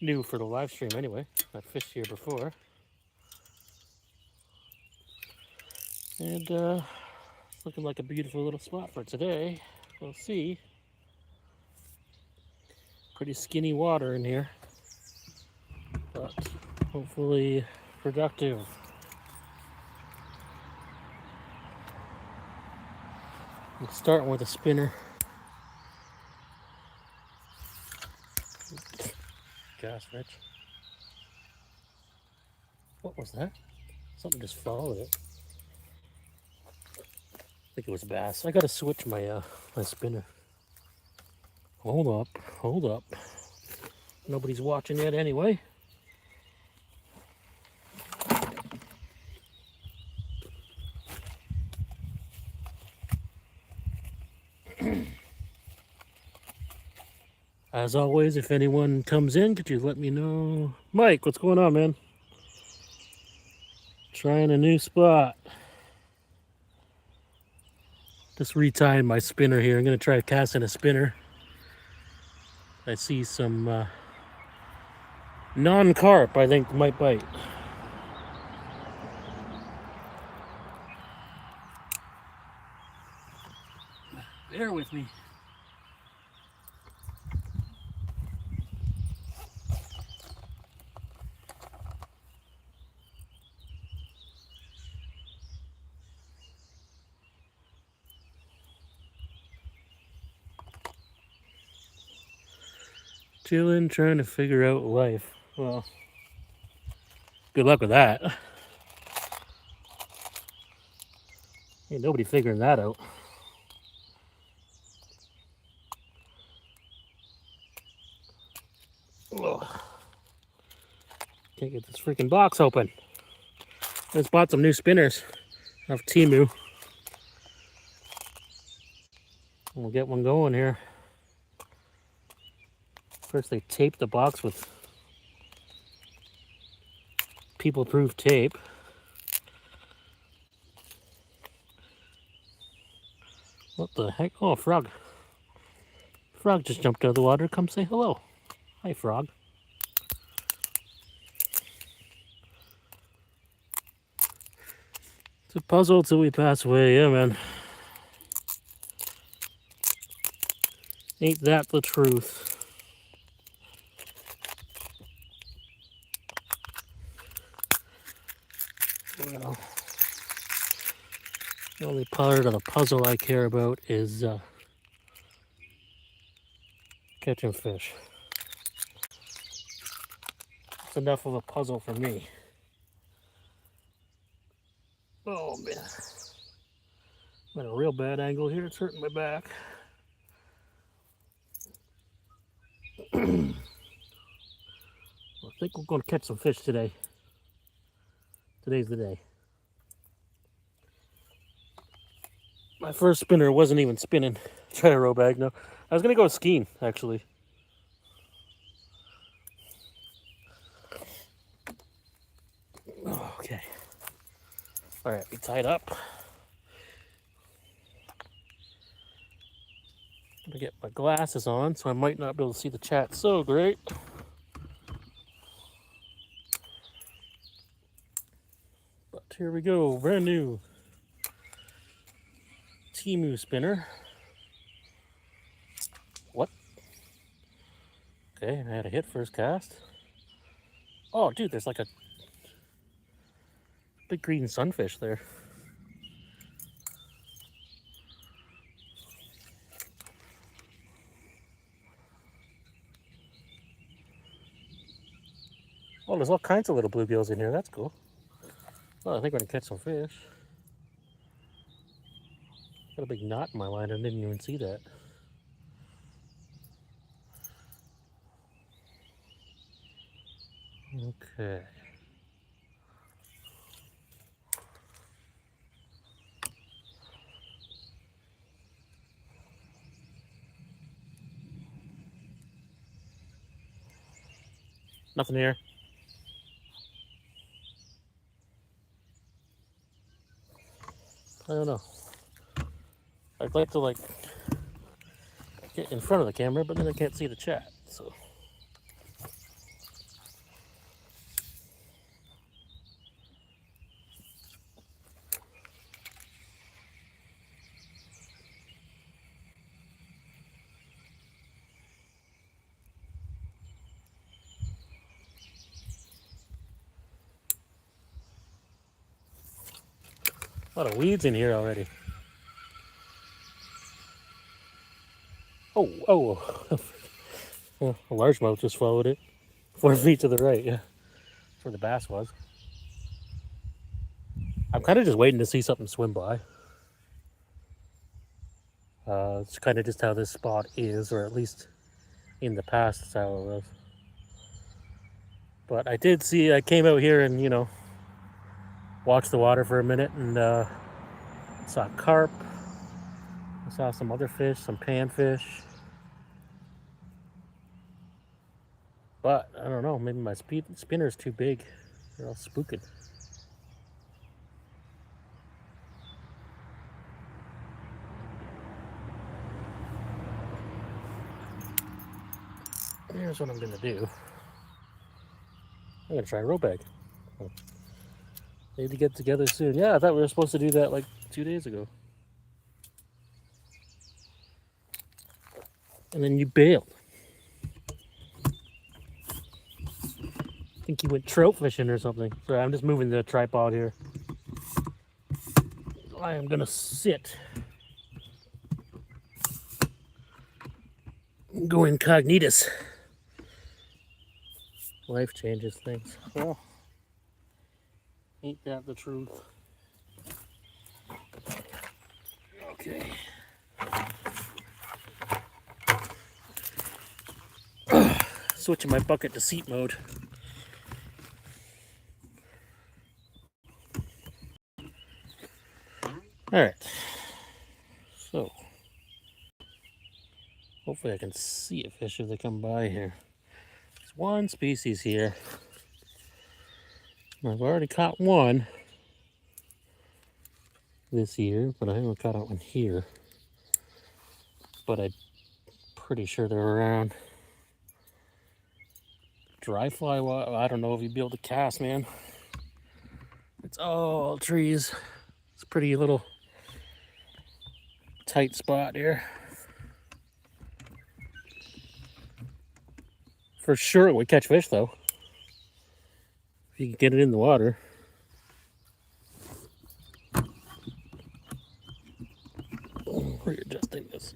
new for the live stream anyway. I fished here before. And it's looking like a beautiful little spot for today. We'll see. Pretty skinny water in here, but hopefully productive. I'm starting with a spinner. Gosh, Rich. What was that? Something just followed it. I think it was bass. I gotta switch my spinner. Hold up. Nobody's watching yet anyway. As always, if anyone comes in, could you let me know? Mike, what's going on, man? Trying a new spot. Just retying my spinner here. I'm gonna try casting a spinner. I see some non-carp I think might bite. Bear with me. Chilling, trying to figure out life. Well, good luck with that. Ain't nobody figuring that out. Ugh. Can't get this freaking box open. I just bought some new spinners off Temu. We'll get one going here. First, they taped the box with people-proof tape. What the heck? Oh, a frog. Frog just jumped out of the water. Come say hello. Hi, frog. It's a puzzle till we pass away. Yeah, man. Ain't that the truth? Well, the only part of the puzzle I care about is catching fish. It's enough of a puzzle for me. Oh man, I'm at a real bad angle here. It's hurting my back. I think we're going to catch some fish today. Today's the day. My first spinner wasn't even spinning. Try to row bag. No, I was going to go skiing actually. Okay. All right, be tied up. I'm gonna get my glasses on, so I might not be able to see the chat so great. But here we go, brand new Temu spinner. What? Okay, I had a hit first cast. Oh, dude, there's like a big green sunfish there. Oh, there's all kinds of little bluegills in here. That's cool. Well, I think we're gonna catch some fish. Got a big knot in my line. I didn't even see that. Okay. Nothing here. I don't know. I'd like to get in front of the camera, but then I can't see the chat. So A lot of weeds in here already. Oh. A largemouth just followed it. 4 feet to the right, yeah. That's where the bass was. I'm kind of just waiting to see something swim by. It's kind of just how this spot is, or at least in the past, that's how it was. But I did see, I came out here and, watched the water for a minute and saw carp. I saw some other fish, some panfish. But I don't know, maybe my spinner's too big. They're all spooking. Here's what I'm gonna do. I'm gonna try a roe bag. Need to get together soon. Yeah, I thought we were supposed to do that like 2 days ago. And then you bailed. I think you went trout fishing or something. Sorry, I'm just moving the tripod here. I am gonna sit. Go incognitus. Life changes things. Well, ain't that the truth? Okay. Switching my bucket to seat mode. Alright. So, hopefully I can see a fish if they come by here. There's one species here. I've already caught one this year, but I haven't caught one here. But I'm pretty sure they're around. Dry fly, I don't know if you'd be able to cast, man. It's all trees. It's a pretty little tight spot here. For sure it would catch fish though. If you can get it in the water. Readjusting this.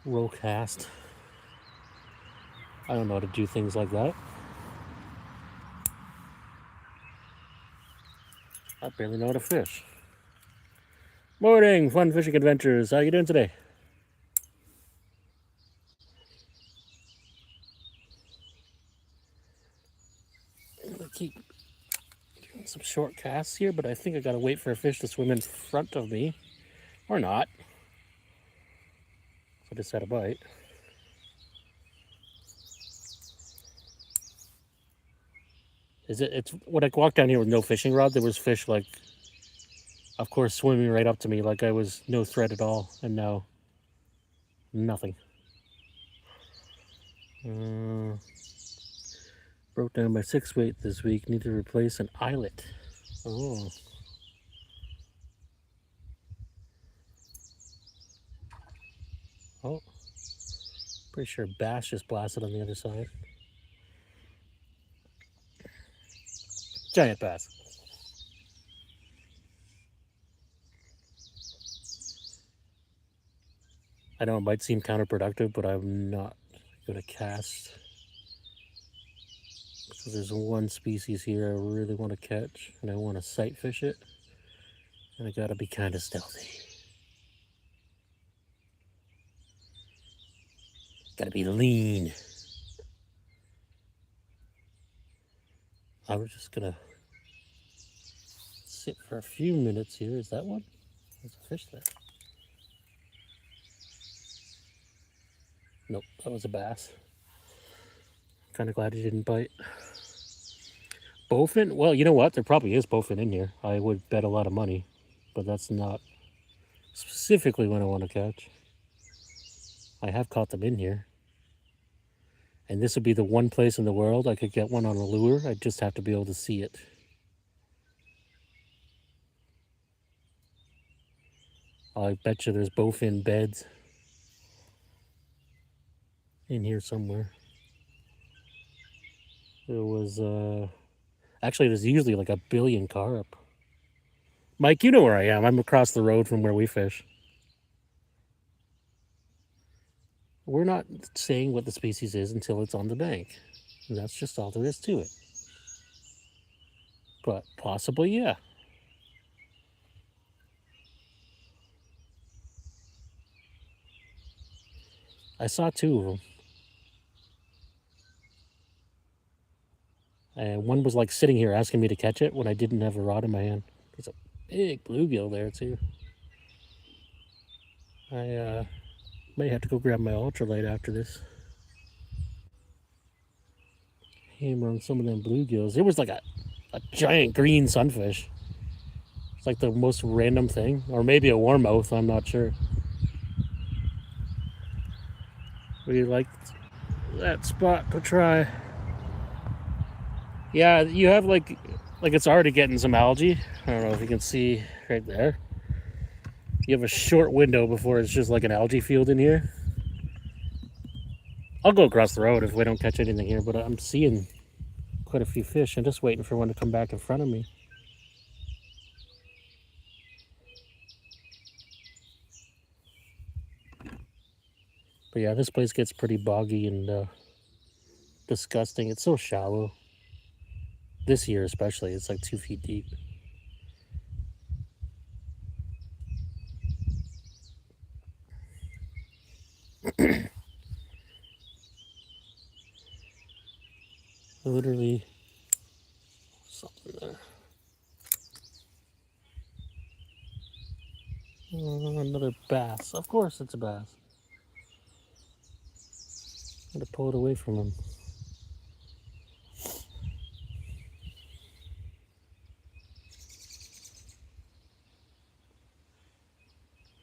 Roll cast. I don't know how to do things like that. I barely know how to fish. Morning, fun fishing adventures. How you doing today? I'm gonna keep doing some short casts here, but I think I gotta wait for a fish to swim in front of me. Or not. I just had a bite. It's when I walked down here with no fishing rod, there was fish like, of course, swimming right up to me like I was no threat at all, and now nothing. Broke down my 6 weight this week. Need to replace an eyelet. Oh. Oh. Pretty sure bass just blasted on the other side. Giant bass. I know it might seem counterproductive, but I'm not going to cast. Because there's one species here I really want to catch, and I want to sight fish it. And I gotta be kind of stealthy. Gotta be lean. I was just gonna sit for a few minutes here. Is that one? There's a fish there. Nope, that was a bass. Kind of glad he didn't bite. Bowfin? Well, you know what? There probably is bowfin in here. I would bet a lot of money, but that's not specifically what I want to catch. I have caught them in here. And this would be the one place in the world I could get one on a lure. I'd just have to be able to see it. I bet you there's bowfin beds in here somewhere. There was Actually, there's usually like a billion carp. Mike, you know where I am. I'm across the road from where we fish. We're not saying what the species is until it's on the bank. And that's just all there is to it. But possibly, yeah. I saw 2 of them. And one was like sitting here asking me to catch it when I didn't have a rod in my hand. There's a big bluegill there too. I may have to go grab my ultralight after this. Hammer on some of them bluegills. It was like a giant green sunfish. It's like the most random thing. Or maybe a warmouth, I'm not sure. We like that spot to try. Yeah, you have like it's already getting some algae. I don't know if you can see right there. You have a short window before it's just like an algae field in here. I'll go across the road if we don't catch anything here, but I'm seeing quite a few fish. I'm just waiting for one to come back in front of me. But yeah, this place gets pretty boggy and disgusting. It's so shallow. This year especially, it's like 2 feet deep. Literally something there. Another bass. Of course it's a bass. I'm gonna pull it away from him.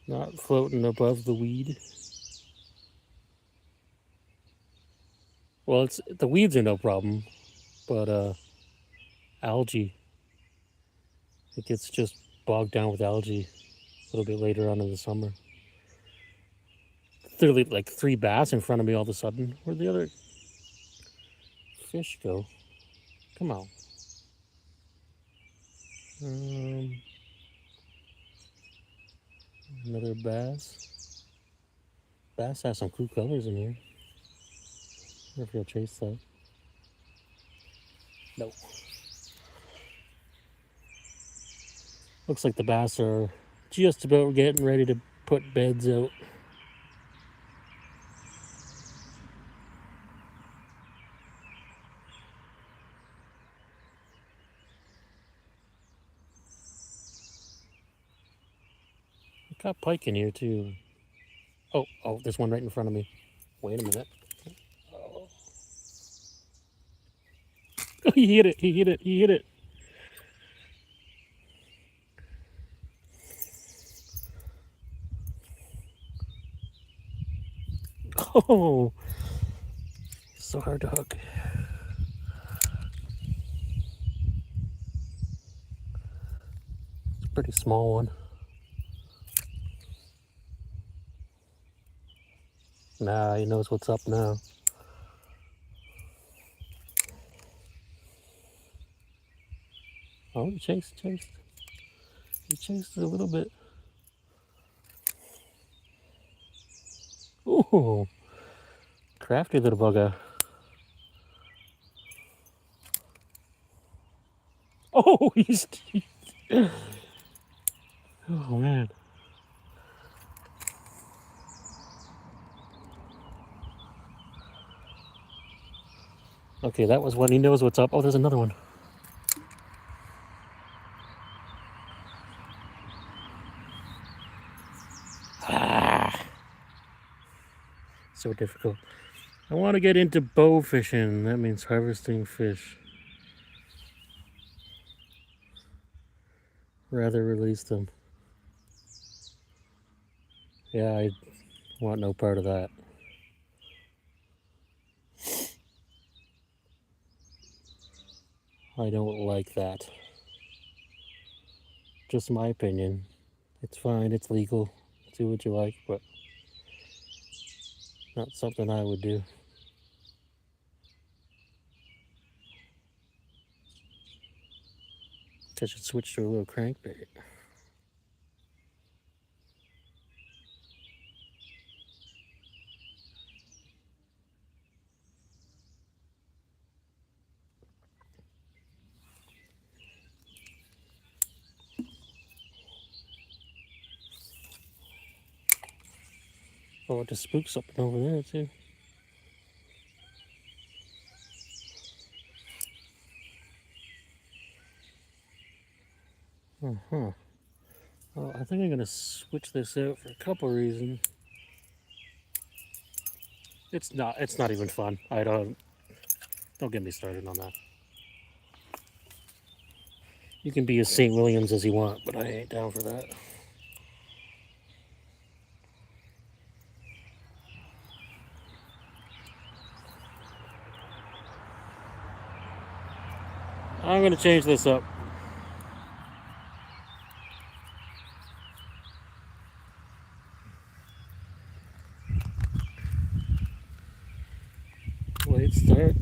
Not floating above the weed. Well, it's the weeds are no problem, but algae. It gets just bogged down with algae a little bit later on in the summer. Literally like 3 bass in front of me all of a sudden. Where'd the other fish go? Come on. Another bass. Bass has some cool colors in here. I wonder if he'll chase that. No. Looks like the bass are just about getting ready to put beds out. I got pike in here too. Oh, there's one right in front of me. Wait a minute. Oh, he hit it. He hit it. He hit it. Oh, so hard to hook. It's a pretty small one. Nah, he knows what's up now. Oh, he chased. He chased it a little bit. Ooh, crafty little bugger. Oh, he's... Oh, man. Okay, that was one. He knows what's up. Oh, there's another one. Ah. So difficult. I want to get into bow fishing. That means harvesting fish. Rather release them. Yeah, I want no part of that. I don't like that. Just my opinion. It's fine, it's legal. Do what you like, but not something I would do. I should switch to a little crankbait. Oh, it just spooks something over there too. Uh-huh. Well, I think I'm gonna switch this out for a couple reasons. It's not even fun. Don't get me started on that. You can be as St. Williams as you want, but I ain't down for that. I'm gonna change this up. Late start?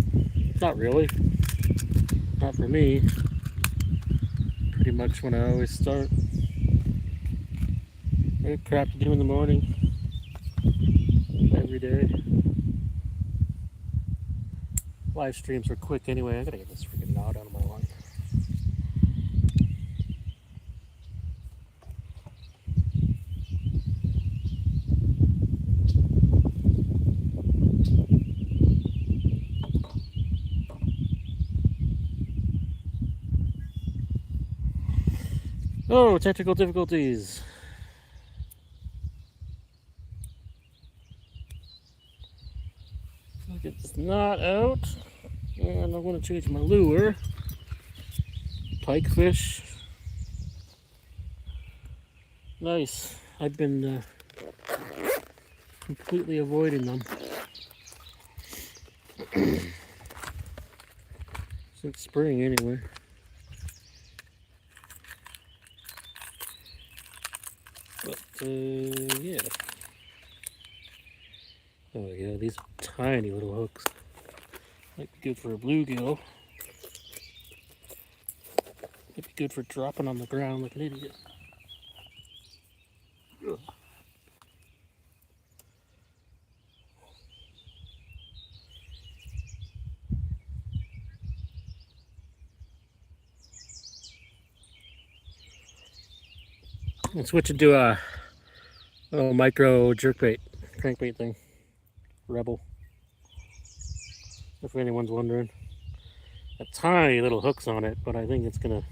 Not really. Not for me. Pretty much when I always start. I got crap to do in the morning. Every day. Live streams are quick anyway. I gotta get this freaking knot out of my line. Oh, technical difficulties. I'll get this knot out. And I'm going to change my lure. Pikefish. Nice. I've been completely avoiding them since spring anyway. But yeah. Oh yeah, these tiny little hooks. Might be good for a bluegill. Might be good for dropping on the ground like an idiot. Ugh. I'm switching to a micro jerkbait, crankbait thing. Rebel. If anyone's wondering. A tiny little hooks on it, but I think it's gonna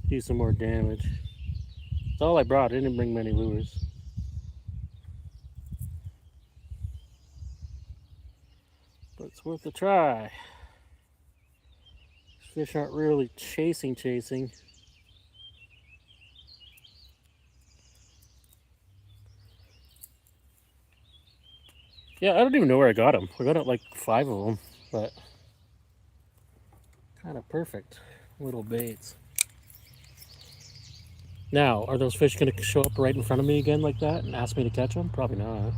do some more damage. That's all I brought. I didn't bring many lures. But it's worth a try. Fish aren't really chasing. Yeah, I don't even know where I got them. I got like 5 of them, but kind of perfect little baits. Now, are those fish going to show up right in front of me again like that and ask me to catch them? Probably not.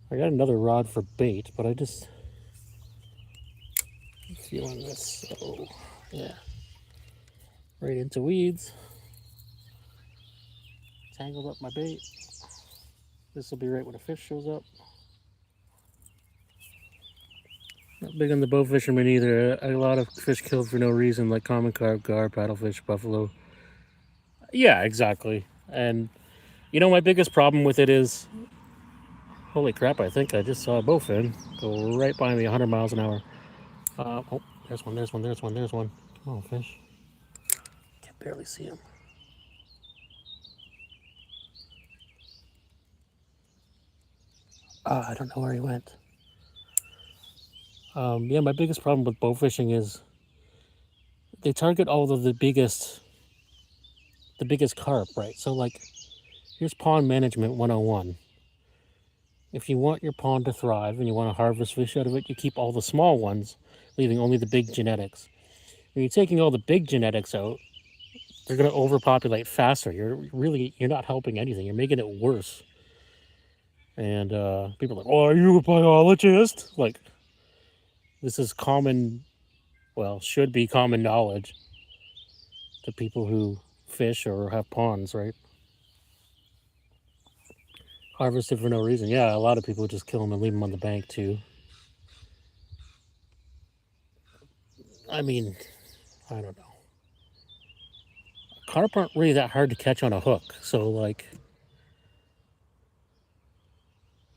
I got another rod for bait, but I'm feeling this, so yeah. Right into weeds. Tangled up my bait. This will be right when a fish shows up. Not big on the bow fishermen either. A lot of fish killed for no reason, like common carp, gar, paddlefish, buffalo. Yeah, exactly. And you know, my biggest problem with it is, holy crap, I think I just saw a bowfin go right by me 100 miles an hour. Oh, there's one. Come on, fish. Can barely see him. I don't know where he went. Yeah, my biggest problem with bow fishing is they target all of the biggest carp, right? So like, here's pond management 101. If you want your pond to thrive and you want to harvest fish out of it, you keep all the small ones, leaving only the big genetics. When you're taking all the big genetics out, they're going to overpopulate faster. You're not helping anything. You're making it worse. And people are like, "Oh, are you a biologist?" Like, this is common, well, should be common knowledge to people who fish or have ponds, right? Harvested for no reason. Yeah, a lot of people just kill them and leave them on the bank too. I mean, I don't know. Carp aren't really that hard to catch on a hook, so like,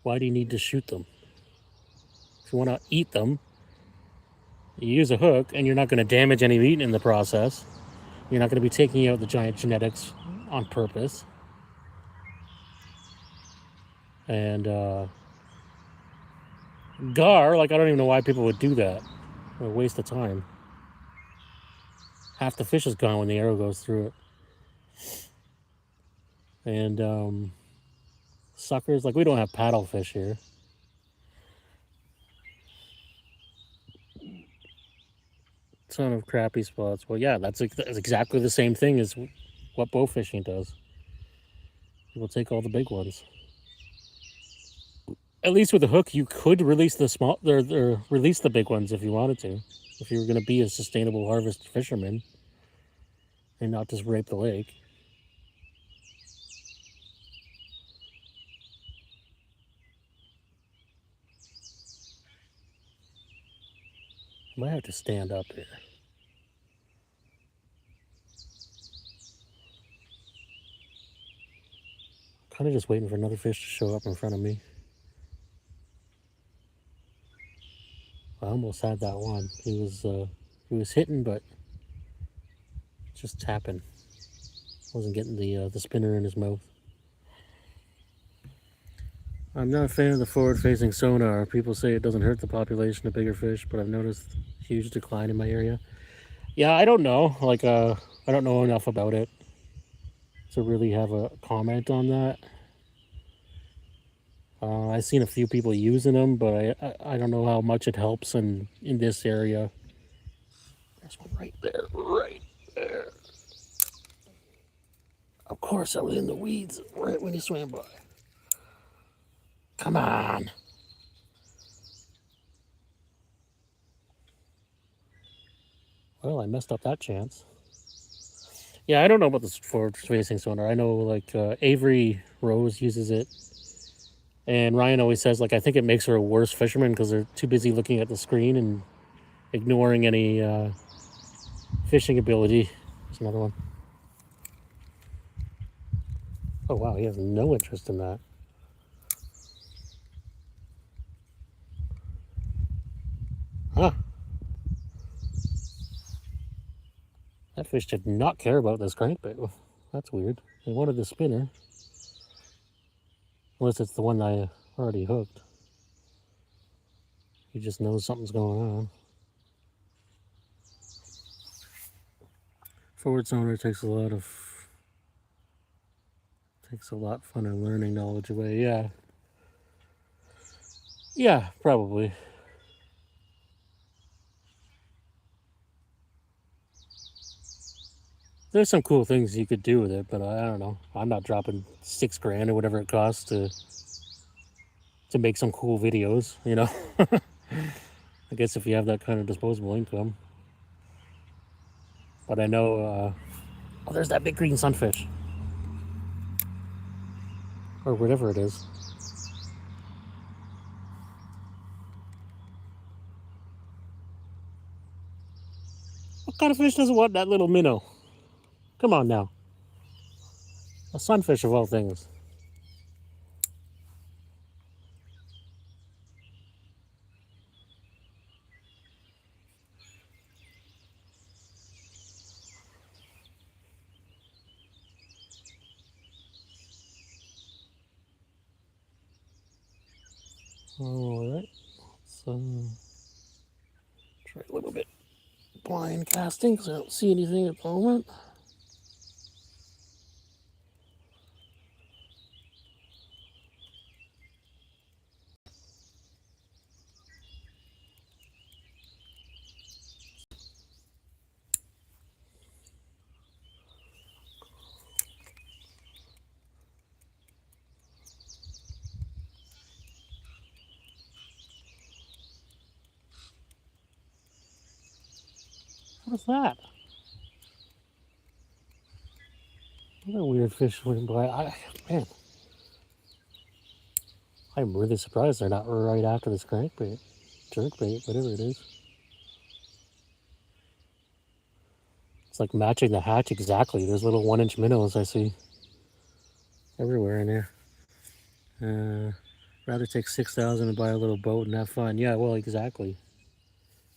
why do you need to shoot them? If you want to eat them, you use a hook, and you're not going to damage any meat in the process. You're not going to be taking out the giant genetics on purpose. And gar, like, I don't even know why people would do that. What a waste of time. Half the fish is gone when the arrow goes through it. And suckers, like, we don't have paddlefish here. Ton of crappie spots. Well, yeah, that's exactly the same thing as what bow fishing does. People take all the big ones. At least with a hook, you could release the small, or release the big ones if you wanted to. If you were going to be a sustainable harvest fisherman and not just rape the lake. I might have to stand up here. Kind of just waiting for another fish to show up in front of me. I almost had that one. He was hitting, but just tapping. Wasn't getting the spinner in his mouth. I'm not a fan of the forward-facing sonar. People say it doesn't hurt the population of bigger fish, but I've noticed a huge decline in my area. Yeah, I don't know. Like, I don't know enough about it to really have a comment on that. I've seen a few people using them, but I don't know how much it helps in this area. There's one right there, right there. Of course, I was in the weeds right when he swam by. Come on. Well, I messed up that chance. Yeah, I don't know about this forward-facing sonar. I know, like, Avery Rose uses it. And Ryan always says, like, I think it makes her a worse fisherman because they're too busy looking at the screen and ignoring any fishing ability. There's another one. Oh, wow, he has no interest in that. Huh. That fish did not care about this crankbait. That's weird. He wanted the spinner. Unless it's the one I already hooked. He just knows something's going on. Forward sonar takes a lot fun and learning knowledge away. Yeah, probably. There's some cool things you could do with it, but I don't know. I'm not dropping $6,000 or whatever it costs to make some cool videos, you know. I guess if you have that kind of disposable income. But I know, oh, there's that big green sunfish. Or whatever it is. What kind of fish doesn't want that little minnow? Come on now. A sunfish of all things. Alright. Let's try a little bit blind casting because I don't see anything at the moment. What is that? Another weird fish went by. Man, I'm really surprised they're not right after this crankbait, jerkbait, whatever it is. It's like matching the hatch exactly. There's little 1-inch minnows I see everywhere in here. Rather take 6,000 and buy a little boat and have fun. Yeah, well, exactly.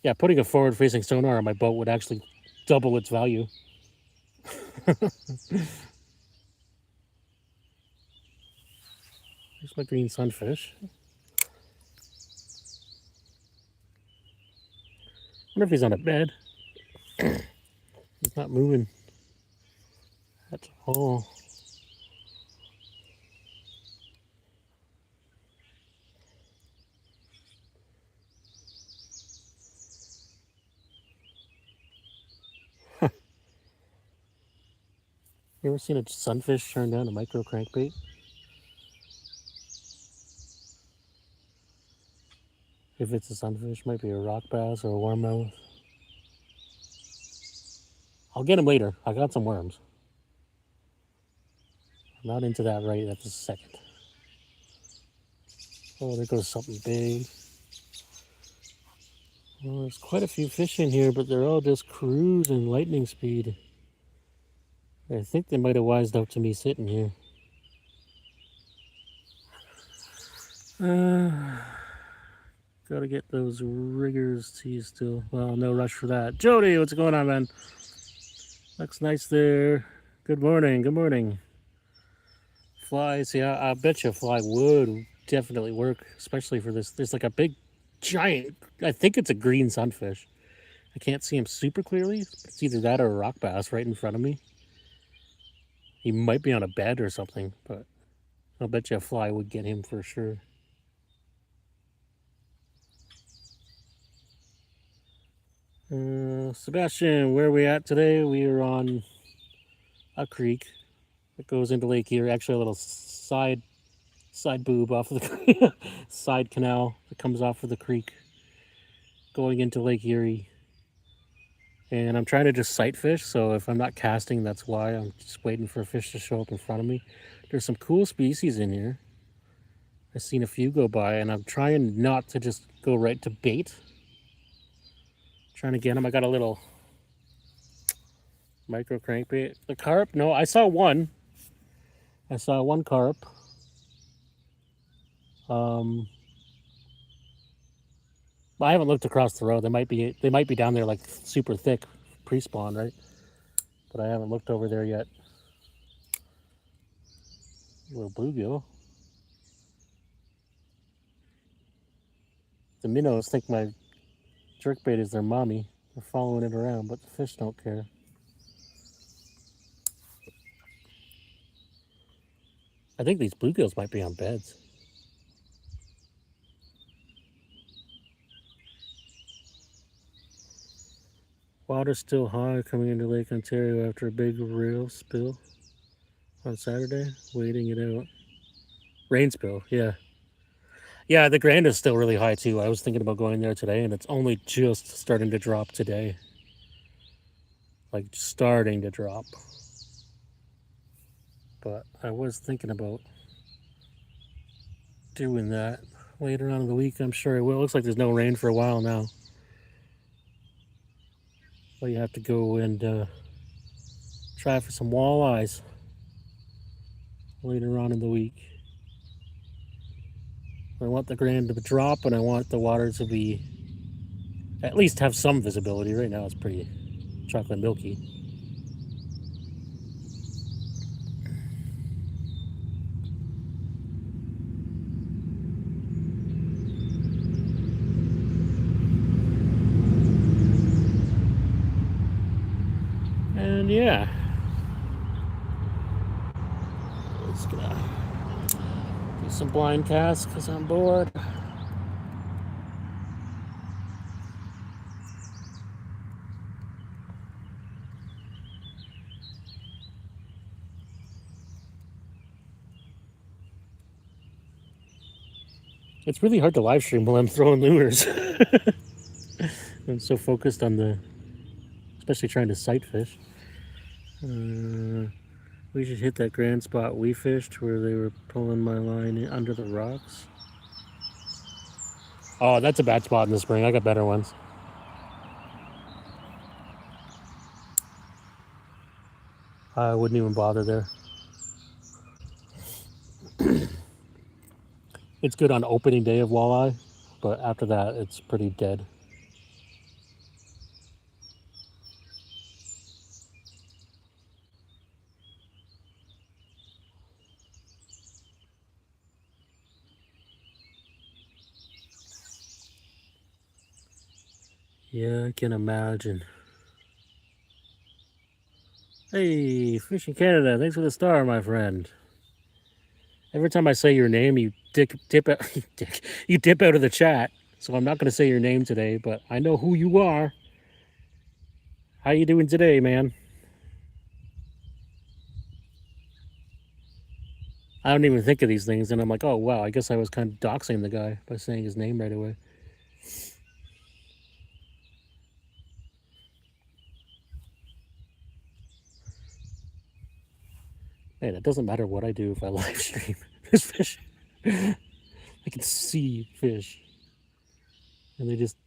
Yeah, putting a forward-facing sonar on my boat would actually double its value. There's my green sunfish. Wonder if he's on a bed. He's not moving at all. You ever seen a sunfish turn down a micro crankbait? If it's a sunfish, might be a rock bass or a warmouth. I'll get him later. I got some worms. I'm not into that right at this second. Oh, there goes something big. Well, there's quite a few fish in here, but they're all just cruising lightning speed. I think they might have wised up to me sitting here. Gotta get those riggers teased still. Well, no rush for that. Jody, what's going on, man? Looks nice there. Good morning. Good morning. Flies, yeah, I bet you a fly would definitely work, especially for this. There's like a big, giant, I think it's a green sunfish. I can't see him super clearly. It's either that or a rock bass right in front of me. He might be on a bed or something, but I'll bet you a fly would get him for sure. Sebastian, where are we at today? We are on a creek that goes into Lake Erie. Actually, a little side boob off of the side canal that comes off of the creek going into Lake Erie. And I'm trying to just sight fish, so if I'm not casting, that's why. I'm just waiting for a fish to show up in front of me. There's some cool species in here. I've seen a few go by, and I'm trying not to just go right to bait. Trying to get them. I got a little micro crankbait. The carp? No, I saw one. I saw one carp. I haven't looked across the road. They might be down there like super thick pre-spawn, right? But I haven't looked over there yet. A little bluegill. The minnows think my jerkbait is their mommy. They're following it around, but the fish don't care. I think these bluegills might be on beds. Water's still high coming into Lake Ontario after a big rail spill on Saturday. Waiting it out. Rain spill, yeah. Yeah, the Grand is still really high too. I was thinking about going there today, and it's only just starting to drop today. Like, starting to drop. But I was thinking about doing that later on in the week. I'm sure I will. It looks like there's no rain for a while now. But you have to go and try for some walleyes later on in the week. I want the Grand to drop, and I want the water to be at least have some visibility. Right now it's pretty chocolate milky. And yeah, just gonna do some blind casts because I'm bored. It's really hard to live stream while I'm throwing lures. I'm so focused on the especially trying to sight fish. We should hit that grand spot we fished where they were pulling my line in under the rocks. Oh, that's a bad spot in the spring. I got better ones. I wouldn't even bother there. It's good on opening day of walleye, but after that, it's pretty dead. Yeah, I can imagine. Hey, Fishing Canada, thanks for the star, my friend. Every time I say your name, you dip out, you dip out of the chat. So I'm not going to say your name today, but I know who you are. How you doing today, man? I don't even think of these things, and I'm like, oh wow, I guess I was kind of doxing the guy by saying his name right away. Man, it doesn't matter what I do if I live stream this fish. I can see fish, and they just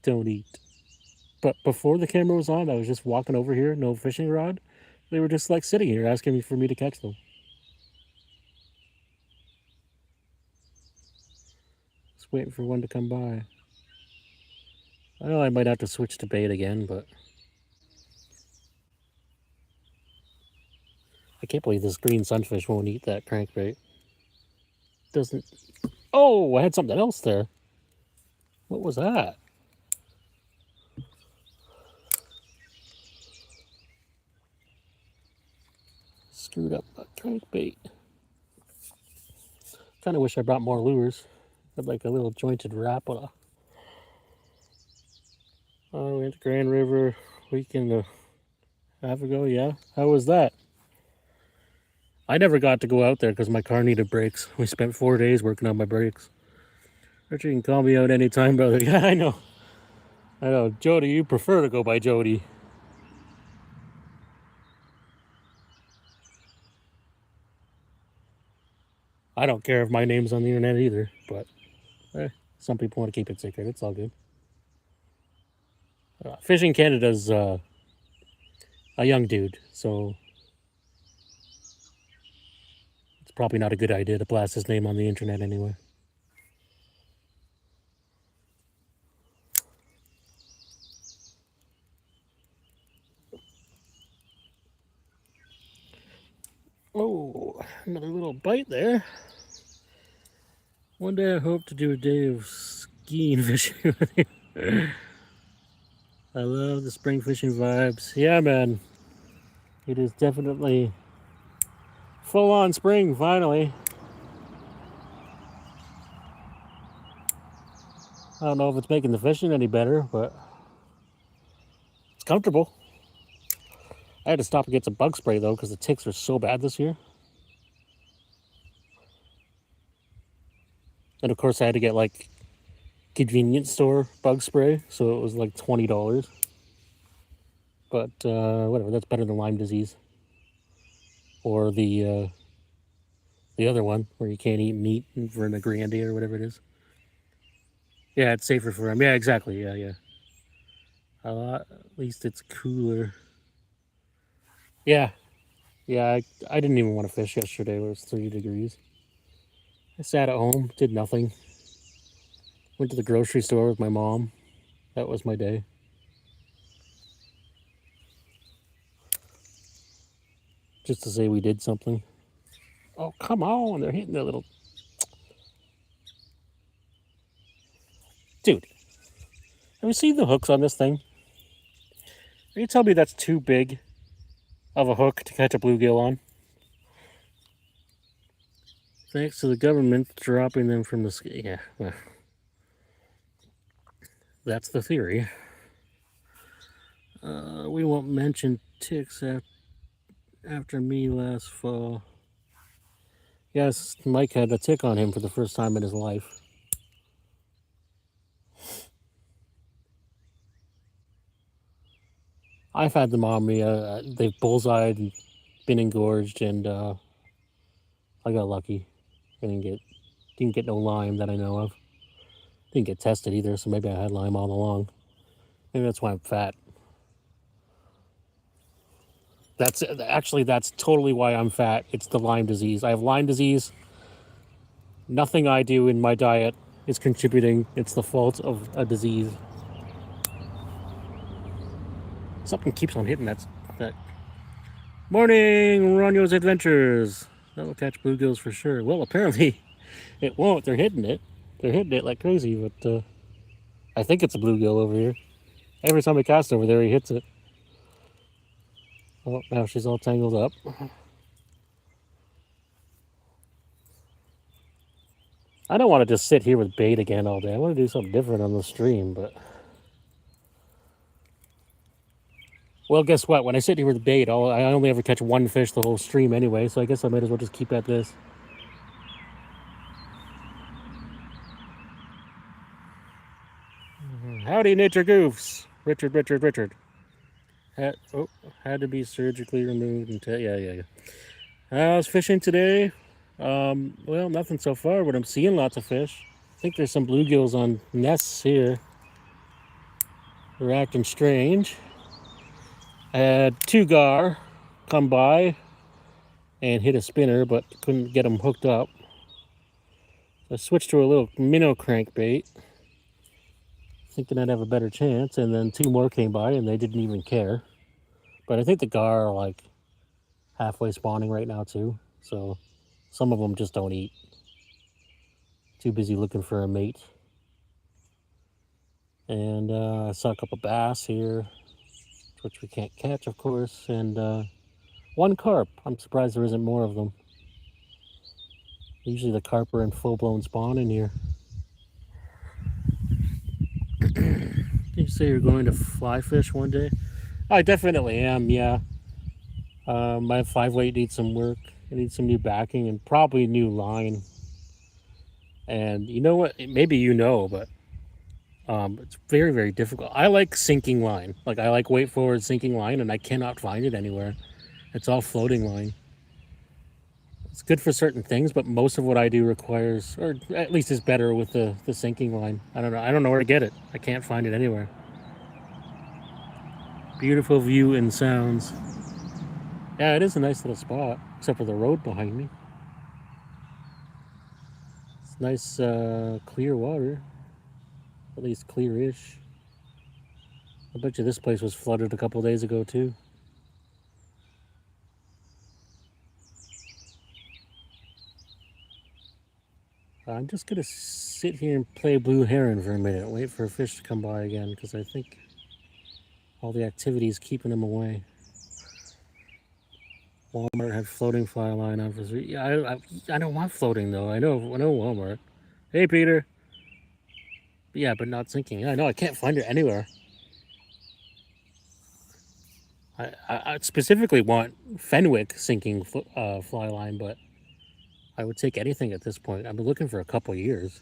don't eat. But before the camera was on, I was just walking over here, no fishing rod. They were just like sitting here asking me for me to catch them. Just waiting for one to come by. I know I might have to switch to bait again, but I can't believe this green sunfish won't eat that crankbait. Doesn't. Oh, I had something else there. What was that? Screwed up a crankbait. Kind of wish I brought more lures. Had like a little jointed rapala. Oh, we went to Grand River weekend a half ago. Yeah, how was that? I never got to go out there because my car needed brakes. We spent 4 days working on my brakes. Richard, you can call me out anytime, brother. Yeah, I know. I know. Jody, you prefer to go by Jody. I don't care if my name's on the internet either, but some people want to keep it secret. It's all good. Fishing Canada's a young dude, so it's probably not a good idea to blast his name on the internet anyway. Oh, another little bite there. One day I hope to do a day of skiing fishing with you. I love the spring fishing vibes. Yeah, man. It is definitely full on spring, finally. I don't know if it's making the fishing any better, but it's comfortable. I had to stop and get some bug spray though because the ticks are so bad this year. And of course I had to get like convenience store bug spray, so it was like $20. But whatever, that's better than Lyme disease. Or the other one where you can't eat meat for an Grande or whatever it is. Yeah, it's safer for them. Yeah, exactly. Yeah. At least it's cooler. Yeah. I didn't even want to fish yesterday. It was 30 degrees. I sat at home, did nothing. Went to the grocery store with my mom. That was my day. Just to say we did something. Oh, come on. They're hitting their little... Dude, have you seen the hooks on this thing? Are you telling me that's too big of a hook to catch a bluegill on? Thanks to the government dropping them from the sky. Yeah, well, that's the theory. We won't mention ticks after me last fall. Yes, Mike had a tick on him for the first time in his life. I've had them on me. They've bullseyed and been engorged, and I got lucky. I didn't get no lime that I know of. Didn't get tested either, so maybe I had lime all along. Maybe that's why I'm fat. That's totally why I'm fat. It's the Lyme disease. I have Lyme disease. Nothing I do in my diet is contributing. It's the fault of a disease. Something keeps on hitting that. Morning, Ronyo's Adventures. That'll catch bluegills for sure. Well, apparently it won't. They're hitting it. They're hitting it like crazy, but I think it's a bluegill over here. Every time I cast over there, he hits it. Oh, now she's all tangled up. I don't want to just sit here with bait again all day. I want to do something different on the stream, but... Well, guess what? When I sit here with bait, I only ever catch one fish the whole stream anyway, so I guess I might as well just keep at this. Howdy, nature goofs. Richard. Had to be surgically removed. Yeah. I was fishing today. Well, nothing so far, but I'm seeing lots of fish. I think there's some bluegills on nests here. They're acting strange. I had two gar come by and hit a spinner, but couldn't get them hooked up. So I switched to a little minnow crankbait, thinking I'd have a better chance, and then two more came by and they didn't even care. But I think the gar are like halfway spawning right now too, so some of them just don't eat. Too busy looking for a mate. And I saw a couple bass here, which we can't catch, of course, and one carp. I'm surprised there isn't more of them. Usually the carp are in full-blown spawn in here. You say you're going to fly fish one day? I definitely am, yeah. My 5-weight needs some work. I need some new backing and probably new line. And you know what? Maybe you know, but it's very, very difficult. I like sinking line. Like, I like weight forward sinking line, and I cannot find it anywhere. It's all floating line. It's good for certain things, but most of what I do requires, or at least is better with the sinking line. I don't know where to get it. I can't find it anywhere. Beautiful view and sounds. Yeah, it is a nice little spot, except for the road behind me. It's nice, clear water. At least clear-ish. I bet you this place was flooded a couple days ago, too. I'm just going to sit here and play Blue Heron for a minute, wait for a fish to come by again, because I think all the activity is keeping them away. Walmart had floating fly line on for 3. Yeah, I don't want floating, though. I know Walmart. Hey, Peter. Yeah, but not sinking. I know, I can't find it anywhere. I specifically want Fenwick sinking fly line, but I would take anything at this point. I've been looking for a couple years.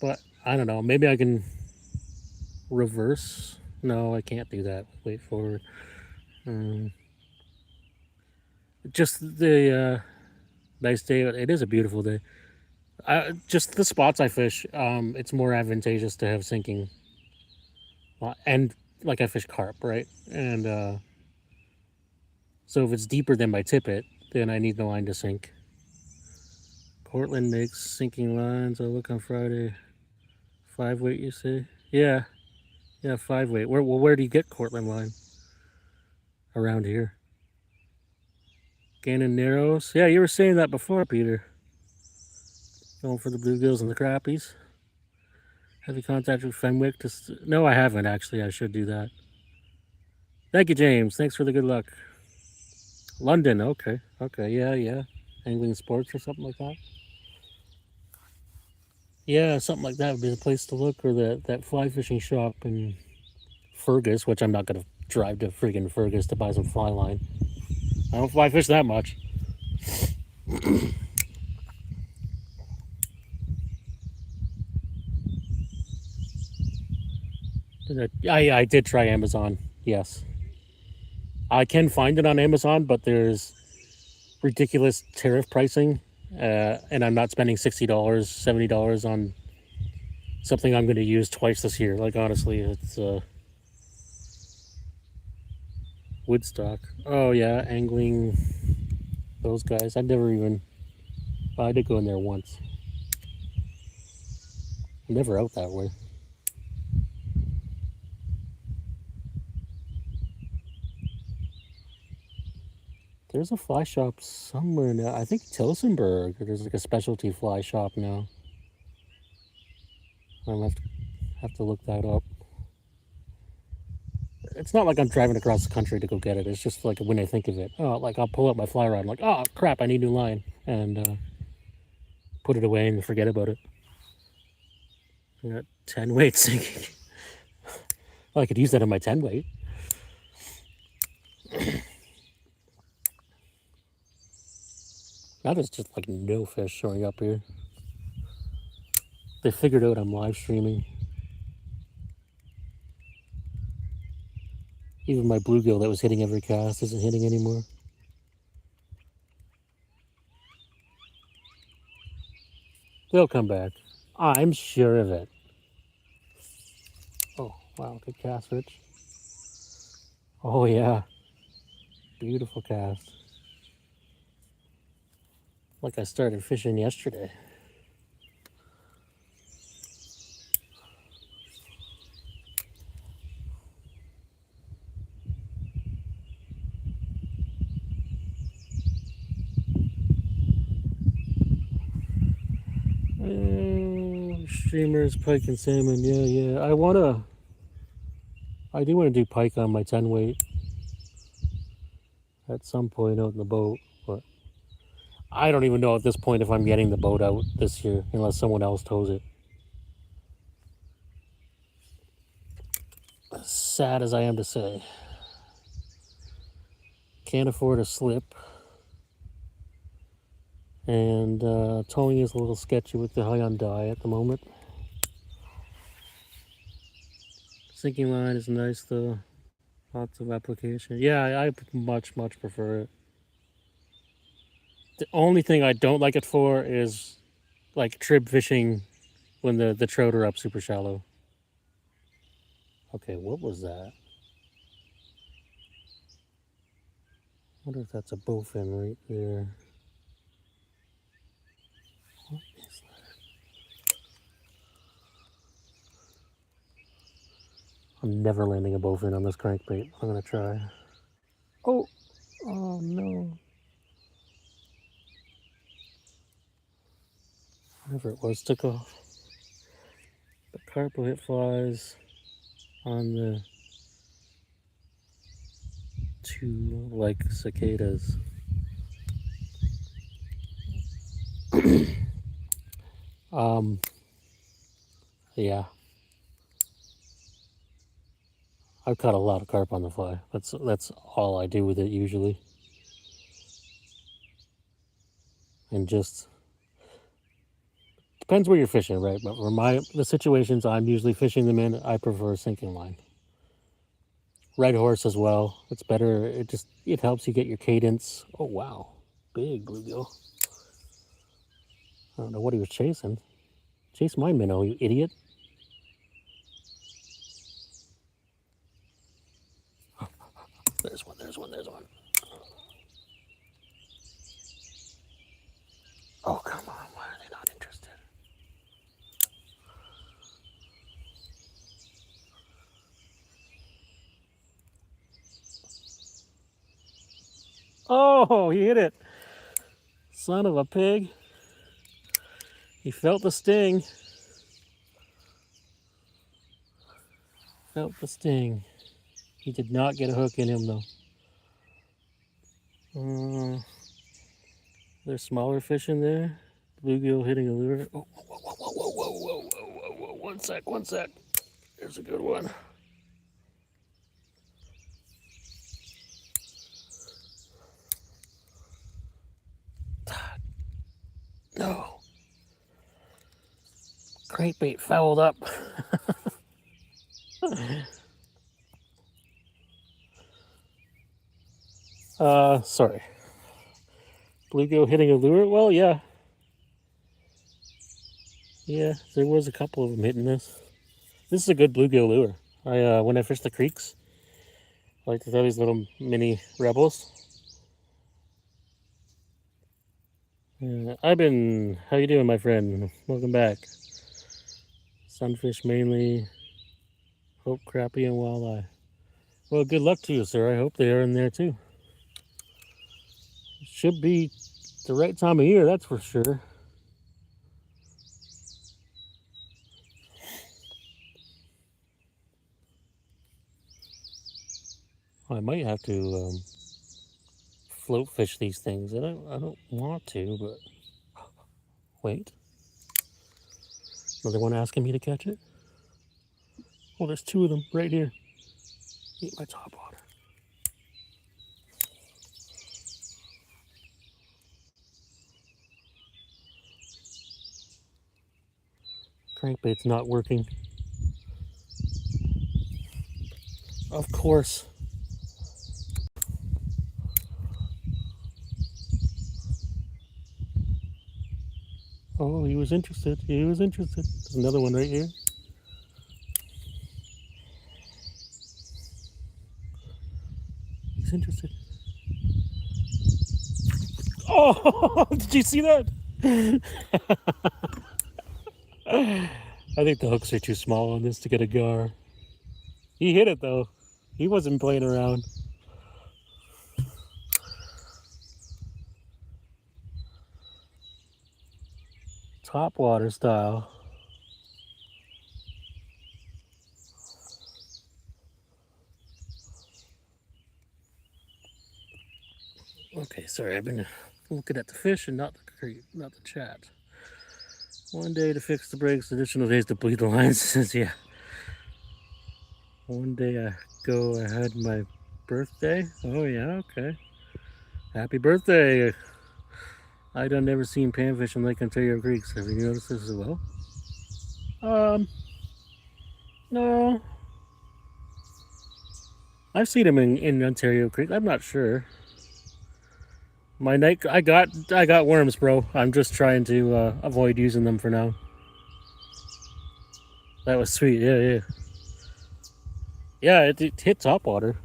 But I don't know. Maybe I can reverse. No, I can't do that. Wait forward. Just the nice day. It is a beautiful day. Just the spots I fish, it's more advantageous to have sinking. And like I fish carp, right? And so if it's deeper than my tippet, then I need the line to sink. Portland makes sinking lines. I'll look on Friday. 5-weight, you say? Yeah, 5-weight. Where do you get Cortland line? Around here. Gannon Narrows. Yeah, you were saying that before, Peter. Going for the bluegills and the crappies. Have you contacted with Fenwick? No, I haven't, actually. I should do that. Thank you, James. Thanks for the good luck. London, okay. Yeah. Angling Sports or something like that. Yeah, something like that would be the place to look, or that fly fishing shop in Fergus, which I'm not going to drive to friggin' Fergus to buy some fly line. I don't fly fish that much. I did try Amazon. Yes, I can find it on Amazon, but there's ridiculous tariff pricing, and I'm not spending $60, $70 on something I'm going to use twice this year. Like honestly, it's Woodstock. Oh yeah, angling. Those guys. I never even. Well, I did go in there once. I'm never out that way. There's a fly shop somewhere now. I think Tillsonburg. There's like a specialty fly shop now. I'm have to look that up. It's not like I'm driving across the country to go get it. It's just like when I think of it. Oh, like I'll pull up my fly rod. I'm like, oh crap, I need new line, and put it away and forget about it. I got 10 weight sinking. Well, I could use that in my 10 weight. Now there's just like no fish showing up here. They figured out I'm live streaming. Even my bluegill that was hitting every cast isn't hitting anymore. They'll come back. I'm sure of it. Oh, wow, good cast, Rich. Oh, yeah. Beautiful cast. Like I started fishing yesterday. Streamers, pike and salmon. Yeah. I do want to do pike on my 10 weight at some point out in the boat, but I don't even know at this point if I'm getting the boat out this year unless someone else tows it. As sad as I am to say. Can't afford a slip. And towing is a little sketchy with the Hyundai at the moment. Sinking line is nice though. Lots of application. Yeah, I much prefer it. The only thing I don't like it for is like trib fishing when the trout are up super shallow. Okay, what was that? I wonder if that's a bowfin right there. What is that? I'm never landing a bowfin on this crankbait. I'm gonna try. Oh no. Whatever it was took off. The carp will hit flies on the two like cicadas. Yeah. I've caught a lot of carp on the fly. That's all I do with it usually. And just depends where you're fishing, right? But for the situations I'm usually fishing them in, I prefer sinking line. Red horse as well. It's better. It helps you get your cadence. Oh wow, big bluegill. I don't know what he was chasing. Chase my minnow, you idiot. There's one. Oh, come on. Why are they not interested? Oh, he hit it. Son of a pig. He felt the sting. He did not get a hook in him, though. There's smaller fish in there. Bluegill hitting a lure. Oh, whoa. One sec. There's a good one. No. Crankbait fouled up. Sorry. Bluegill hitting a lure? Well, yeah. Yeah, there was a couple of them hitting this. This is a good bluegill lure. When I fish the creeks, I like to throw these little mini rebels. How you doing, my friend? Welcome back. Sunfish mainly, hope crappie and walleye. Well, good luck to you, sir. I hope they are in there too. Should be the right time of year, that's for sure. I might have to float fish these things. I don't want to, but wait. Another one asking me to catch it? Well, there's two of them right here. Eat my top water. Crankbait's not working. Of course. Oh, he was interested. He was interested. There's another one right here. He's interested. Oh, did you see that? I think the hooks are too small on this to get a gar. He hit it though. He wasn't playing around. Top water style. Okay, sorry, I've been looking at the fish and not the chat. One day to fix the brakes, additional days to bleed the lines. Says yeah. One day I had my birthday. Oh yeah, okay. Happy birthday. I done never seen panfish in Lake Ontario Creeks. Have you noticed this as well? No. I've seen them in Ontario Creek. I'm not sure. My night, I got worms, bro. I'm just trying to avoid using them for now. That was sweet. Yeah. Yeah, it hit top water.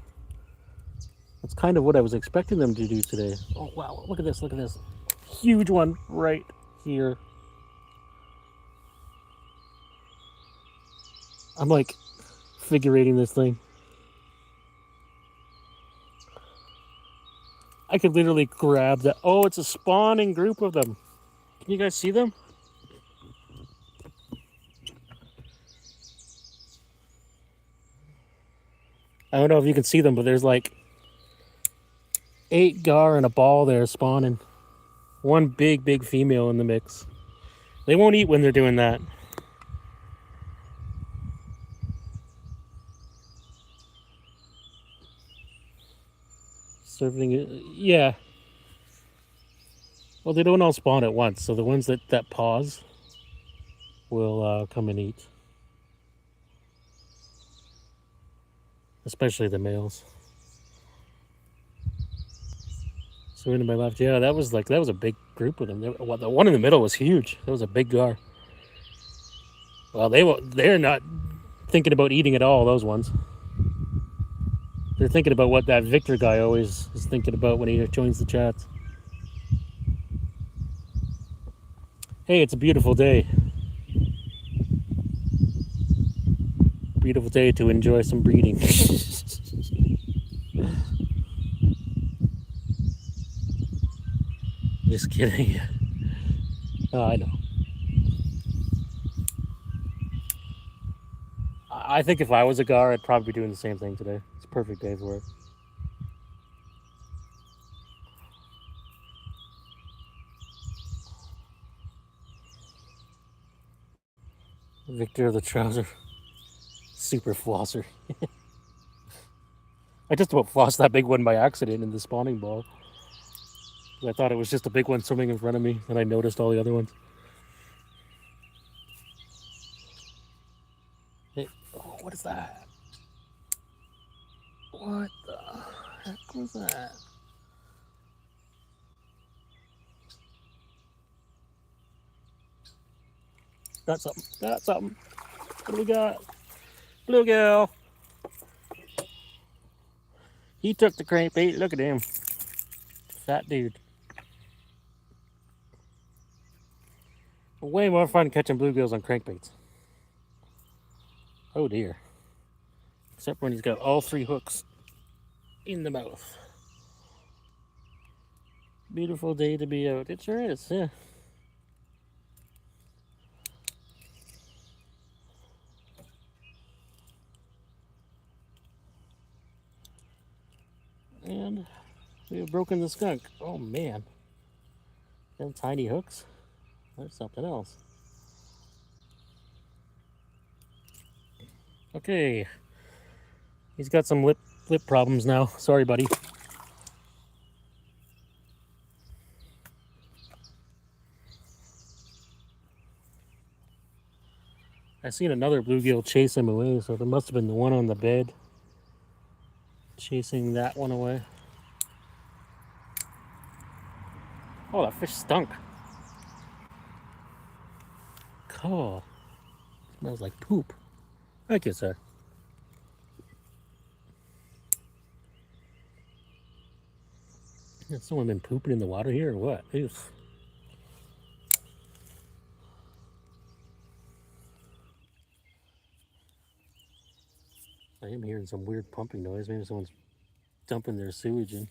That's kind of what I was expecting them to do today. Oh wow! Look at this! Look at this! Huge one right here. I'm like figurating this thing. I could literally grab that. Oh, it's a spawning group of them. Can you guys see them? I don't know if you can see them, but there's like 8 gar and a ball there spawning. One big female in the mix. They won't eat when they're doing that. Serving it, yeah. Well, they don't all spawn at once, so the ones that pause will come and eat. Especially the males. So into my left, yeah, that was a big group of them. The one in the middle was huge. That was a big gar. Well, they're not thinking about eating at all. Those ones. They're thinking about what that Victor guy always is thinking about when he joins the chats. Hey, it's a beautiful day. Beautiful day to enjoy some breeding. Just kidding. Oh, I know. I think if I was a gar, I'd probably be doing the same thing today. It's a perfect day for it. Victor the trouser. Super flosser. I just about flossed that big one by accident in the spawning ball. I thought it was just a big one swimming in front of me, and I noticed all the other ones. Hey, oh, what is that? What the heck was that? Got something. Got something. What do we got? Bluegill. He took the crankbait. Look at him. Fat dude. Way more fun catching bluegills on crankbaits. Oh dear. Except when he's got all 3 hooks in the mouth. Beautiful day to be out. It sure is, yeah. And we have broken the skunk. Oh man. Them tiny hooks. There's something else. Okay. He's got some lip problems now. Sorry, buddy. I seen another bluegill chase him away, so there must have been the one on the bed chasing that one away. Oh, that fish stunk. Cool. Smells like poop. Thank you, sir. Has someone been pooping in the water here or what? Oof. I am hearing some weird pumping noise. Maybe someone's dumping their sewage in.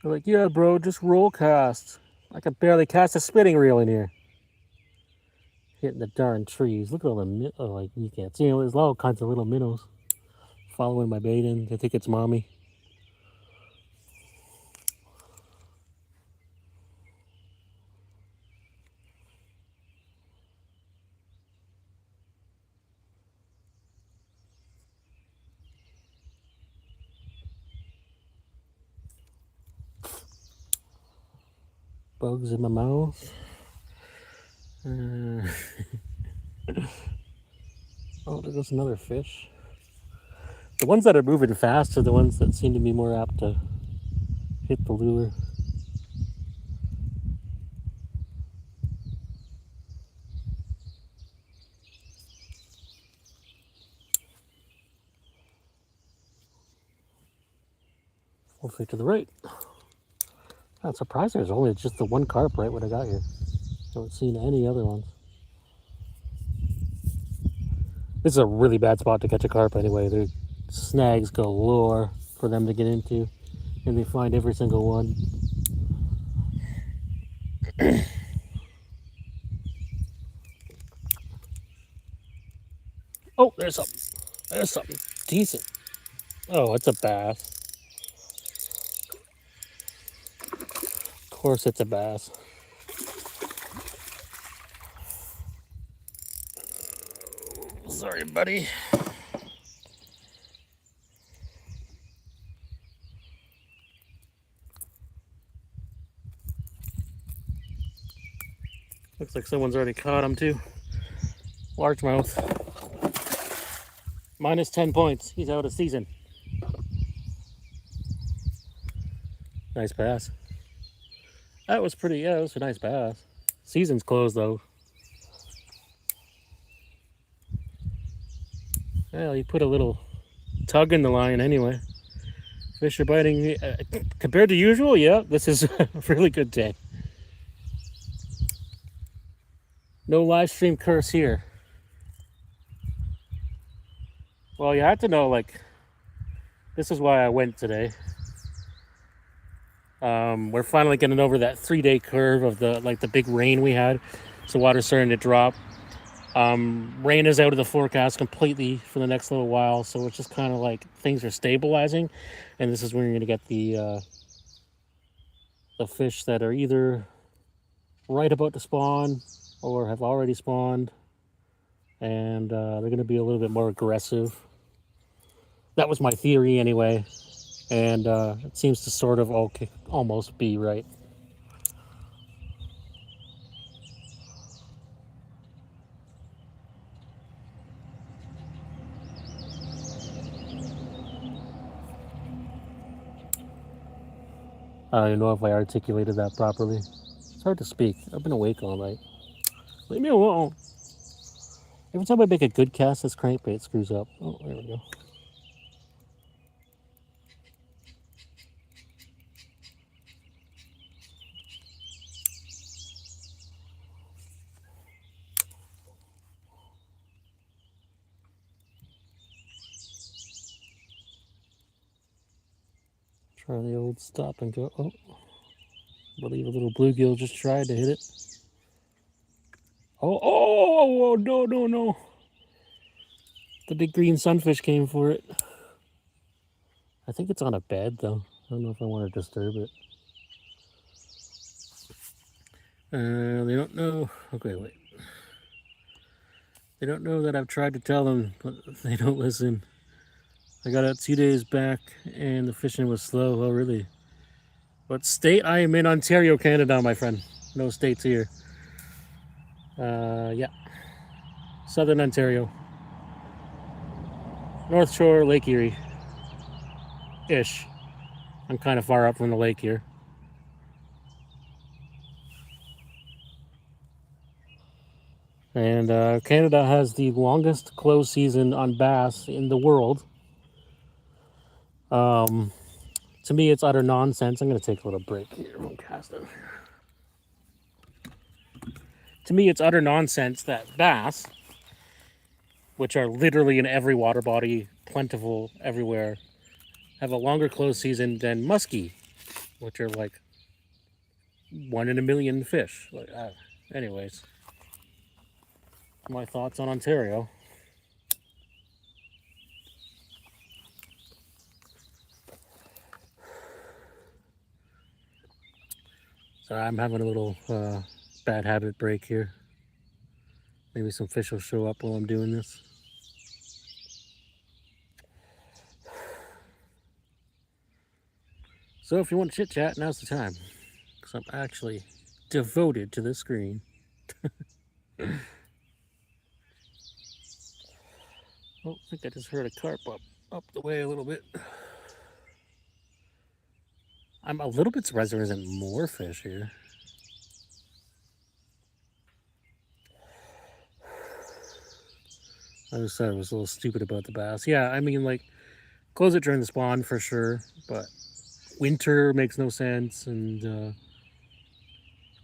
They're like, yeah, bro, just roll cast. I can barely cast a spinning reel in here. Hitting the darn trees. Look at all the like you can't see. There's all kinds of little minnows following my bait in. They think it's mommy. Bugs in my mouth. Oh, there goes another fish. The ones that are moving fast are the ones that seem to be more apt to hit the lure. Hopefully to the right. I'm surprised there's only just the one carp right when I got here. I haven't seen any other ones. This is a really bad spot to catch a carp anyway. There's snags galore for them to get into, and they find every single one. Oh, there's something. There's something decent. Oh, it's a bass. Of course it's a bass. Sorry, buddy. Looks like someone's already caught him too. Largemouth. Minus 10 points. He's out of season. Nice bass. That was pretty, yeah, it was a nice bass. Season's closed though. Well, you put a little tug in the line anyway. Fish are biting. Compared to usual, yeah, this is a really good day. No live stream curse here. Well, you had to know, like, this is why I went today. We're finally getting over that 3-day curve of the big rain we had. So water's starting to drop. Rain is out of the forecast completely for the next little while, so it's just kind of like things are stabilizing, and this is when you're going to get the fish that are either right about to spawn or have already spawned, and they're going to be a little bit more aggressive. That was my theory anyway, and it seems to sort of almost be right. I don't know if I articulated that properly. It's hard to speak. I've been awake all night. Leave me alone. Every time I make a good cast, this crankbait screws up. Oh, there we go. Try the old stop and go. Oh, I believe a little bluegill just tried to hit it. Oh, no, no, no. The big green sunfish came for it. I think it's on a bed, though. I don't know if I want to disturb it. They don't know. Okay, wait. They don't know that I've tried to tell them, but they don't listen. I got out 2 days back, and the fishing was slow. Oh, really? What state? I am in Ontario, Canada, my friend. No states here. Yeah. Southern Ontario. North Shore, Lake Erie. Ish. I'm kind of far up from the lake here. And Canada has the longest close season on bass in the world. To me, it's utter nonsense. I'm going to take a little break here from casting. To me, it's utter nonsense that bass, which are literally in every water body, plentiful everywhere, have a longer close season than muskie, which are like 1 in a million fish. Like, anyways, my thoughts on Ontario. So I'm having a little bad habit break here. Maybe some fish will show up while I'm doing this. So if you want to chit chat, now's the time. Because I'm actually devoted to this screen. Oh, I think I just heard a carp up the way a little bit. I'm a little bit surprised there isn't more fish here. I just thought I was a little stupid about the bass. Yeah, I mean, like, close it during the spawn for sure, but winter makes no sense, and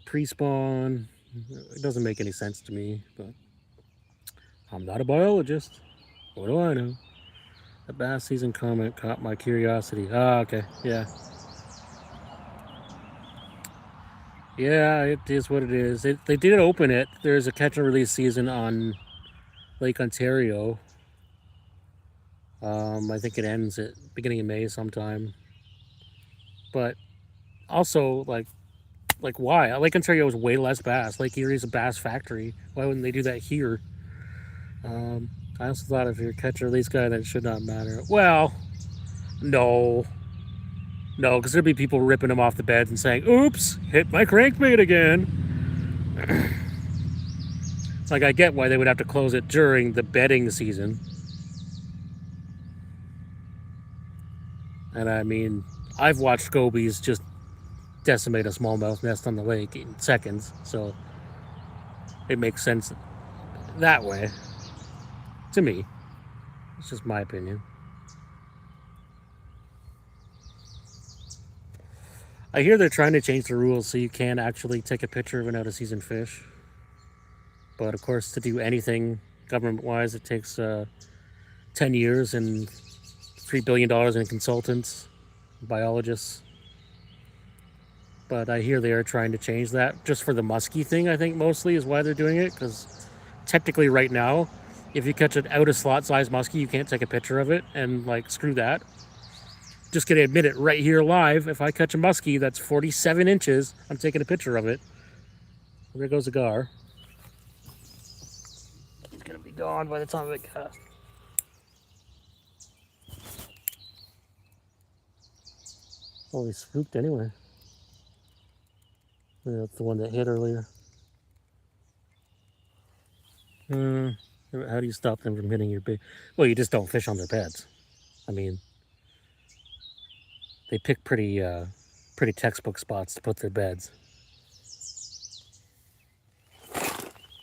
pre-spawn, it doesn't make any sense to me, but I'm not a biologist. What do I know? The bass season comment caught my curiosity. Ah, okay, yeah. Yeah, it is what it is. They did open it. There's a catch and release season on Lake Ontario. I think it ends at beginning of May sometime. But also, like why? Lake Ontario is way less bass. Lake Erie's a bass factory. Why wouldn't they do that here? I also thought if you're a catch and release guy, that should not matter. Well, no. No, because there'd be people ripping them off the bed and saying, oops, hit my crankbait again. Like, I get why they would have to close it during the bedding season. And I mean, I've watched gobies just decimate a smallmouth nest on the lake in seconds, so it makes sense that way. To me. It's just my opinion. I hear they're trying to change the rules so you can actually take a picture of an out of season fish. But of course, to do anything government wise, it takes 10 years and $3 billion in consultants, biologists. But I hear they are trying to change that just for the muskie thing, I think mostly is why they're doing it. Because technically, right now, if you catch an out of slot size muskie, you can't take a picture of it, and like, screw that. Just gonna admit it right here live. If I catch a muskie that's 47 inches, I'm taking a picture of it. There goes a gar. It's gonna be gone by the time I cast. Oh, he spooked anyway. Yeah, that's the one that hit earlier. How do you stop them from hitting your bait? Well, you just don't fish on their beds. I mean, they pick pretty pretty textbook spots to put their beds.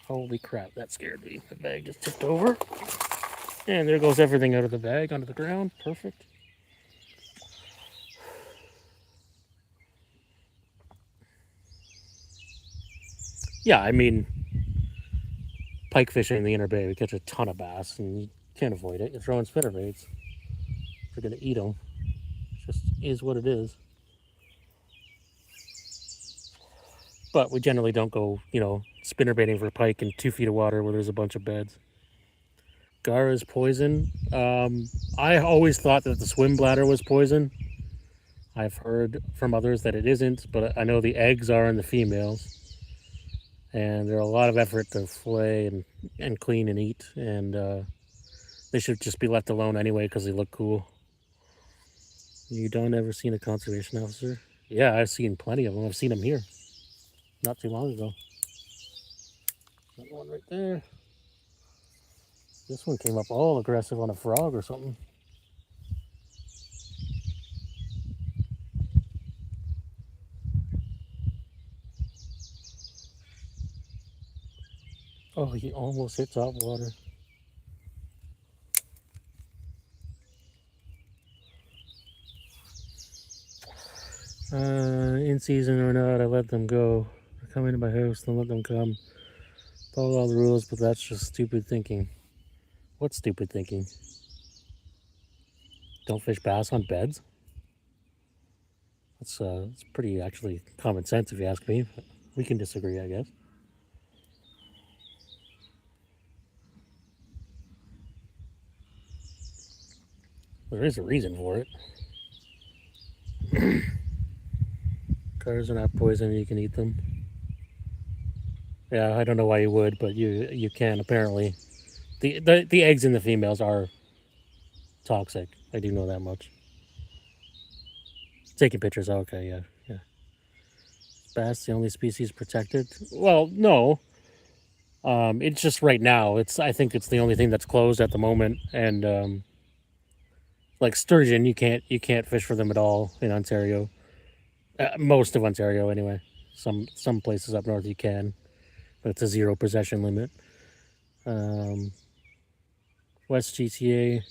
Holy crap, that scared me. The bag just tipped over. And there goes everything out of the bag onto the ground. Perfect. Yeah, I mean, pike fishing in the inner bay, we catch a ton of bass, and you can't avoid it. You're throwing spinnerbaits. You're going to eat them. It just is what it is. But we generally don't go, spinnerbaiting for pike in 2 feet of water where there's a bunch of beds. Gar is poison. I always thought that the swim bladder was poison. I've heard from others that it isn't, but I know the eggs are in the females. And they're a lot of effort to fillet and clean and eat. And they should just be left alone anyway because they look cool. You don't ever seen a conservation officer? Yeah, I've seen plenty of them. I've seen them here not too long ago. That one right there. This one came up all aggressive on a frog or something. Oh, he almost hit top water. In season or not, I let them go. They come into my house, then let them come. Follow all the rules, but that's just stupid thinking. What's stupid thinking? Don't fish bass on beds? It's pretty actually common sense if you ask me. But we can disagree, I guess. There is a reason for it. Cars are not poison, you can eat them. Yeah, I don't know why you would, but you can apparently. The eggs in the females are toxic. I do know that much. Taking pictures, okay, yeah. Bass the only species protected? Well, no. It's just right now. I think it's the only thing that's closed at the moment, and like sturgeon, you can't fish for them at all in Ontario. Most of Ontario, anyway. Some places up north you can, but it's a 0 possession limit. West GTA,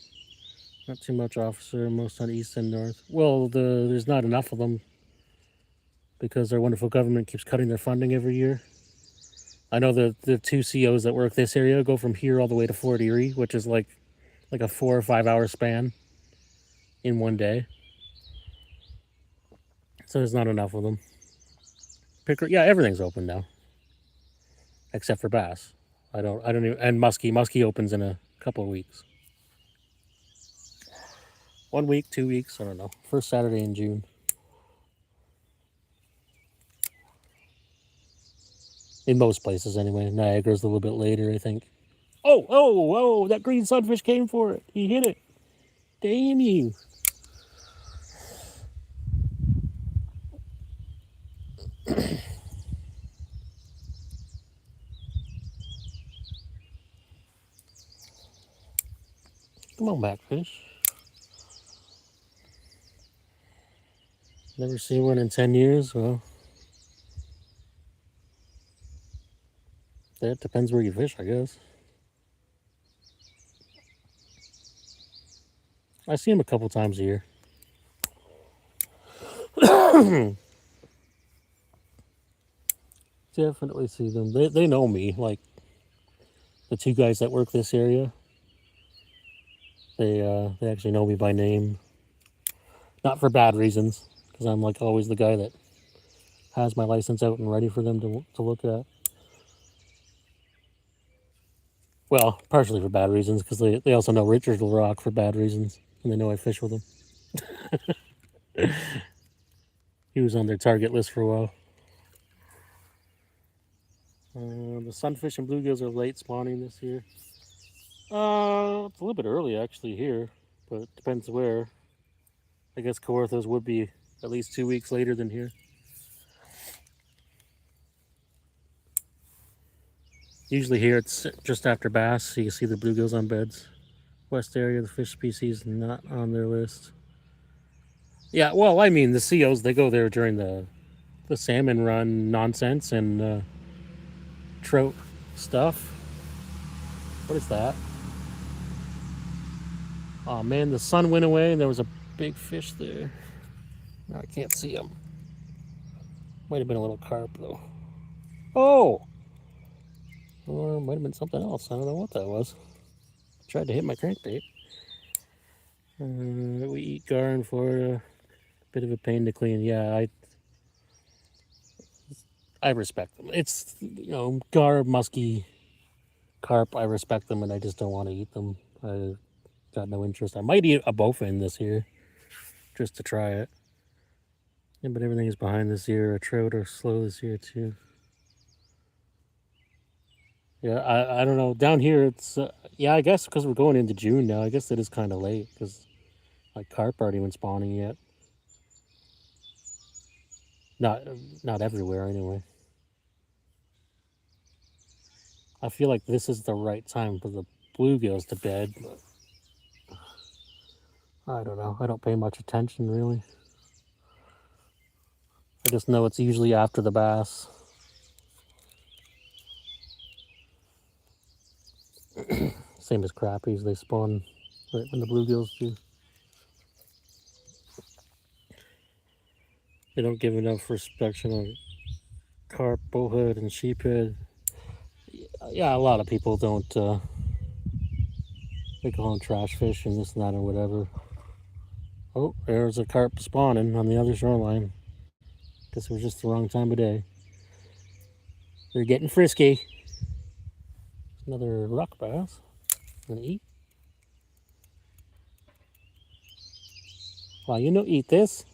not too much officer. Most on east and north. Well, there's not enough of them because our wonderful government keeps cutting their funding every year. I know the 2 COs that work this area go from here all the way to Fort Erie, which is like a 4 or 5 hour span in one day. So there's not enough of them. Yeah, everything's open now, except for bass. I don't even, and muskie opens in a couple of weeks. 1 week, 2 weeks, I don't know. First Saturday in June. In most places, anyway. Niagara's a little bit later, I think. Oh! That green sunfish came for it. He hit it. Damn you. Come on back, fish. Never seen one in 10 years. Well, that depends where you fish, I guess. I see them a couple times a year. Definitely see them. They know me. Like the 2 guys that work this area. They actually know me by name. Not for bad reasons, because I'm like always the guy that has my license out and ready for them to look at. Well, partially for bad reasons, because they also know Richard will rock for bad reasons, and they know I fish with him. He was on their target list for a while. The sunfish and bluegills are late spawning this year. It's a little bit early actually here, but it depends where. I guess Kawarthos would be at least 2 weeks later than here. Usually here it's just after bass, so you can see the bluegills on beds. West area, the fish species not on their list. Yeah, well, I mean, the seals, they go there during the salmon run nonsense and trout stuff. What is that? Oh man, the sun went away and there was a big fish there. Now I can't see him. Might have been a little carp though. Oh! Or might have been something else. I don't know what that was. Tried to hit my crankbait. We eat gar in Florida. Bit of a pain to clean. Yeah, I respect them. It's, gar, musky, carp. I respect them and I just don't want to eat them. I got no interest. I might eat a bowfin this year just to try it. Yeah, but everything is behind this year. A trout are slow this year too. Yeah, I don't know. Down here, it's yeah. I guess because we're going into June now. I guess it is kind of late because like carp aren't even spawning yet. Not not everywhere anyway. I feel like this is the right time for the bluegills to bed, but I don't know. I don't pay much attention really. I just know it's usually after the bass. Same as crappies, they spawn right when the bluegills do. They don't give enough respect on carp, bowhead, and sheephead. Yeah, a lot of people don't. They call them trash fish and this and that or whatever. Oh, there's a carp spawning on the other shoreline. Guess it was just the wrong time of day. They're getting frisky. Another rock bass. Gonna eat. Well, eat this.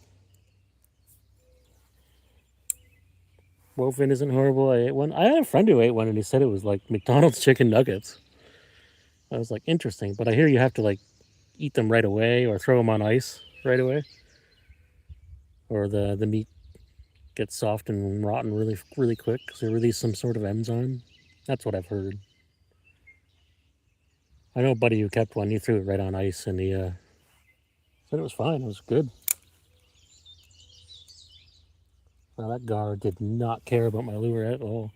Bowfin isn't horrible. I ate one. I had a friend who ate one and he said it was like McDonald's chicken nuggets. I was like, interesting. But I hear you have to like eat them right away or throw them on ice right away. Or the meat gets soft and rotten really, really quick because they release some sort of enzyme. That's what I've heard. I know a buddy who kept one. He threw it right on ice and he said it was fine. It was good. Now that gar did not care about my lure at all.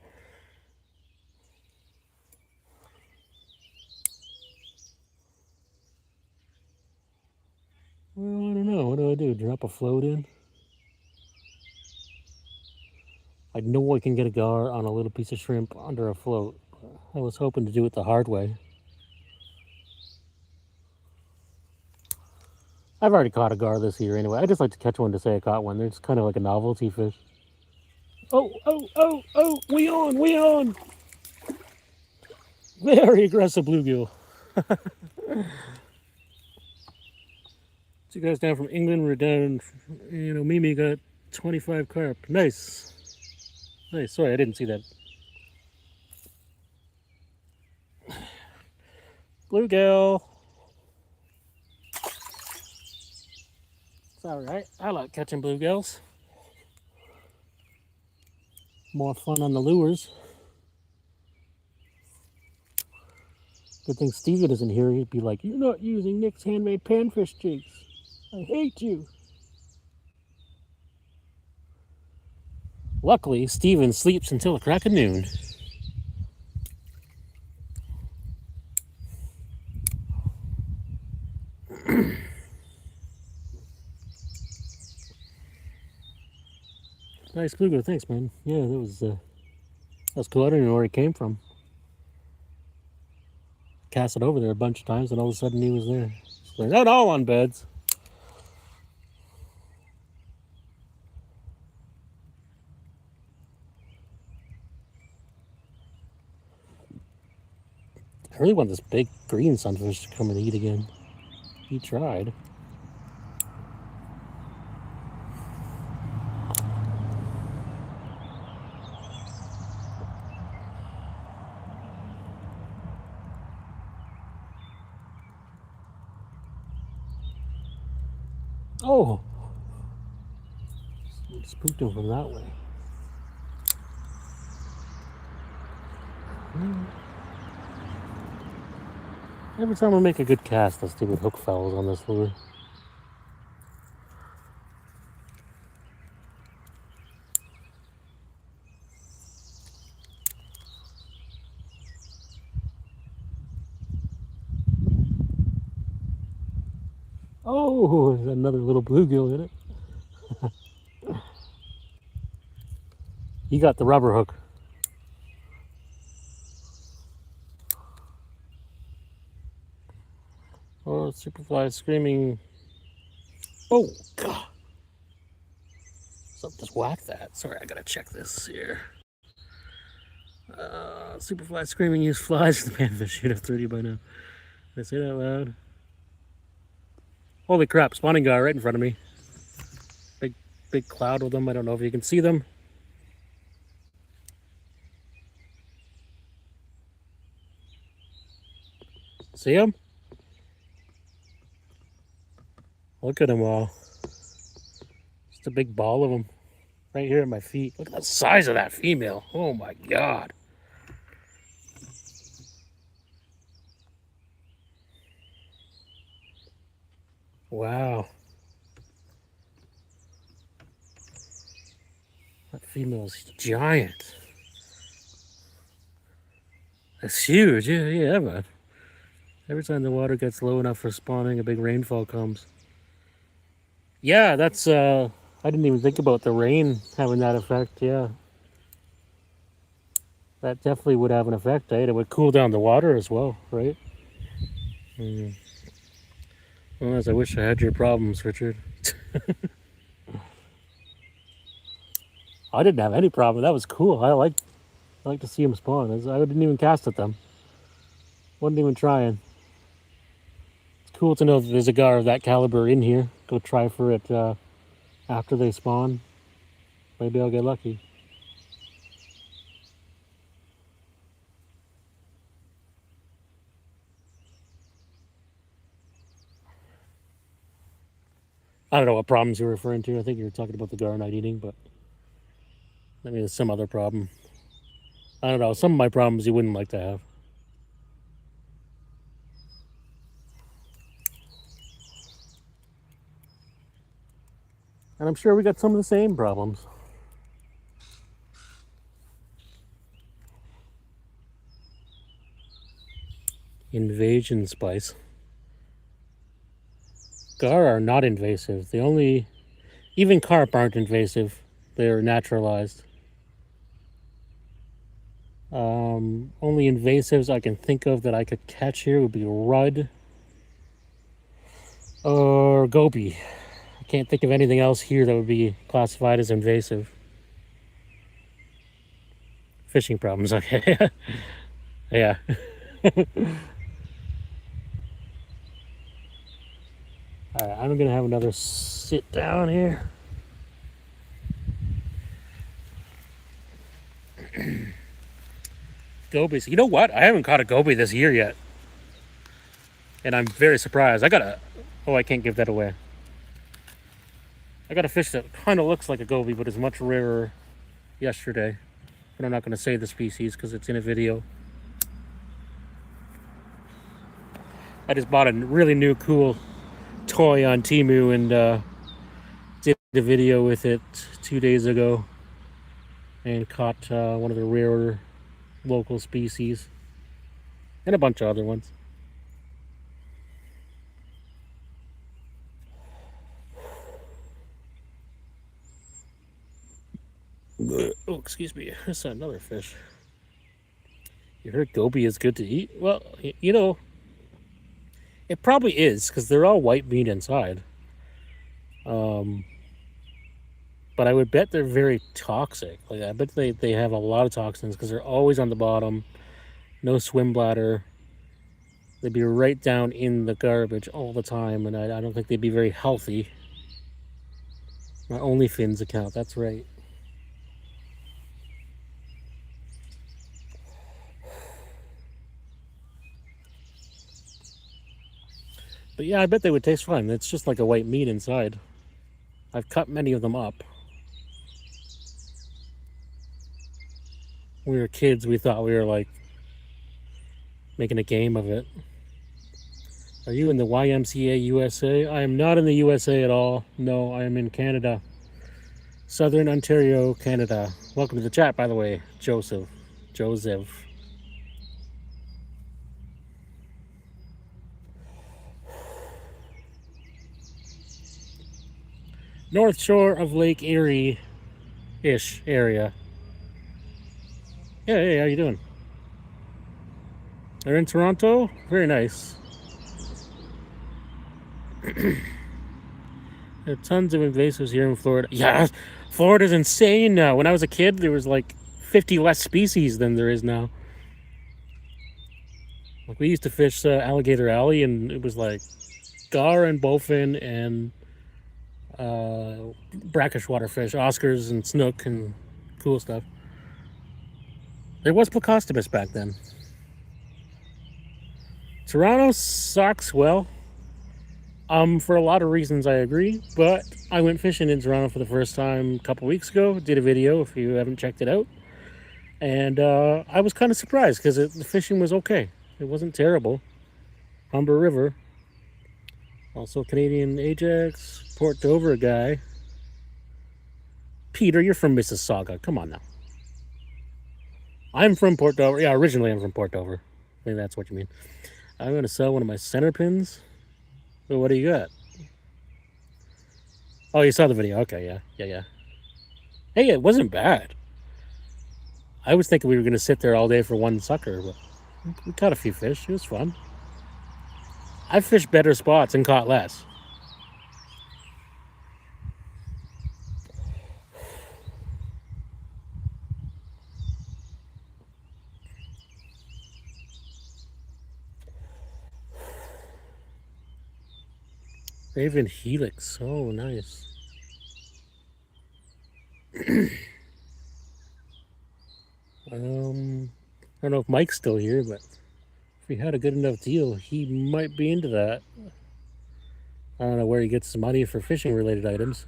Well, I don't know. What do I do? Drop a float in? I know I can get a gar on a little piece of shrimp under a float. I was hoping to do it the hard way. I've already caught a gar this year anyway. I just like to catch one to say I caught one. They're just kind of like a novelty fish. Oh, we on. Very aggressive bluegill. So you guys down from England, we're down, Mimi got 25 carp. Nice. Nice, sorry, I didn't see that. Bluegill. It's alright, I like catching bluegills. More fun on the lures. Good thing Steven isn't here. He'd be like, "You're not using Nick's handmade panfish jigs. I hate you." Luckily, Steven sleeps until the crack of noon. Nice bluegill, thanks, man. Yeah, that was cool. I don't even know where he came from. Cast it over there a bunch of times, and all of a sudden he was there. They're not all on beds. I really want this big green sunfish to come and eat again. He tried. Oh! Spooked him from that way. Every time I make a good cast, the stupid hook falls on this lure. Oh, there's another little bluegill in it. He got the rubber hook. Oh, Superfly screaming. Oh, God. Something just whacked that. Sorry, I gotta check this here. Superfly screaming use flies for the panfish. Should have 30 by now. Did I say that loud? Holy crap, spawning guy right in front of me. Big cloud with them. I don't know if you can see them. See them? Look at them all. Just a big ball of them right here at my feet. Look at the size of that female. Oh my God. Wow. That female's giant. That's huge. Yeah, man. Every time the water gets low enough for spawning, a big rainfall comes. Yeah, that's I didn't even think about the rain having that effect. Yeah. That definitely would have an effect, eh? It would cool down the water as well, right? Well, as I wish I had your problems, Richard. I didn't have any problem. That was cool. I like to see them spawn. I didn't even cast at them. Wasn't even trying. It's cool to know that there's a gar of that caliber in here. Go try for it after they spawn. Maybe I'll get lucky. I don't know what problems you're referring to. I think you were talking about the gar not eating, but maybe there's some other problem. I don't know. Some of my problems you wouldn't like to have. And I'm sure we got some of the same problems. Invasion spice. Gar are not invasive. Even carp aren't invasive. They're naturalized. Only invasives I can think of that I could catch here would be rudd or goby. I can't think of anything else here that would be classified as invasive. Fishing problems, okay. Yeah. Alright, I'm gonna have another sit down here. Gobies. You know what? I haven't caught a goby this year yet. And I'm very surprised. Oh, I can't give that away. I got a fish that kind of looks like a goby, but is much rarer yesterday. But I'm not going to say the species because it's in a video. I just bought a really new cool toy on Temu and did a video with it 2 days ago and caught one of the rarer local species and a bunch of other ones. Oh, excuse me. That's another fish. You heard goby is good to eat? Well, you know, it probably is because they're all white meat inside. But I would bet they're very toxic. Like I bet they have a lot of toxins because they're always on the bottom, no swim bladder. They'd be right down in the garbage all the time, and I don't think they'd be very healthy. My OnlyFins account, that's right. But yeah, I bet they would taste fine. It's just like a white meat inside. I've cut many of them up. When we were kids, we thought we were like making a game of it. Are you in the YMCA USA? I am not in the USA at all. No, I am in Canada. Southern Ontario, Canada. Welcome to the chat, by the way, Joseph. North shore of Lake Erie-ish area. Yeah, hey, how you doing? They're in Toronto? Very nice. There are tons of invasives here in Florida. Yeah, Florida's insane now. When I was a kid, there was like 50 less species than there is now. Like we used to fish Alligator Alley, and it was like gar and bowfin and brackish waterfish, Oscars and snook and cool stuff. There was Plecostomus back then. Toronto sucks. Well, for a lot of reasons, I agree. But I went fishing in Toronto for the first time a couple weeks ago. Did a video if you haven't checked it out, and I was kind of surprised because the fishing was okay. It wasn't terrible. Humber River, also Canadian Ajax, Port Dover guy. Peter, you're from Mississauga. Come on now. I'm from Port Dover. Yeah, originally I'm from Port Dover. I think that's what you mean. I'm going to sell one of my center pins. Well, what do you got? Oh, you saw the video. Okay, yeah. Hey, it wasn't bad. I was thinking we were going to sit there all day for one sucker, but we caught a few fish. It was fun. I've fished better spots and caught less. Raven Helix. Oh, nice. I don't know if Mike's still here, but if he had a good enough deal, he might be into that. I don't know where he gets the money for fishing related items.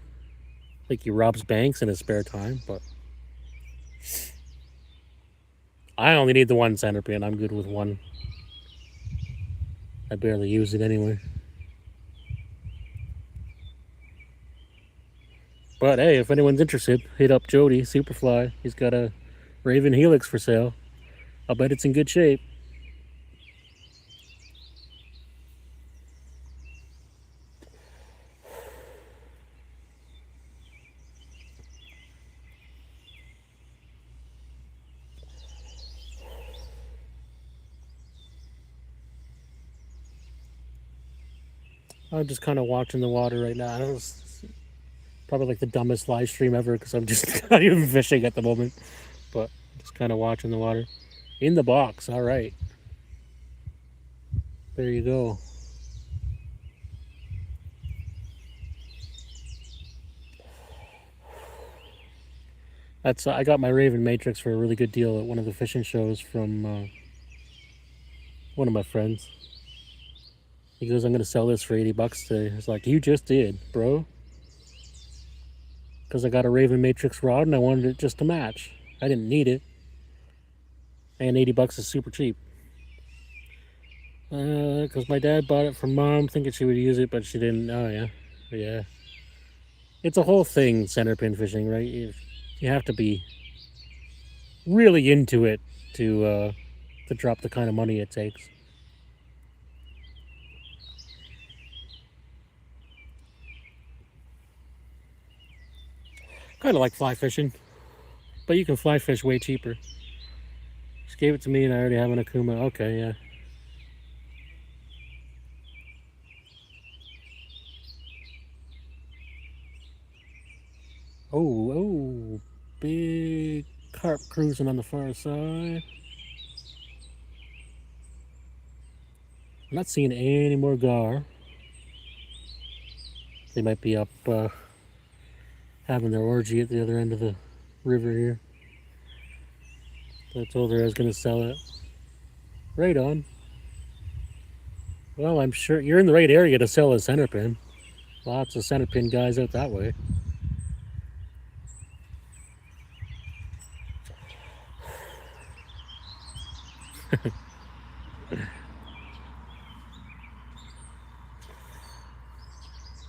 I think he robs banks in his spare time, but I only need the one center pin. I'm good with one. I barely use it anyway. But hey, if anyone's interested, hit up Jody Superfly. He's got a Raven Helix for sale. I'll bet it's in good shape. I'm just kind of watching the water right now. It's probably like the dumbest live stream ever because I'm just not even fishing at the moment. But just kind of watching the water. In the box, all right. There you go. That's I got my Raven Matrix for a really good deal at one of the fishing shows from one of my friends. He goes, I'm going to sell this for $80 today. I was like, you just did, bro. Because I got a Raven Matrix rod and I wanted it just to match. I didn't need it. And $80 is super cheap. Because my dad bought it from mom, thinking she would use it, but she didn't. Oh, yeah. It's a whole thing, center pin fishing, right? You have to be really into it to drop the kind of money it takes. Kind of like fly fishing, but you can fly fish way cheaper. Just gave it to me and I already have an Akuma. Okay, yeah. Oh, big carp cruising on the far side. I'm not seeing any more gar. They might be up having their orgy at the other end of the river here. I told her I was going to sell it. Right on. Well, I'm sure you're in the right area to sell a center pin. Lots of center pin guys out that way.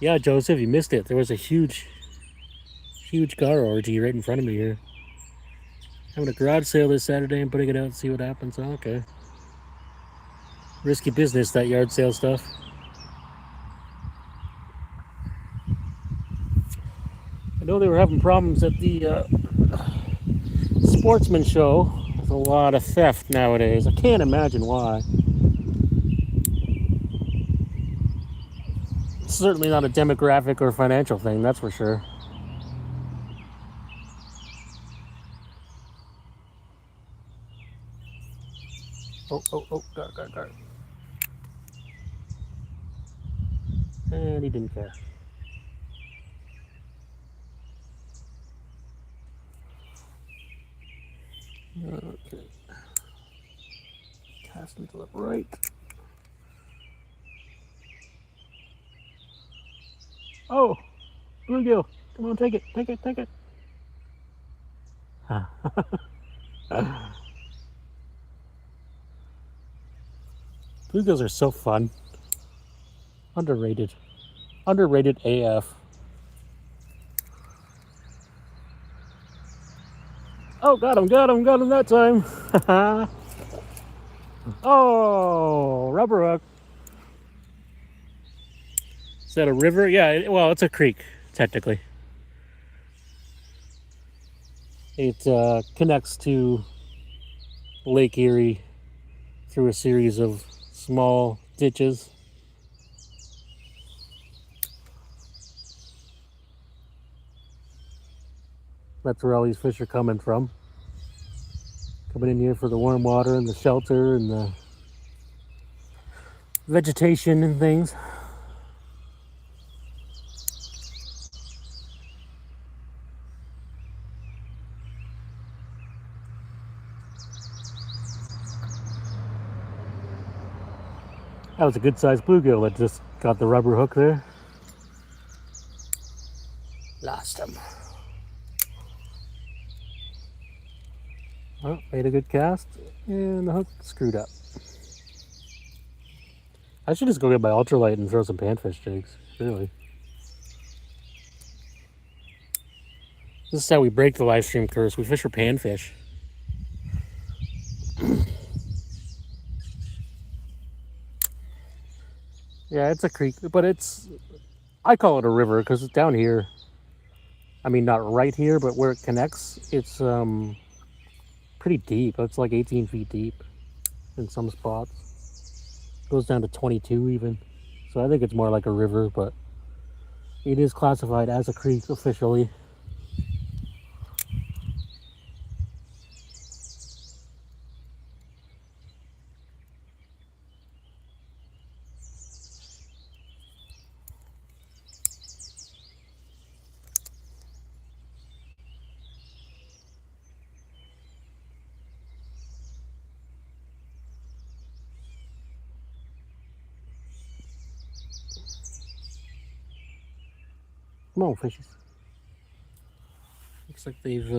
Yeah, Joseph, you missed it. There was a huge gar orgy right in front of me here. Having a garage sale this Saturday and putting it out and see what happens. Oh, okay. Risky business, that yard sale stuff. know they were having problems at the Sportsman show. There's a lot of theft nowadays. I can't imagine why. It's certainly not a demographic or financial thing, that's for sure. Oh, guard. And he didn't care. Okay. Casting to the right. Oh, bluegill. Come on, take it. Bluegills are so fun. Underrated AF. Oh, got him that time. Oh, rubber hook. Is that a river? Yeah, well, it's a creek, technically. It connects to Lake Erie through a series of small ditches. That's where all these fish are coming from. Coming in here for the warm water and the shelter and the vegetation and things. That was a good sized bluegill that just got the rubber hook there. Lost him. Well, made a good cast and the hook screwed up. I should just go get my ultralight and throw some panfish jigs, really. This is how we break the live stream curse. We fish for panfish. Yeah, it's a creek, but I call it a river because it's down here. I mean, not right here, but where it connects, it's pretty deep. It's like 18 feet deep in some spots. It goes down to 22 even. So I think it's more like a river, but it is classified as a creek officially. Come on, fishies. Looks like they've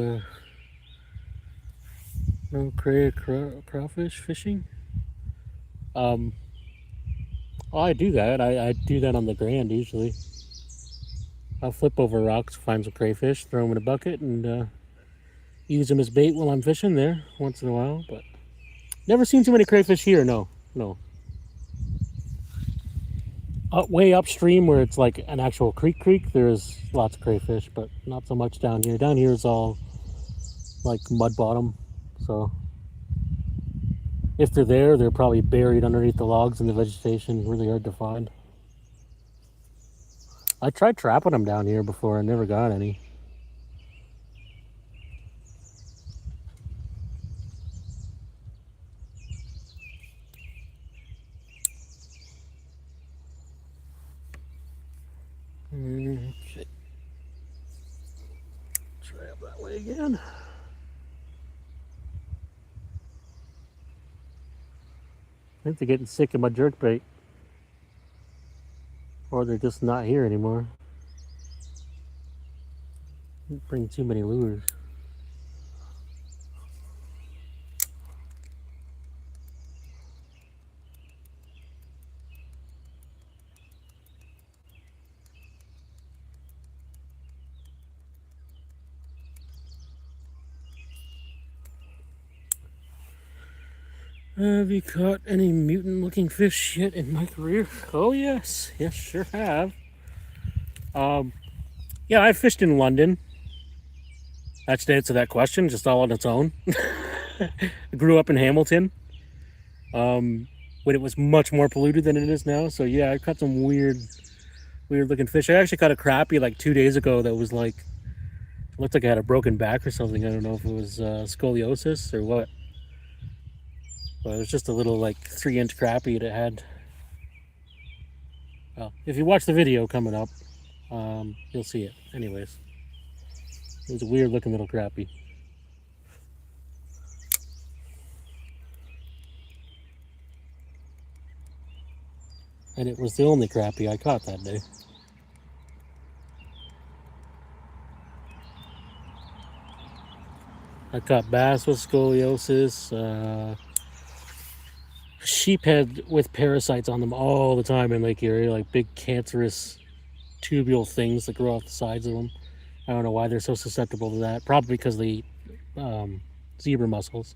no crawfish fishing. Oh, I do that. I do that on the Grand usually. I'll flip over rocks, find some crayfish, throw them in a bucket, and use them as bait while I'm fishing there once in a while. But never seen too many crayfish here. No. Way upstream where it's like an actual creek, there's lots of crayfish, but not so much down here. Down here is all like mud bottom, so if they're there, they're probably buried underneath the logs and the vegetation, really hard to find. I tried trapping them down here before, I never got any. Okay. Try up that way again. I think they're getting sick of my jerkbait. Or they're just not here anymore. Didn't bring too many lures. Have you caught any mutant looking fish yet in my career? Oh yes, sure have. Yeah, I fished in London. That's to answer that question, just all on its own. I grew up in Hamilton, when it was much more polluted than it is now. So yeah, I caught some weird looking fish. I actually caught a crappie like 2 days ago that was like looked like I had a broken back or something. I don't know if it was scoliosis or what, but it was just a little like 3-inch crappie that had. Well, if you watch the video coming up, you'll see it. Anyways, it was a weird looking little crappie. And it was the only crappie I caught that day. I caught bass with scoliosis, sheephead with parasites on them all the time in Lake Erie, like big cancerous tubule things that grow off the sides of them. I don't know why they're so susceptible to that. Probably because they eat zebra mussels,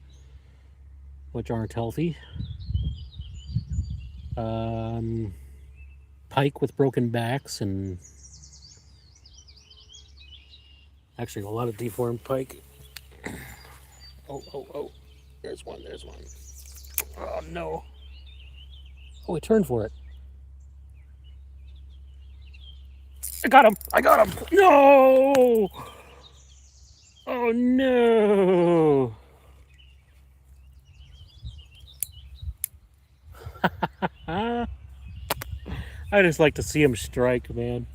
which aren't healthy. Pike with broken backs, and actually a lot of deformed pike. Oh, there's one. Oh no. Oh, he turned for it. I got him. No. Oh no. I just like to see him strike, man.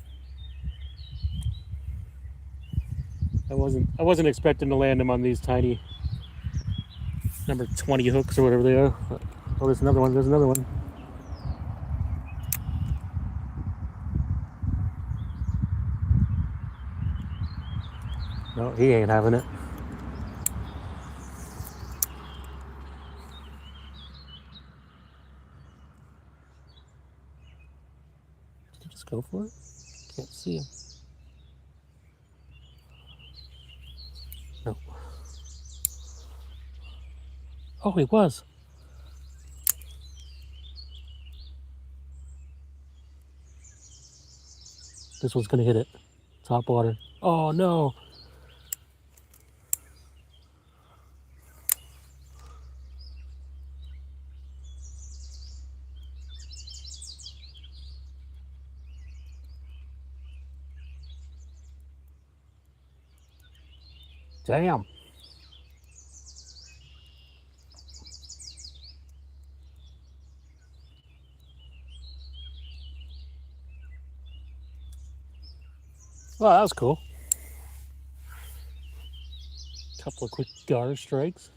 I wasn't expecting to land him on these tiny number 20 hooks or whatever they are. Oh, there's another one. No, he ain't having it. Did he just go for it? Can't see him. No. Oh, he was. This one's gonna hit it. Top water. Oh no. Damn. Well, that was cool. Couple of quick gar strikes.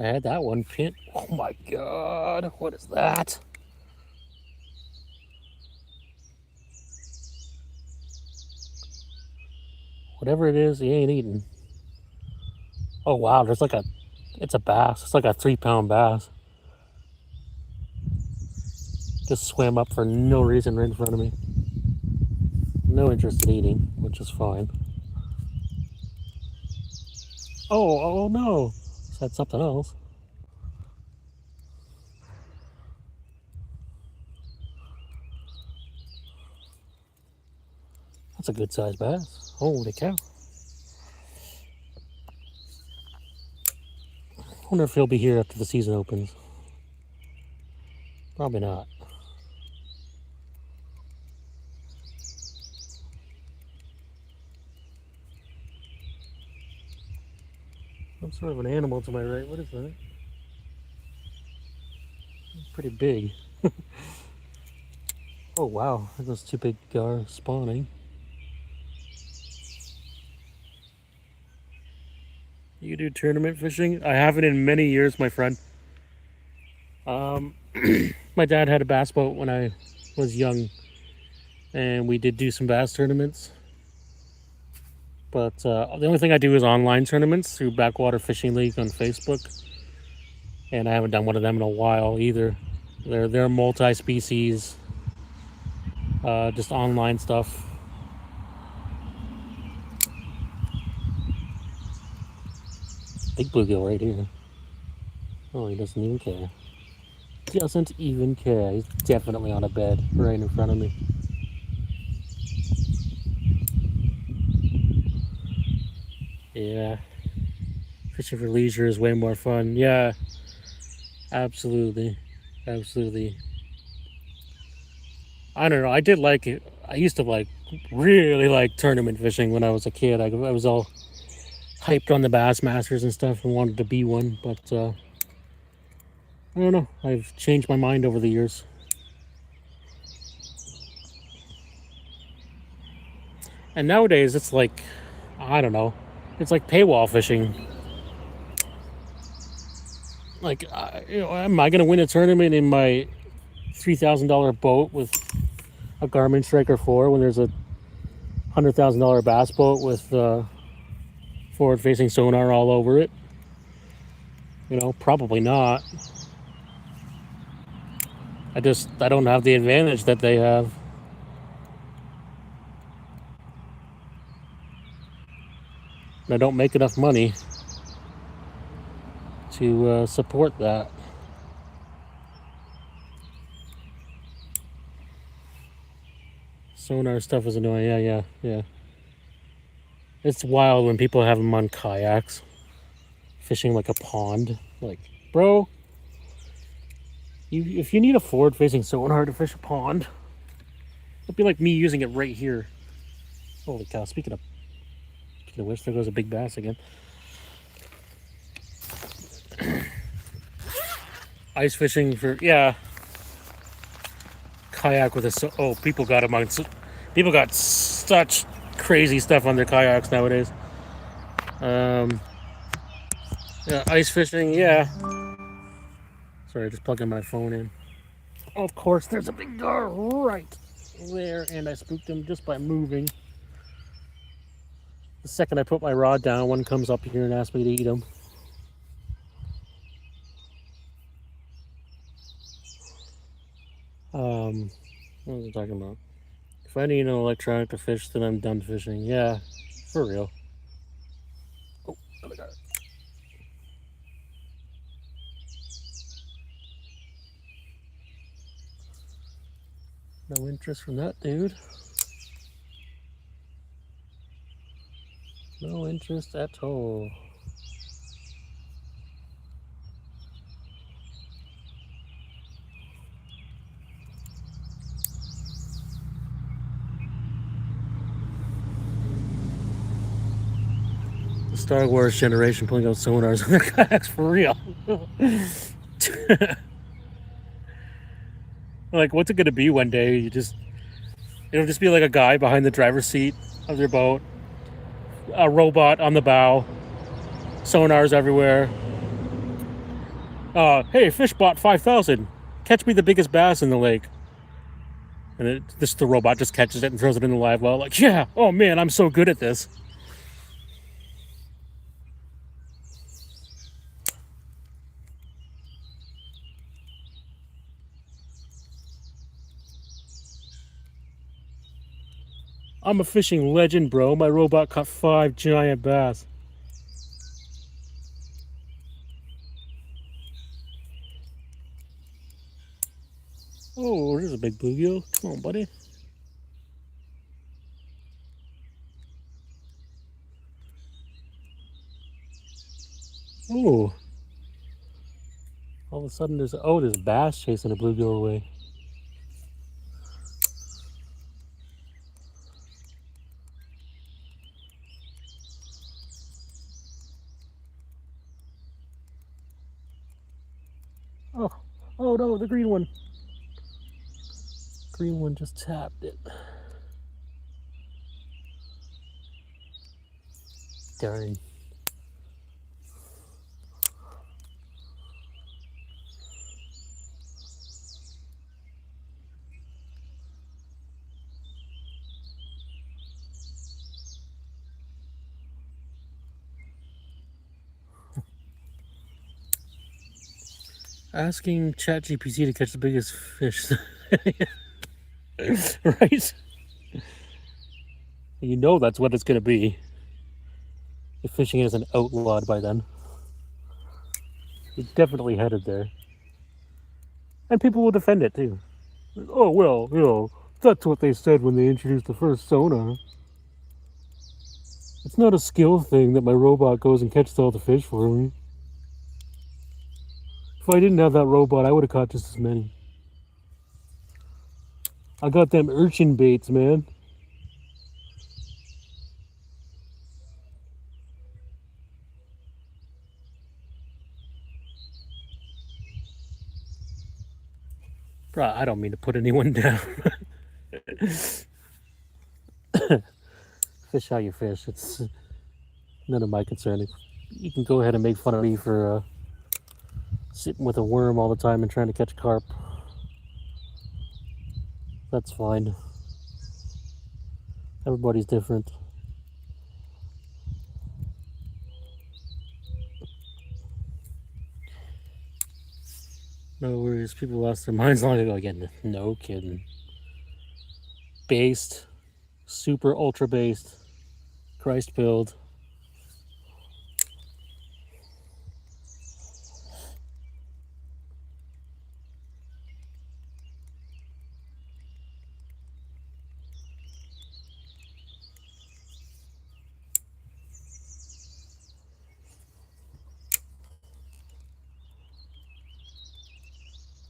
I had that one pinned. Oh my god, what is that? Whatever it is, he ain't eating. Oh wow, it's a bass. It's like a 3-pound bass. Just swam up for no reason right in front of me. No interest in eating, which is fine. Oh no. Said something else. That's a good sized bass. Holy cow. I wonder if he'll be here after the season opens. Probably not. Some sort of an animal to my right. What is that? It's pretty big. Oh wow, those 2 big gar spawning. You do tournament fishing? I haven't in many years, my friend. My dad had a bass boat when I was young, and we did do some bass tournaments. But the only thing I do is online tournaments through Backwater Fishing League on Facebook, and I haven't done one of them in a while either. They're multi-species, just online stuff. Big bluegill right here. Oh, he doesn't even care. Doesn't even care. He's definitely on a bed right in front of me. Yeah. Fishing for leisure is way more fun. Yeah, absolutely. Absolutely. I don't know. I did like it. I used to really like tournament fishing when I was a kid. I was all hyped on the Bassmasters and stuff and wanted to be one, but I don't know. I've changed my mind over the years. And nowadays it's like, I don't know. It's like paywall fishing. Like, am I going to win a tournament in my $3,000 boat with a Garmin Striker 4 when there's a $100,000 bass boat with forward-facing sonar all over it? Probably not. I don't have the advantage that they have. And I don't make enough money to support that. Sonar stuff is annoying. Yeah. It's wild when people have them on kayaks, fishing like a pond. Like, bro, if you need a forward-facing sonar to fish a pond, it'd be like me using it right here. Holy cow! Speaking of which, there goes a big bass again. Ice fishing for kayak with a people got such crazy stuff on their kayaks nowadays. Ice fishing, yeah. Sorry, just plugging my phone in. Of course, there's a big gar right there, and I spooked him just by moving. The second I put my rod down, one comes up here and asks me to eat him. What was I talking about? If I need an electronic to fish, then I'm done fishing. Yeah, for real. Oh, another guy. No interest from that dude. No interest at all. The Star Wars generation pulling out sonars on their kayaks for real. Like, what's it gonna be one day? It'll just be like a guy behind the driver's seat of their boat, a robot on the bow, sonars everywhere. Hey, fish bought 5,000. Catch me the biggest bass in the lake. And the robot just catches it and throws it in the live well. Like, yeah, oh man, I'm so good at this. I'm a fishing legend, bro. My robot caught 5 giant bass. Oh, there's a big bluegill. Come on, buddy. Oh. All of a sudden there's a bass chasing a bluegill away. Oh no, the green one. Green one just tapped it. Darn. Asking ChatGPT to catch the biggest fish. Right? You know that's what it's going to be. If fishing isn't outlawed by then. It's definitely headed there. And people will defend it too. Oh, well, that's what they said when they introduced the first sonar. It's not a skill thing that my robot goes and catches all the fish for me. If I didn't have that robot, I would have caught just as many. I got them urchin baits, man. Bro, I don't mean to put anyone down. Fish how you fish. It's none of my concern. You can go ahead and make fun of me for sitting with a worm all the time and trying to catch carp. That's fine. Everybody's different. No worries. People lost their minds long ago again. No kidding. Based. Super ultra based. Christ build.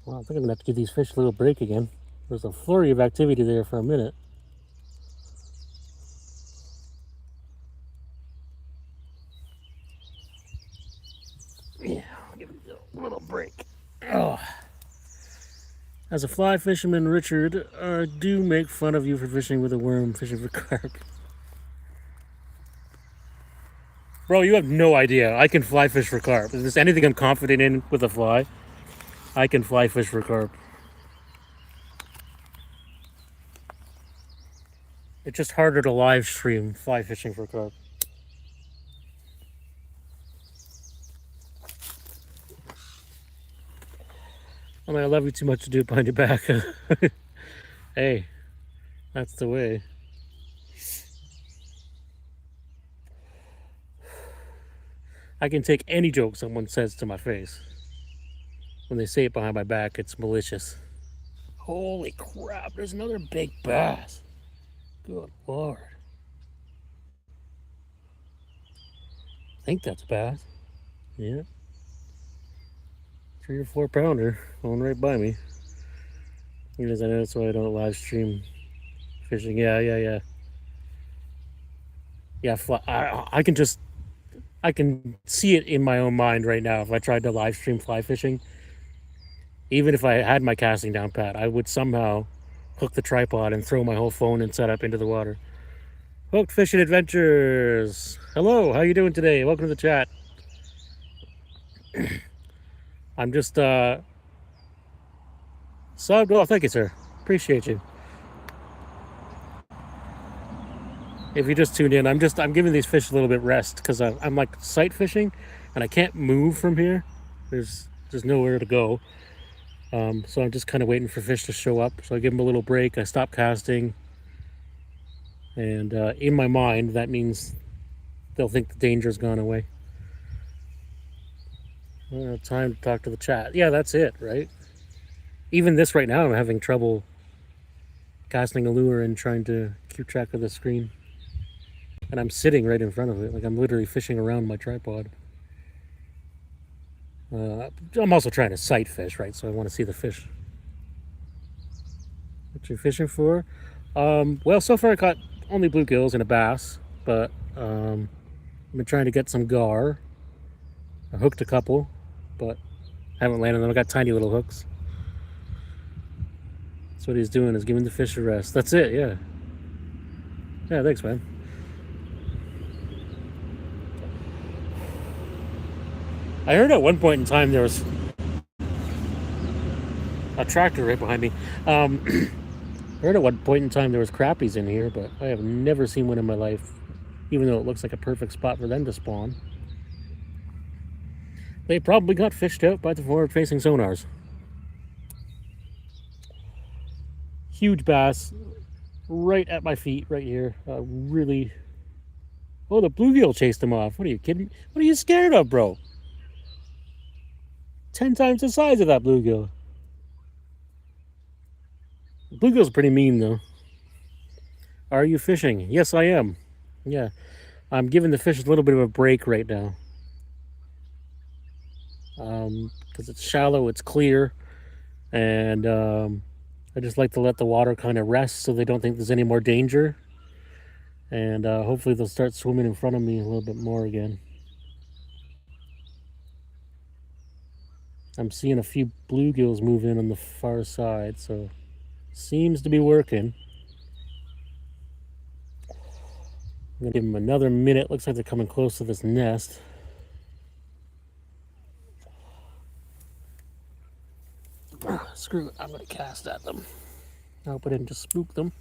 Well, I think I'm gonna have to give these fish a little break again. There's a flurry of activity there for a minute. Yeah, I'll give it a little break. Oh. As a fly fisherman, Richard, I do make fun of you for fishing with a worm, fishing for carp. Bro, you have no idea. I can fly fish for carp. If there's anything I'm confident in with a fly, I can fly fish for carp. It's just harder to live stream fly fishing for carp. I mean, I love you too much to do it behind your back. Hey, that's the way. I can take any joke someone says to my face. When they say it behind my back, it's malicious. Holy crap, there's another big bass. Good lord. I think that's a bass. Yeah. 3 or 4 pounder going right by me. Because I know that's why I don't live stream fishing. Yeah. Yeah, I can just, I can see it in my own mind right now. If I tried to live stream fly fishing, even if I had my casting down pat, I would somehow hook the tripod and throw my whole phone and setup into the water. Hooked Fishing Adventures. Hello, how you doing today? Welcome to the chat. I'm just subbed. Oh, thank you, sir. Appreciate you. If you just tuned in, I'm giving these fish a little bit rest because I'm like sight fishing, and I can't move from here. There's nowhere to go. So I'm just kind of waiting for fish to show up. So I give them a little break. I stop casting, and in my mind, that means they'll think the danger's gone away. Time to talk to the chat. Yeah, that's it, right? Even this right now, I'm having trouble casting a lure and trying to keep track of the screen. And I'm sitting right in front of it, like I'm literally fishing around my tripod. I'm also trying to sight fish, right? So I want to see the fish. What you fishing for? Well, so far I caught only bluegills and a bass, but I've been trying to get some gar. I hooked a couple, but haven't landed them. I got tiny little hooks. That's what he's doing, is giving the fish a rest. That's it, yeah. Yeah, thanks, man. I heard at one point in time there was a tractor right behind me. I heard at one point in time there was crappies in here, but I have never seen one in my life, even though it looks like a perfect spot for them to spawn. They probably got fished out by the forward-facing sonars. Huge bass right at my feet right here. Really... Oh, the bluegill chased him off. What are you kidding? What are you scared of, bro? 10 times the size of that bluegill. Bluegill's pretty mean, though. Are you fishing? Yes, I am. Yeah. I'm giving the fish a little bit of a break right now. Because it's shallow, it's clear, and I just like to let the water kind of rest so they don't think there's any more danger. And hopefully they'll start swimming in front of me a little bit more again. I'm seeing a few bluegills move in on the far side, so seems to be working. I'm gonna give them another minute. Looks like they're coming close to this nest. Screw it, I'm gonna cast at them. I hope I didn't just spook them.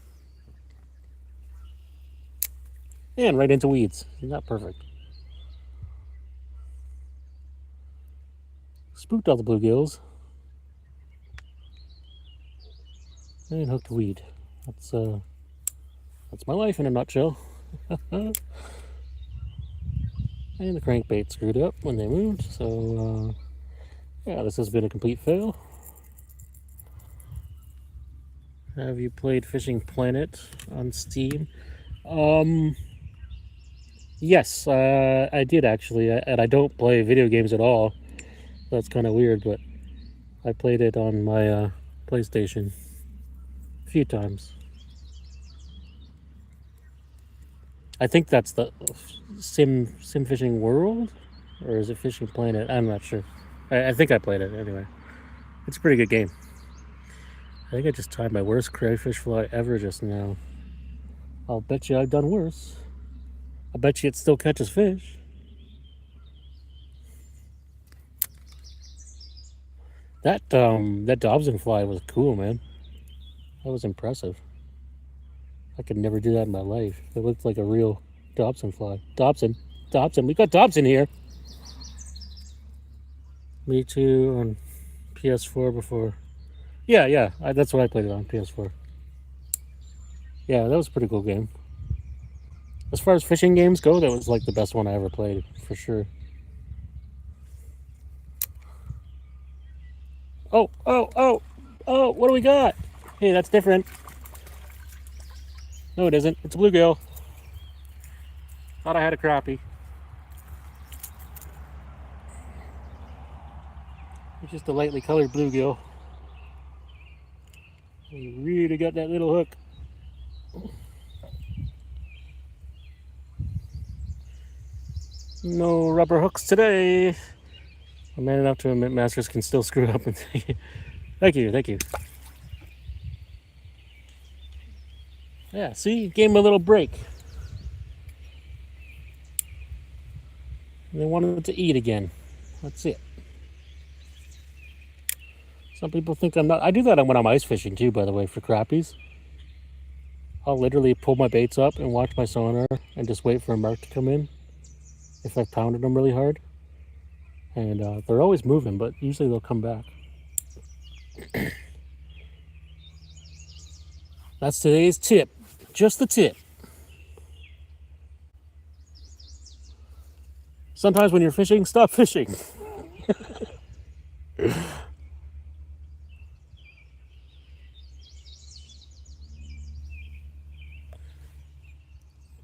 And right into weeds. Not perfect. Spooked all the bluegills. And hooked a weed. That's my life in a nutshell. And the crankbait screwed up when they moved, so yeah, this has been a complete fail. Have you played Fishing Planet on Steam? Yes, I did actually, and I don't play video games at all. That's kind of weird, but I played it on my PlayStation a few times. I think that's the Sim Fishing World, or is it Fishing Planet? I'm not sure. I think I played it anyway. It's a pretty good game. I think I just tied my worst crayfish fly ever just now. I'll bet you I've done worse. I bet you it still catches fish. That Dobson fly was cool, man. That was impressive. I could never do that in my life. It looked like a real Dobson fly. Dobson. We got Dobson here. Me too on PS4 before. Yeah. That's what I played it on, PS4. Yeah, that was a pretty cool game. As far as fishing games go, that was like the best one I ever played, for sure. Oh, what do we got? Hey, that's different. No, it isn't. It's a bluegill. Thought I had a crappie. It's just a lightly colored bluegill. You really got that little hook. No rubber hooks today. I'm man enough to admit masters can still screw up. And thank you. Yeah, see, gave him a little break. They wanted to eat again. That's it. Some people think I'm not. I do that when I'm ice fishing too, by the way, for crappies. I'll literally pull my baits up and watch my sonar and just wait for a mark to come in if I've pounded them really hard. And they're always moving, but usually they'll come back. That's today's tip. Just the tip. Sometimes when you're fishing, stop fishing. The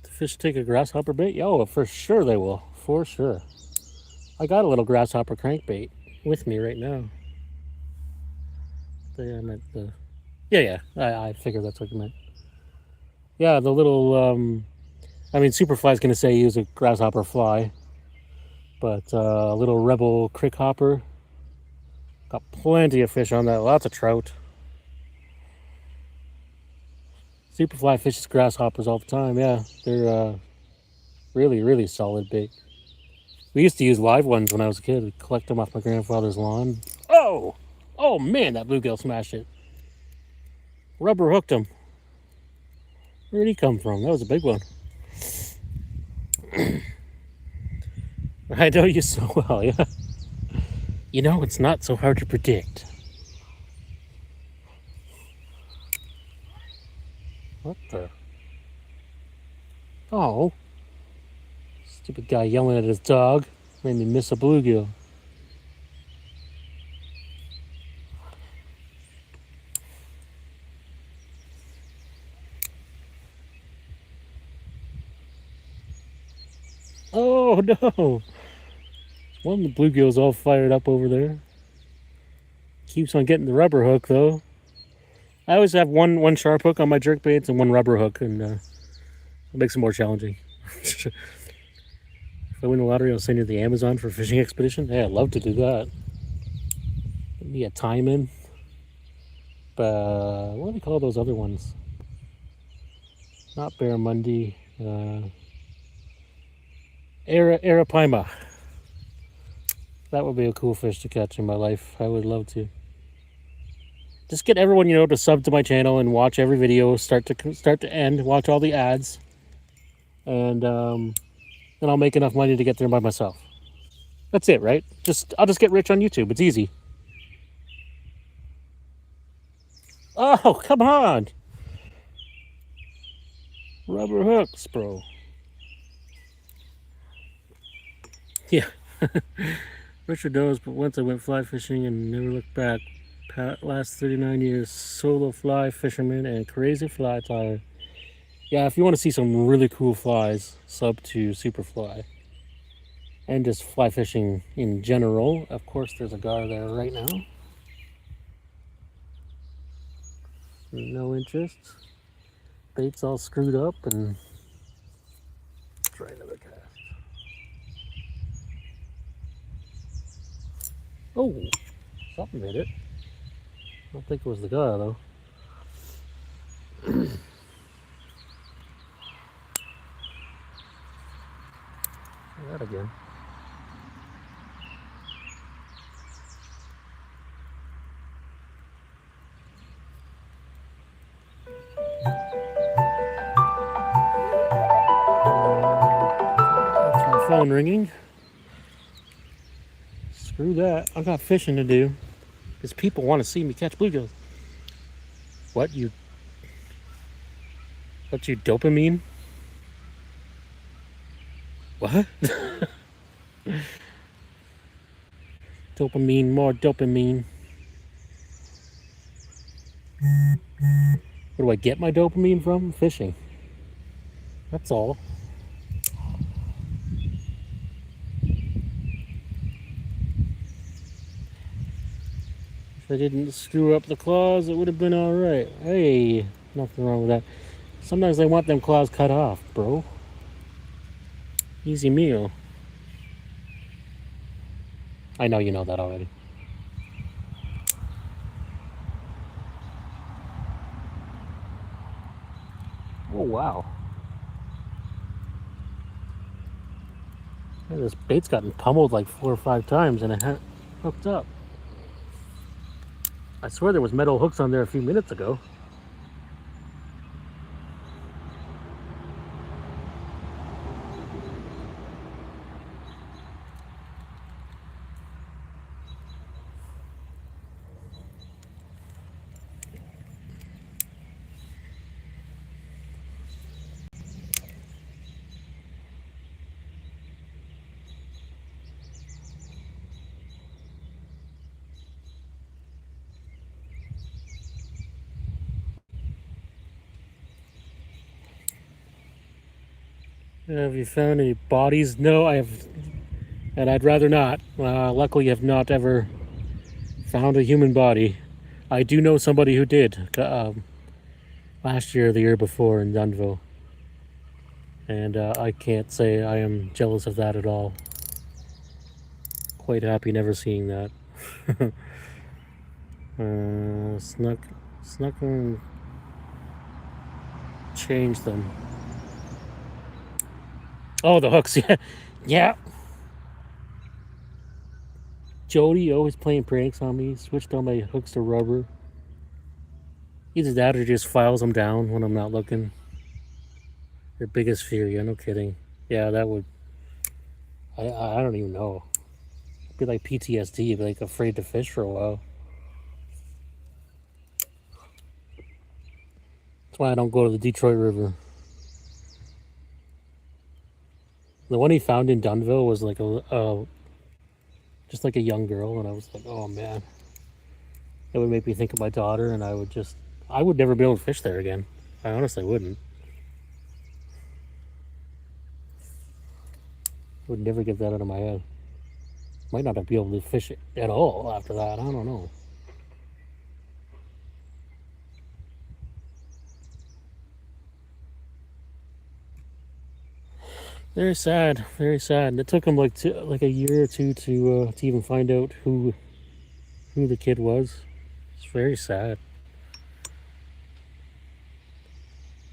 fish take a grasshopper bait? Yeah, oh, for sure they will. For sure. I got a little grasshopper crankbait with me right now. Yeah. I figured that's what you meant. Yeah, the little, Superfly's going to say use a grasshopper fly. But a little Rebel crick hopper. Got plenty of fish on that. Lots of trout. Superfly fishes grasshoppers all the time. Yeah, they're really, really solid bait. We used to use live ones when I was a kid. We'd collect them off my grandfather's lawn. Oh man, that bluegill smashed it. Rubber hooked him. Where'd he come from? That was a big one. I know you so well, yeah. You know, it's not so hard to predict. What the? Oh. Stupid guy yelling at his dog. Made me miss a bluegill. Oh no! One of the bluegill's all fired up over there. Keeps on getting the rubber hook though. I always have one sharp hook on my jerk baits and one rubber hook, and it makes it more challenging. If I win the lottery, I'll send you to the Amazon for a fishing expedition. Yeah, I'd love to do that. Maybe a time in. What do they call those other ones? Not barramundi. Arapaima. That would be a cool fish to catch in my life. I would love to. Just get everyone, to sub to my channel and watch every video, start to end, watch all the ads, and then I'll make enough money to get there by myself. That's it, right? I'll just get rich on YouTube. It's easy. Oh, come on! Rubber hooks, bro. Yeah. Richard knows, but once I went fly fishing and never looked back. Last 39 years, solo fly fisherman and crazy fly tire. Yeah, if you want to see some really cool flies, sub to Superfly. And just fly fishing in general. Of course, there's a gar there right now. No interest. Bait's all screwed up, and try another cast. Oh, something hit it. I don't think it was the gar though. That again. That's my phone ringing. Screw that. I got fishing to do. Because people want to see me catch bluegills. What you dopamine? What? Dopamine, more dopamine. Where do I get my dopamine from? Fishing. That's all. If I didn't screw up the claws, it would have been alright. Hey, nothing wrong with that. Sometimes they want them claws cut off, bro. Easy meal. I know you know that already. Oh, wow. Yeah, this bait's gotten pummeled like 4 or 5 times and it hasn't hooked up. I swear there was metal hooks on there a few minutes ago. Have you found any bodies? No, I have, and I'd rather not. Luckily, I have not ever found a human body. I do know somebody who did last year or the year before in Dunville, and I can't say I am jealous of that at all. Quite happy never seeing that. Snuck and change them. Oh, the hooks, yeah. Yeah. Jody always playing pranks on me. Switched all my hooks to rubber. Either that or just files them down when I'm not looking. Your biggest fear, yeah, no kidding. Yeah, that would... I don't even know. It'd be like PTSD, be like afraid to fish for a while. That's why I don't go to the Detroit River. The one he found in Dunville was like just like a young girl, and I was like, oh man. It would make me think of my daughter, and I would never be able to fish there again. I honestly wouldn't. Would never get that out of my head. Might not be able to fish it at all after that. I don't know. Very sad. Very sad. And it took him like a year or two to even find out who the kid was. It's very sad.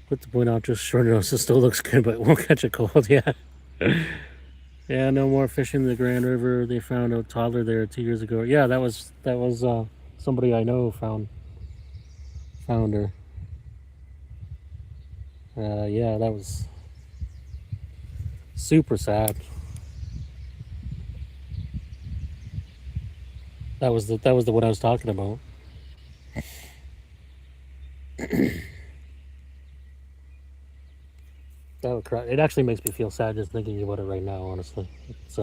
Put the point out just short enough so it still looks good, but it won't catch a cold. Yeah. Yeah, no more fishing in the Grand River. They found a toddler there 2 years ago. Yeah, that was somebody I know found her. Yeah, that was super sad. That was the one I was talking about. That would cry. It actually makes me feel sad just thinking about it right now. Honestly, it's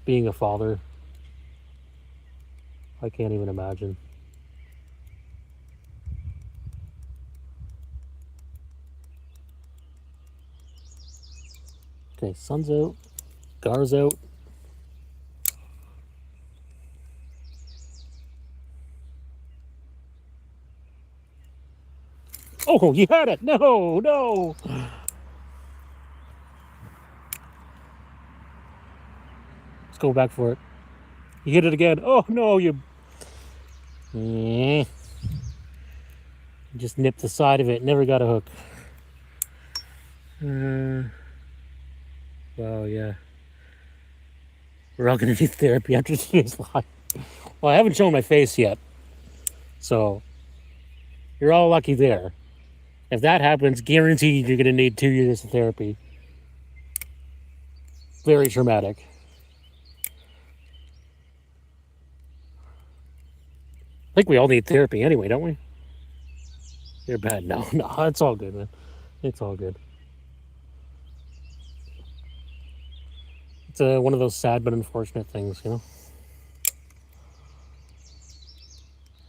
being a father. I can't even imagine. Okay, sun's out, gar's out. Oh, you had it! No, no. Let's go back for it. You hit it again. Oh no, you. Just nipped the side of it. Never got a hook. Wow, yeah. We're all gonna need therapy after today's live. Well, I haven't shown my face yet, so you're all lucky there. If that happens, guaranteed you're gonna need 2 years of therapy. Very traumatic. I think we all need therapy anyway, don't we? You're bad. No, no, it's all good, man. It's all good. It's one of those sad but unfortunate things, you know.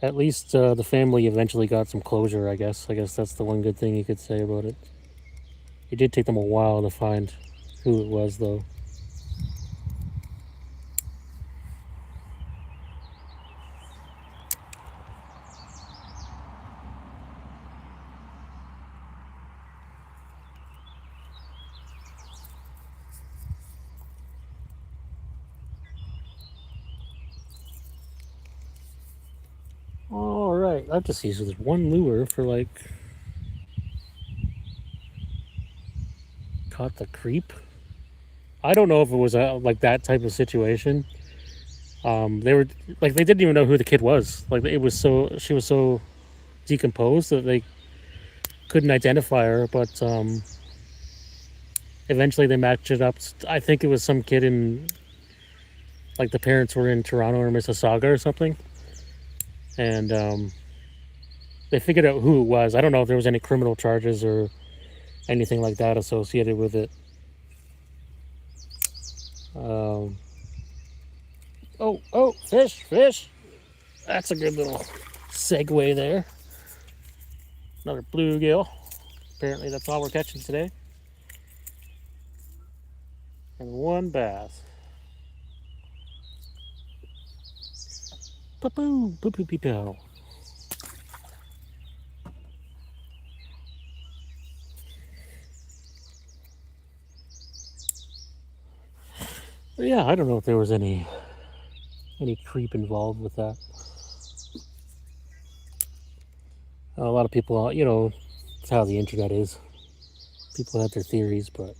At least the family eventually got some closure, I guess. I guess that's the one good thing you could say about it. It did take them a while to find who it was, though. All right, I've just used this one lure for like caught the creep. I don't know if it was like that type of situation. They were like they didn't even know who the kid was. Like it was she was so decomposed that they couldn't identify her. But eventually they matched it up. I think it was some kid in like the parents were in Toronto or Mississauga or something, and they figured out who it was. I don't know if there was any criminal charges or anything like that associated with it. Oh, fish. That's a good little segue there. Another bluegill. Apparently that's all we're catching today. And one bass. Poo-poo, poo-poo-pee-pow. Yeah, I don't know if there was any creep involved with that. A lot of people, you know, it's how the internet is. People have their theories, but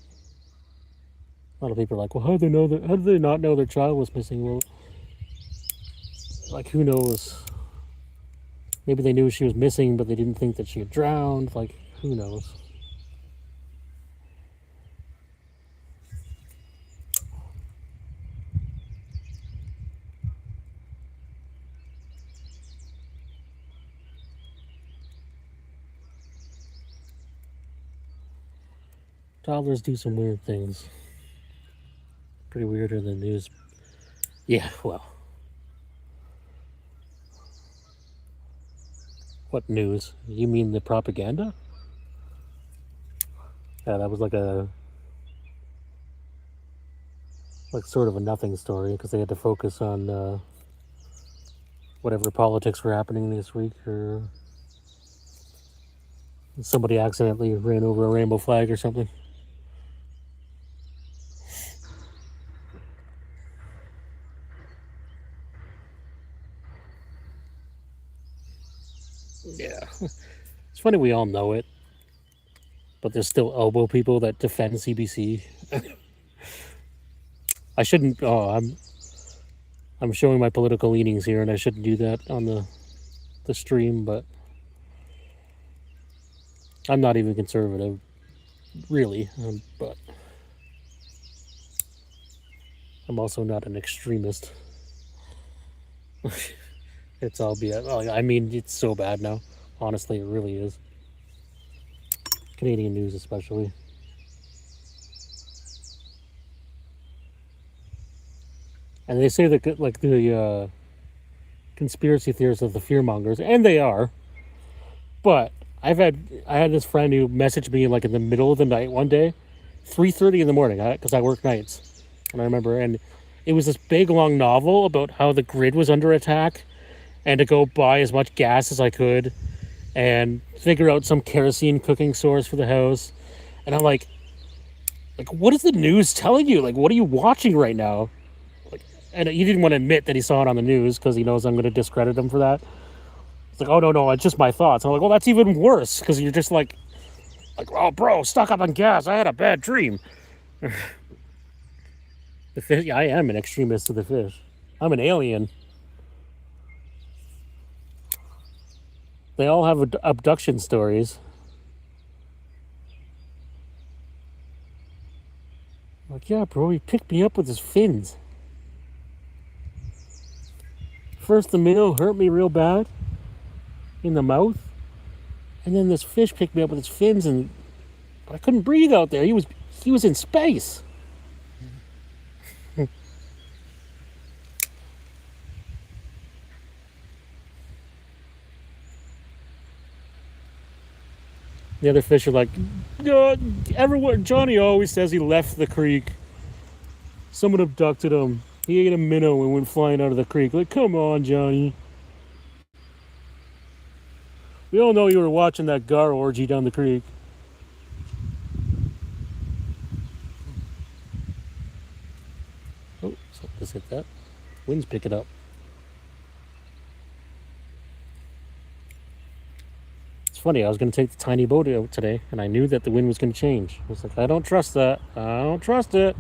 a lot of people are like, well, how do they not know their child was missing? Well, like, who knows? Maybe they knew she was missing, but they didn't think that she had drowned. Like, who knows? Toddlers do some weird things. Pretty weirder than news. Yeah, well. What news? You mean the propaganda? Yeah, that was like a like sort of a nothing story because they had to focus on whatever politics were happening this week, or somebody accidentally ran over a rainbow flag or something. Yeah. It's funny we all know it, but there's still elbow people that defend CBC. I shouldn't. Oh, I'm showing my political leanings here, and I shouldn't do that on the stream. But I'm not even conservative, really. But I'm also not an extremist. It's all BS. I mean, it's so bad now. Honestly, it really is. Canadian news, especially. And they say that like the conspiracy theorists of the fearmongers, and they are. But I had this friend who messaged me like in the middle of the night one day, 3:30 in the morning, because I work nights, and I remember, and it was this big long novel about how the grid was under attack, and to go buy as much gas as I could, and figure out some kerosene cooking source for the house, and I'm like, what is the news telling you? Like, what are you watching right now? And he didn't want to admit that he saw it on the news because he knows I'm going to discredit him for that. It's like, oh no, it's just my thoughts. And I'm like, well, that's even worse because you're just like, oh, bro, stuck up on gas. I had a bad dream. The fish. I am an extremist of the fish. I'm an alien. They all have abduction stories. Like, yeah, bro, he picked me up with his fins. First, the minnow hurt me real bad in the mouth, and then this fish picked me up with its fins, and I couldn't breathe out there. He was in space. The other fish are like, everyone. Johnny always says he left the creek. Someone abducted him. He ate a minnow and went flying out of the creek. Like, come on, Johnny. We all know you were watching that gar orgy down the creek. Oh, let's hit that. Wind's picking up. It's funny, I was going to take the tiny boat out today, and I knew that the wind was going to change. I was like, I don't trust that. I don't trust it.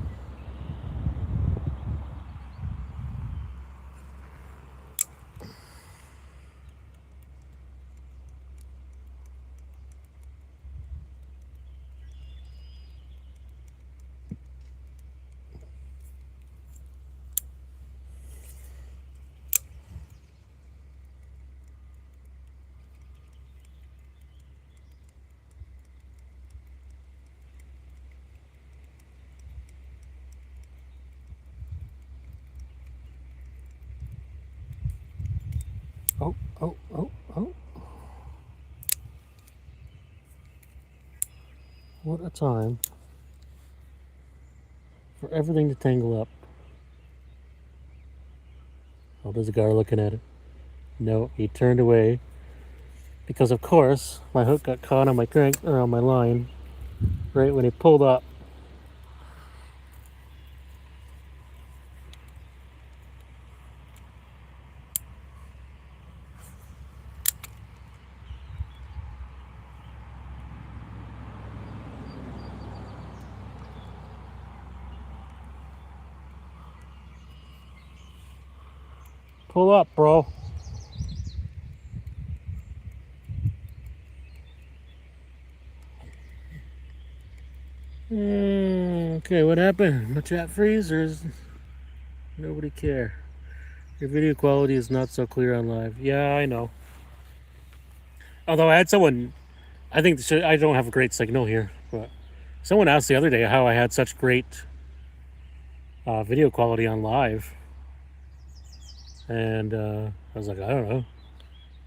Oh. What a time for everything to tangle up. Oh, there's a guy looking at it. No, he turned away because, of course, my hook got caught on my crank or on my line right when it pulled up. Pull up, bro. Okay, what happened? My chat freeze, or is nobody care? Your video quality is not so clear on live. Yeah, I know. Although I had someone, I think I don't have a great signal here, but someone asked the other day how I had such great video quality on live. And I was like, I don't know.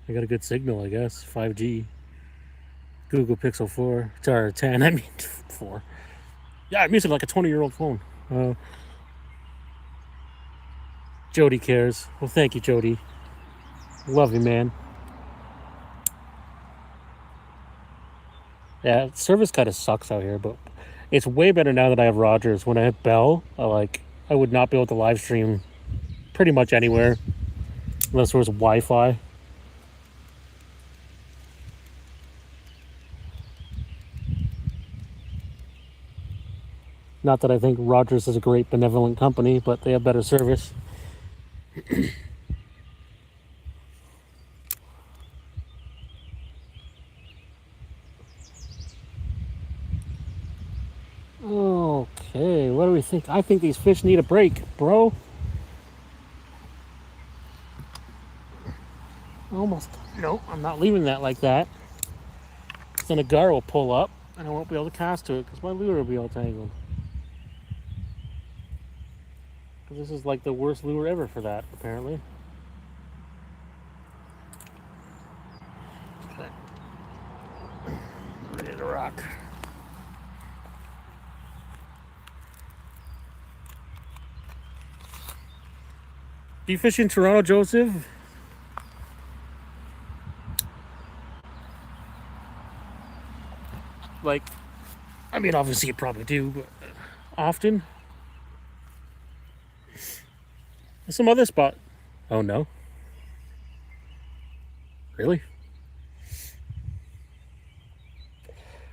I got a good signal, I guess. 5G. Google Pixel 4. Or 10, I mean 4. Yeah, I'm using like a 20-year-old phone. Jody cares. Well, thank you, Jody. Love you, man. Yeah, service kind of sucks out here, but it's way better now that I have Rogers. When I have Bell, I would not be able to live stream pretty much anywhere unless there was Wi-Fi. Not that I think Rogers is a great benevolent company, but they have better service. Okay, what do we think? I think these fish need a break, bro. Almost. No, I'm not leaving that like that. Then a gar will pull up, and I won't be able to cast to it because my lure will be all tangled. This is like the worst lure ever for that, apparently. Okay. Ready to rock. Do you fish in Toronto, Joseph? Like, I mean, obviously you probably do, but often? Some other spot. Oh no. Really?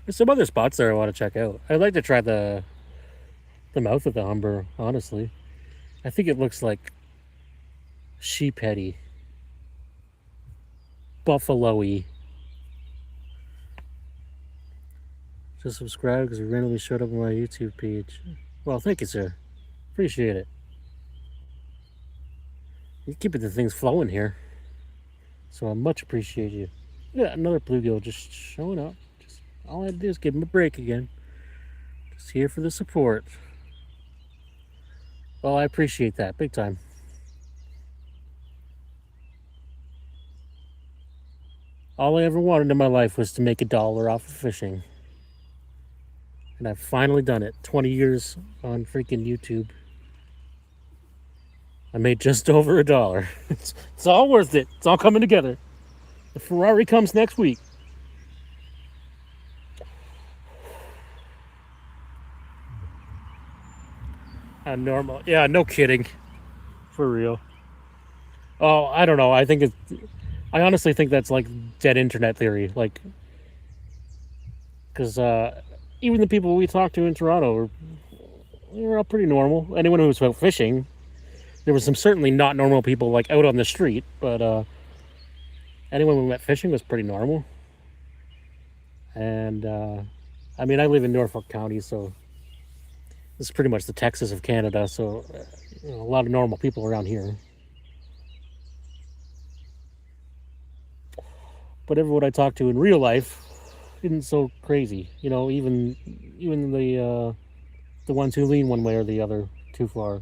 There's some other spots there I want to check out. I'd like to try the mouth of the Humber, honestly. I think it looks like sheepheady, buffalo-y. Just subscribe because it randomly showed up on my YouTube page. Well, thank you, sir. Appreciate it. You're keeping the things flowing here, so I much appreciate you. Yeah, another bluegill just showing up. Just all I had to do is give him a break again. Just here for the support. Well, I appreciate that big time. All I ever wanted in my life was to make $1 off of fishing. And I've finally done it. 20 years on freaking YouTube. I made just over $1. It's all worth it. It's all coming together. The Ferrari comes next week. Normal. Yeah, no kidding. For real. Oh, I don't know. I honestly think that's like dead internet theory. Like, because even the people we talked to in Toronto were all pretty normal. Anyone who was out fishing, there was some certainly not normal people like out on the street, but anyone we met fishing was pretty normal. And I mean, I live in Norfolk County, so this is pretty much the Texas of Canada. So a lot of normal people around here. But everyone I talked to in real life isn't so crazy. Even the ones who lean one way or the other too far.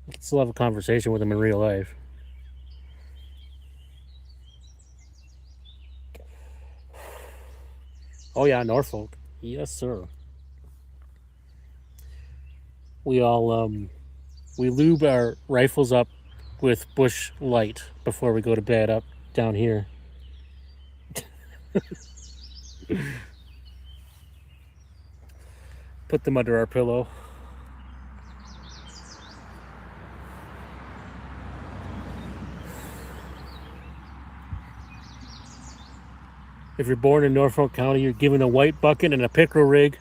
I can still have a conversation with them in real life. Oh yeah, Norfolk. Yes, sir. We all we lube our rifles up with Bush Light before we go to bed up down here. Put them under our pillow. If you're born in Norfolk County, you're given a white bucket and a pickerel rig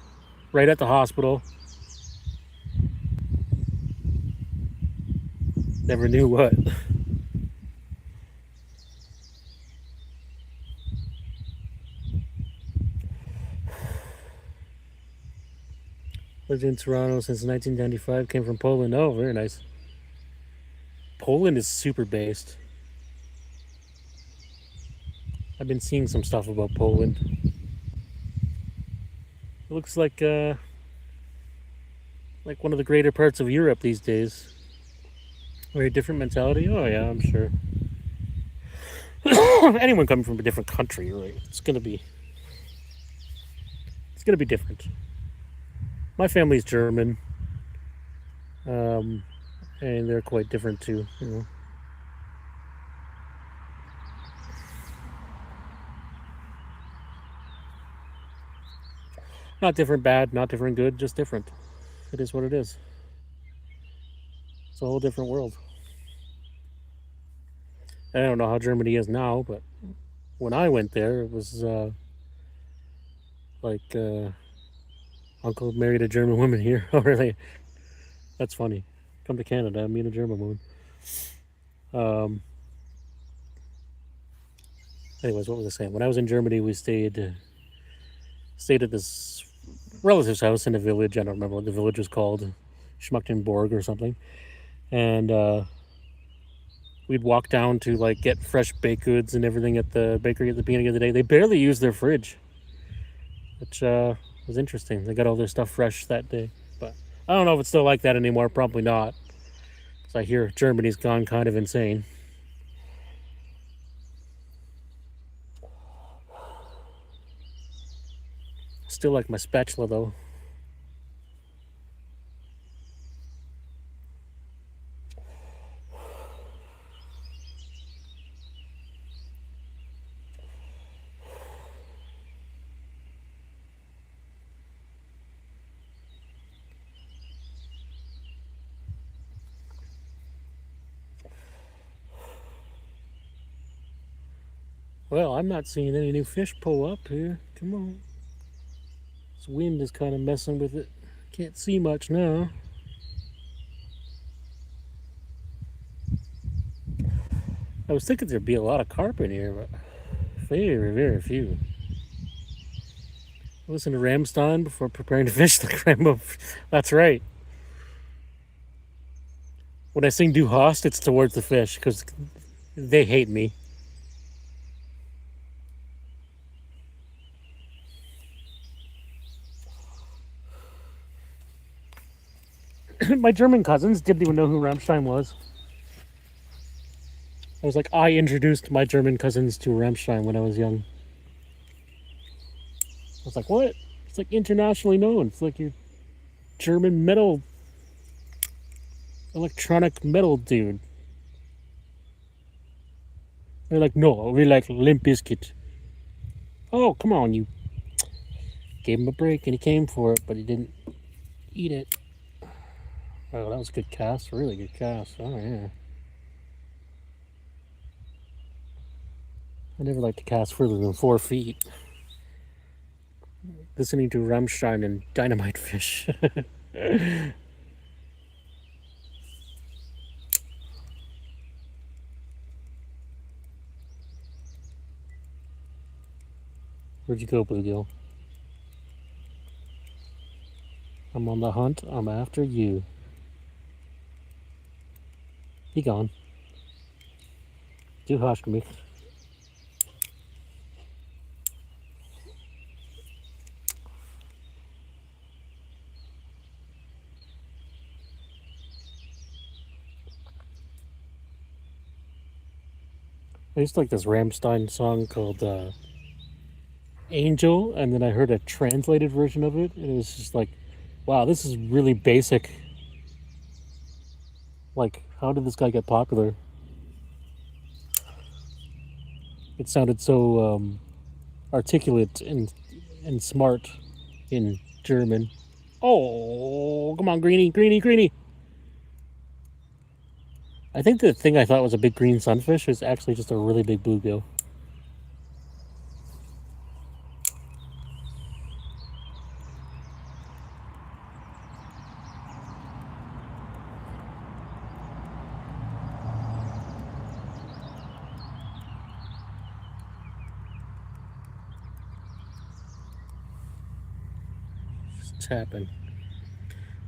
right at the hospital. Never knew what. Lived in Toronto since 1995. Came from Poland. Oh, very nice. Poland is super based. I've been seeing some stuff about Poland. It looks like one of the greater parts of Europe these days. Very different mentality. Oh yeah, I'm sure. Anyone coming from a different country, right? It's gonna be different. My family's German. and they're quite different too. You know, not different bad, not different good, just different. It is what it is. It's a whole different world. I don't know how Germany is now, but when I went there, it was like uncle married a German woman here. Oh, really? That's funny. Come to Canada, meet a German woman. Um, anyways, what was I saying? When I was in Germany, we stayed at this relative's house in a village. I don't remember what the village was called, Schmuchtenborg or something. And we'd walk down to like get fresh baked goods and everything at the bakery at the beginning of the day. They barely use their fridge, which was interesting. They got all their stuff fresh that day. But I don't know if it's still like that anymore. Probably not. Because I hear Germany's gone kind of insane. Still like my spatula though. Well, I'm not seeing any new fish pull up here. Come on. This wind is kind of messing with it. Can't see much now. I was thinking there'd be a lot of carp in here, but very, very few. Listen to Ramstein before preparing to fish the Rambo. That's right. When I sing Du Hast, it's towards the fish because they hate me. My German cousins didn't even know who Rammstein was. I was like, I introduced my German cousins to Rammstein when I was young. I was like, what? It's like internationally known. It's like your German metal, electronic metal dude. They're like, no, we like Limp Bizkit. Oh, come on, you. Gave him a break and he came for it, but he didn't eat it. Oh, that was a good cast. Really good cast. Oh, yeah. I never like to cast further than 4 feet. Listening to Rammstein and Dynamite Fish. Where'd you go, Bluegill? I'm on the hunt. I'm after you. Be gone. Du hast mich. I used to like this Rammstein song called Angel, and then I heard a translated version of it, and it was just like, wow, this is really basic. Like, how did this guy get popular? It sounded so articulate and smart in German. Oh, come on, Greenie, Greenie, Greenie. I think the thing I thought was a big green sunfish is actually just a really big bluegill. It's happened.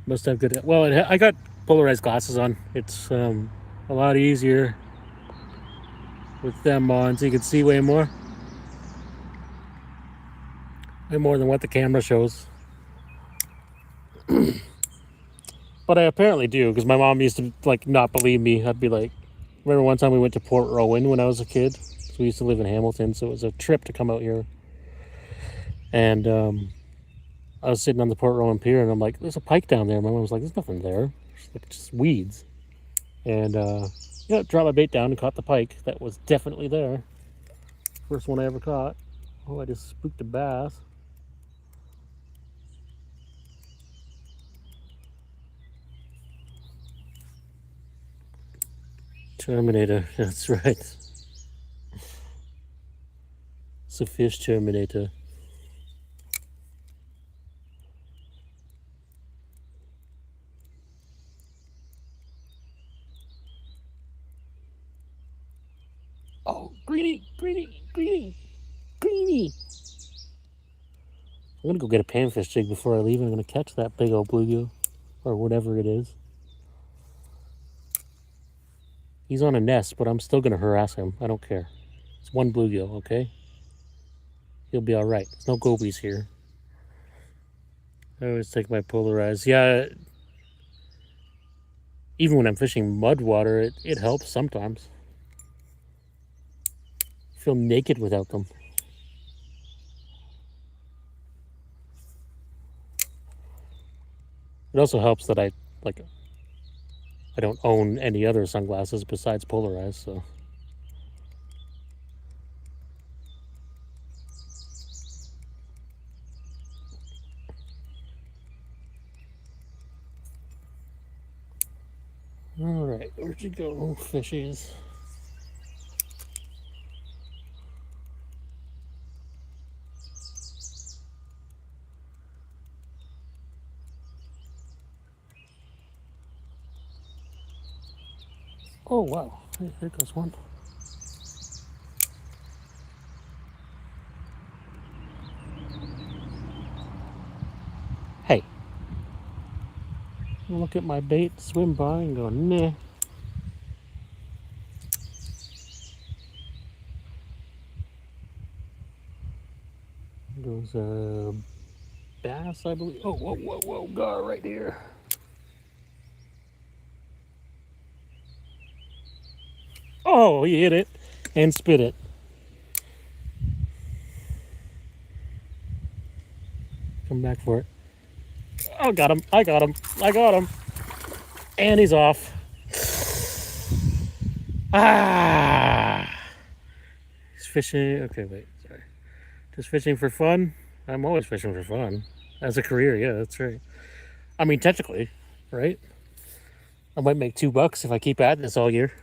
Must have good. Well, I got polarized glasses on. It's a lot easier with them on, so you can see way more than what the camera shows. But I apparently do, because my mom used to like not believe me. I'd be like, remember one time we went to Port Rowan when I was a kid. So we used to live in Hamilton, so it was a trip to come out here. And I was sitting on the Port Rowan pier, and I'm like, "There's a pike down there." My mom was like, "There's nothing there. It's like just weeds." And yeah, dropped my bait down and caught the pike. That was definitely there. First one I ever caught. Oh, I just spooked a bass. Terminator, that's right. It's a fish Terminator. Oh, greenie, greenie, greenie, greenie. I'm gonna go get a panfish jig before I leave. I'm gonna catch that big old bluegill, or whatever it is. He's on a nest, but I'm still gonna harass him. I don't care. It's one bluegill, okay? He'll be all right. There's no gobies here. I always take my polarized. Yeah, even when I'm fishing mud water, it helps sometimes. I feel naked without them. It also helps that I don't own any other sunglasses besides polarized, so. All right, where'd you go, fishies? Oh, wow. Hey, here goes one. Hey. Look at my bait, swim by, and go, nah. Goes a bass, I believe. Oh, whoa, whoa, whoa, gar right here. Oh, he hit it and spit it. Come back for it. Oh, got him. I got him. I got him. And he's off. Ah! He's fishing. Okay, wait. Sorry. Just fishing for fun? I'm always fishing for fun. As a career, yeah, that's right. I mean, technically, right? I might make $2 if I keep at this all year.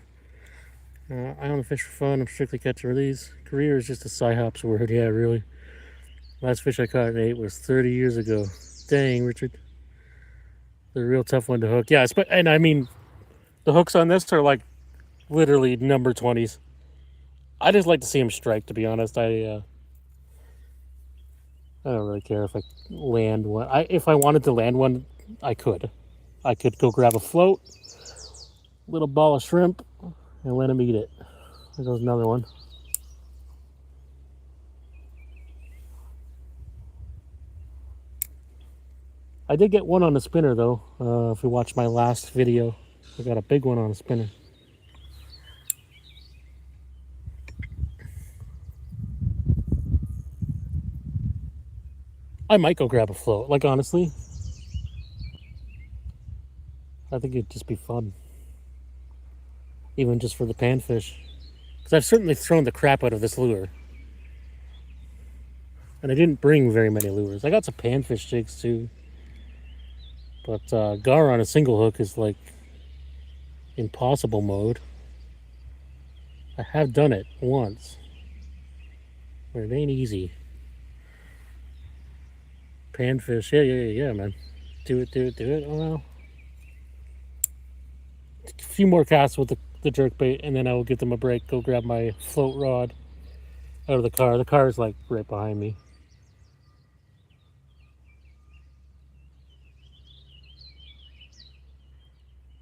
I only fish for fun. I'm strictly catch and release. Career is just a psyops word. Yeah, really. Last fish I caught and ate was 30 years ago. Dang, Richard. They're a real tough one to hook. Yeah, and I mean, the hooks on this are like literally number 20s. I just like to see them strike, to be honest. I don't really care if I land one. If I wanted to land one, I could. I could go grab a float, little ball of shrimp, and let him eat it. There goes another one. I did get one on a spinner though. If you watched my last video, I got a big one on a spinner. I might go grab a float. Like, honestly, I think it'd just be fun. Even just for the panfish. Because I've certainly thrown the crap out of this lure. And I didn't bring very many lures. I got some panfish jigs too. But gar on a single hook is like impossible mode. I have done it once. But it ain't easy. Panfish, yeah, man. Do it. Oh well. A few more casts with the jerk bait, and then I will give them a break. Go grab my float rod out of the car. The car is like right behind me.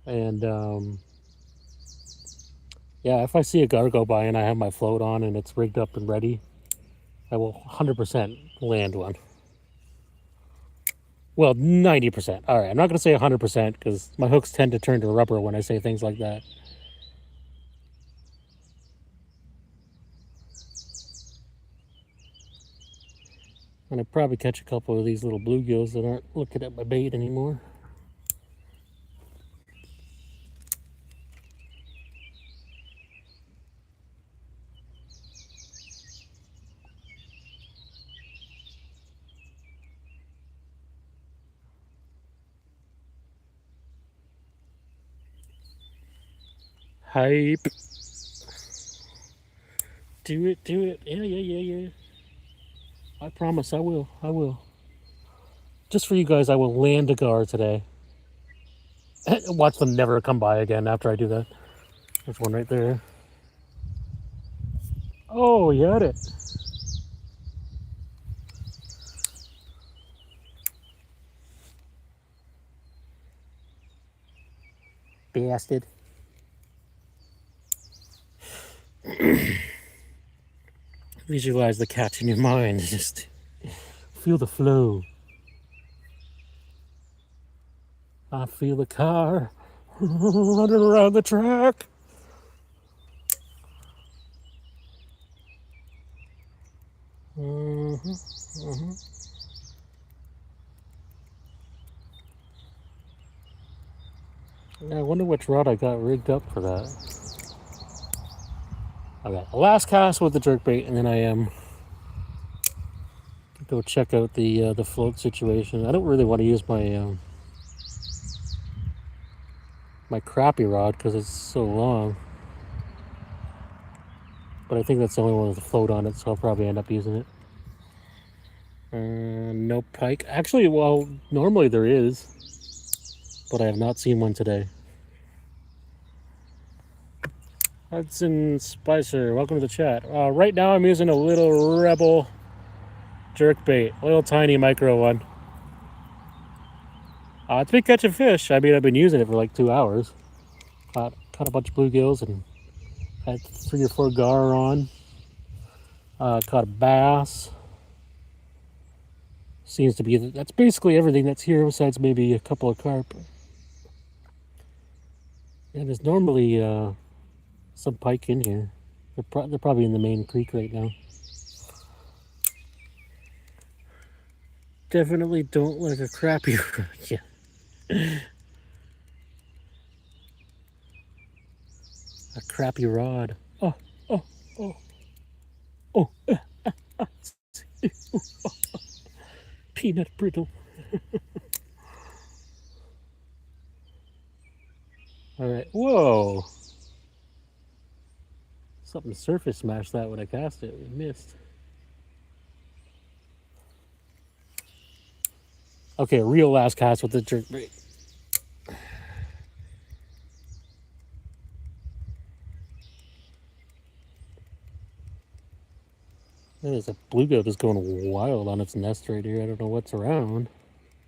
And yeah, if I see a gar go by and I have my float on and it's rigged up and ready, I will 100% land one. Well, 90%. All right, I'm not going to say 100% because my hooks tend to turn to rubber when I say things like that. And I probably catch a couple of these little bluegills that aren't looking at my bait anymore. Hype. Do it, do it. Yeah. I promise I will. I will. Just for you guys, I will land a gar today. Watch them never come by again after I do that. There's one right there. Oh, you had it. Bastard. Visualize the catch in your mind. Just feel the flow. I feel the car running around the track. Yeah, I wonder which rod I got rigged up for that. I got the last cast with the jerkbait, and then I am go check out the float situation. I don't really want to use my my crappie rod because it's so long. But I think that's the only one with a float on it, so I'll probably end up using it. No pike. Actually, well, normally there is, but I have not seen one today. Hudson Spicer, welcome to the chat. Right now I'm using a little Rebel jerkbait, a little tiny micro one. It's been catching fish. I mean, I've been using it for like 2 hours. Caught a bunch of bluegills and had 3 or 4 gar on. Caught a bass. Seems to be, that's basically everything that's here besides maybe a couple of carp. And there's normally some pike in here. They're probably in the main creek right now. Definitely don't like a crappie rod. Yeah. A crappie rod. Oh. Peanut brittle. All right. Whoa. Something surface smashed that when I cast it. We missed. Okay, a real last cast with the jerkbait. There's a bluegill just going wild on its nest right here. I don't know what's around.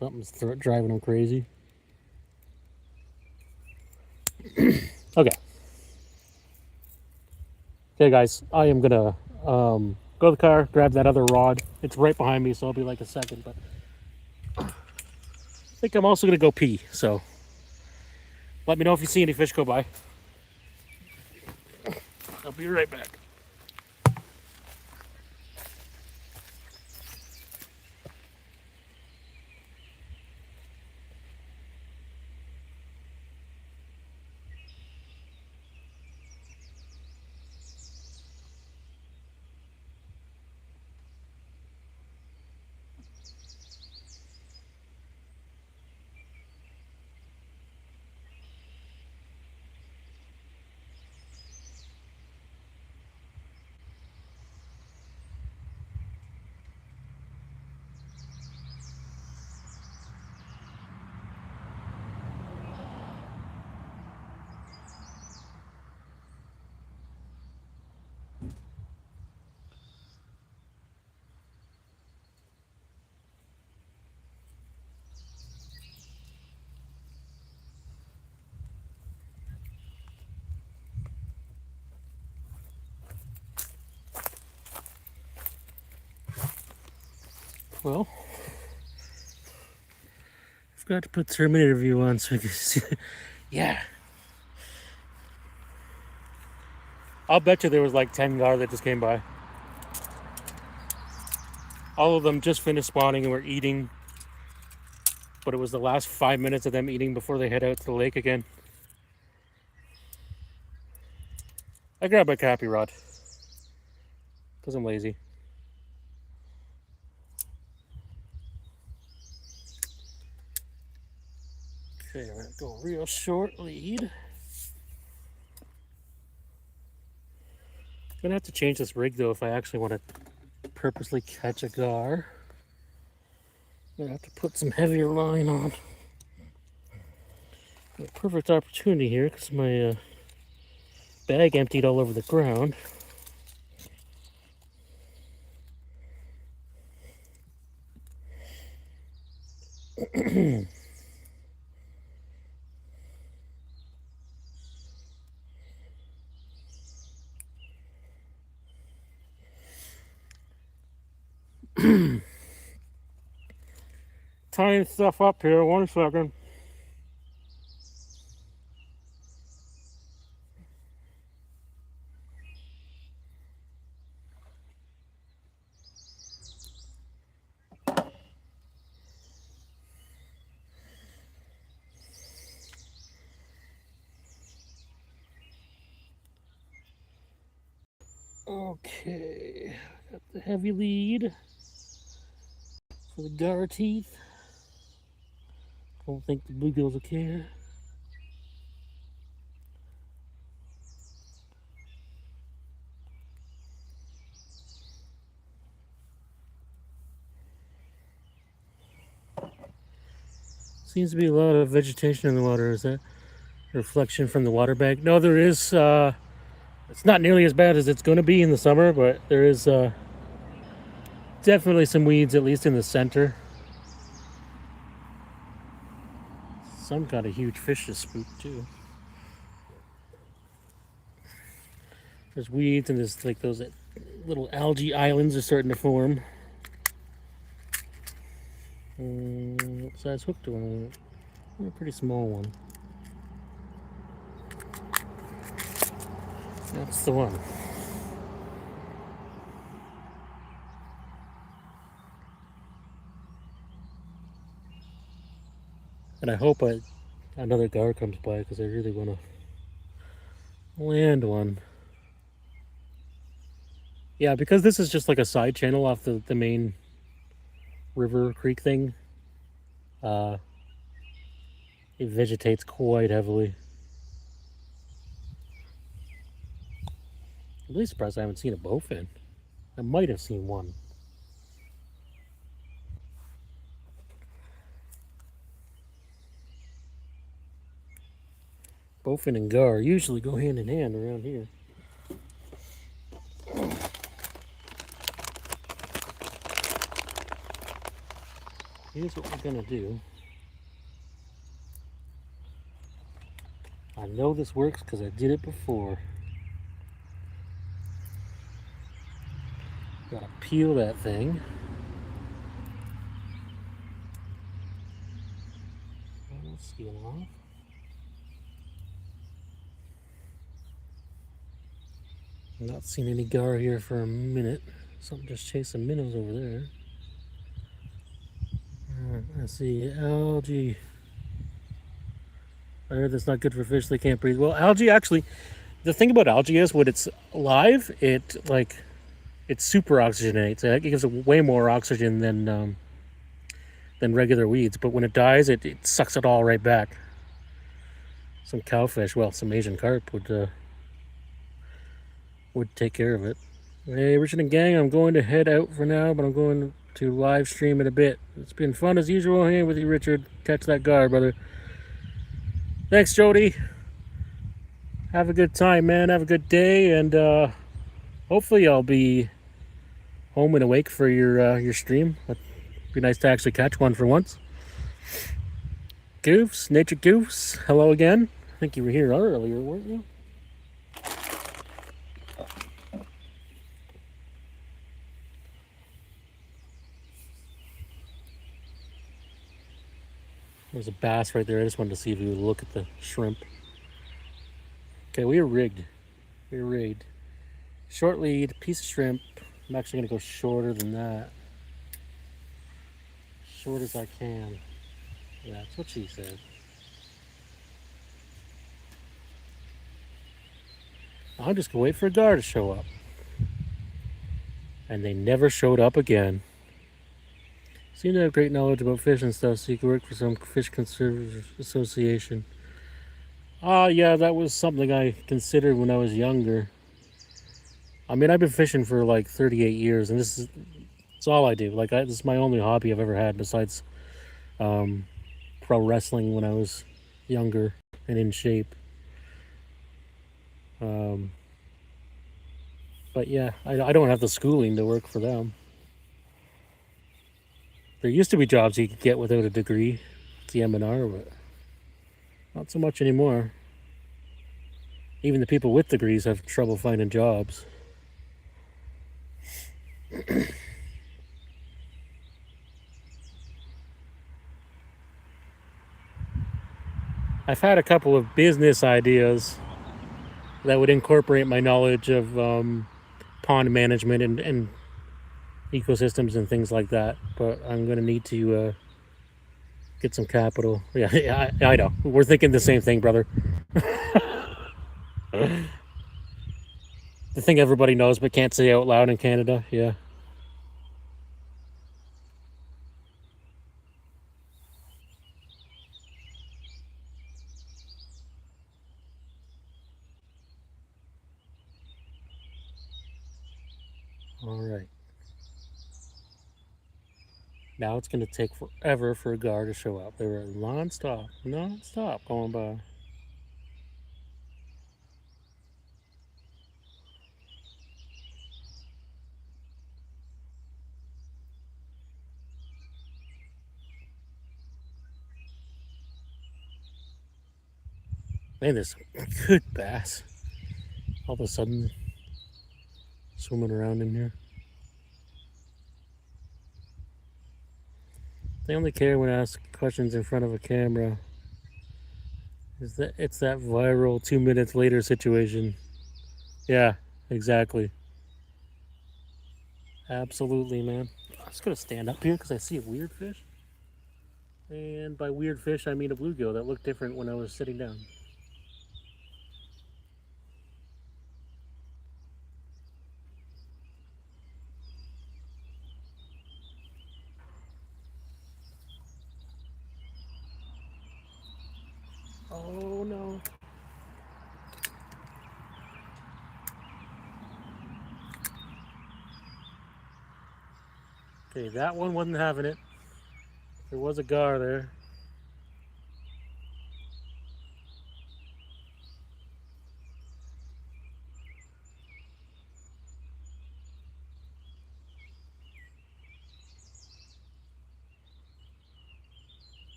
Something's driving them crazy. Okay. Okay, guys. I am gonna go to the car, grab that other rod. It's right behind me, so I'll be like a second. But I think I'm also gonna go pee. So let me know if you see any fish go by. I'll be right back. Well, I forgot to put Terminator view on so I can see. Yeah. I'll bet you there was like 10 gar that just came by. All of them just finished spawning and were eating. But it was the last 5 minutes of them eating before they head out to the lake again. I grabbed my crappie rod because I'm lazy. Okay, we're gonna go real short lead. Gonna have to change this rig though if I actually want to purposely catch a gar. I'm gonna have to put some heavier line on. A perfect opportunity here because my bag emptied all over the ground. Tying stuff up here, 1 second. Okay, got the heavy lead for the gar teeth. Don't think the bluegills will care. Seems to be a lot of vegetation in the water. Is that a reflection from the water bag? No, there is. It's not nearly as bad as it's going to be in the summer, but there is definitely some weeds, at least in the center. Some got a huge fish to spook too. There's weeds and there's like those little algae islands are starting to form. What size hook do I want? A pretty small one. That's the one. And I hope another gar comes by because I really want to land one. Yeah, because this is just like a side channel off the main river creek thing. It vegetates quite heavily. I'm really surprised I haven't seen a bowfin. I might have seen one. Bowfin and gar usually go hand in hand around here. Here's what we're gonna do. I know this works because I did it before. Gotta peel that thing. Skin off. I'm not seeing any gar here for a minute. Something just chasing minnows over there. I see algae. I heard that's not good for fish. They can't breathe. Well, algae actually, the thing about algae is when it's alive, it super oxygenates. It gives it way more oxygen than regular weeds. But when it dies, it sucks it all right back. Some cowfish, well, some Asian carp would take care of it. Hey, Richard and gang, I'm going to head out for now, but I'm going to live stream in a bit. It's been fun as usual hanging with you, Richard. Catch that gar, brother. Thanks, Jody. Have a good time, man. Have a good day, and hopefully I'll be home and awake for your stream. It'd be nice to actually catch one for once. Goofs, Nature Goofs, hello again. I think you were here earlier, weren't you? There's a bass right there. I just wanted to see if you would look at the shrimp. Okay, we are rigged. We're rigged. Short lead, piece of shrimp. I'm actually going to go shorter than that. Short as I can. Yeah, that's what she said. I'm just going to wait for a gar to show up. And they never showed up again. Seem to have great knowledge about fish and stuff, so you could work for some fish conservators association. Yeah, that was something I considered when I was younger. I mean, I've been fishing for like 38 years, and it's all I do. Like, this is my only hobby I've ever had besides um, pro wrestling when I was younger and in shape. Um, but yeah, I don't have the schooling to work for them. There used to be jobs you could get without a degree, the M&R, but not so much anymore. Even the people with degrees have trouble finding jobs. I've had a couple of business ideas that would incorporate my knowledge of pond management and ecosystems and things like that, but I'm going to need to get some capital. Yeah, yeah, I know. We're thinking the same thing, brother. The thing everybody knows but can't say out loud in Canada. Yeah. All right. Now it's going to take forever for a gar to show up. They were non-stop going by. Man, there's some good bass. All of a sudden, swimming around in here. They only care when I ask questions in front of a camera. It's that viral 2 minutes later situation. Yeah, exactly. Absolutely, man. I'm just gonna stand up here because I see a weird fish. And by weird fish, I mean a bluegill that looked different when I was sitting down. Oh no. Okay, that one wasn't having it. There was a gar there.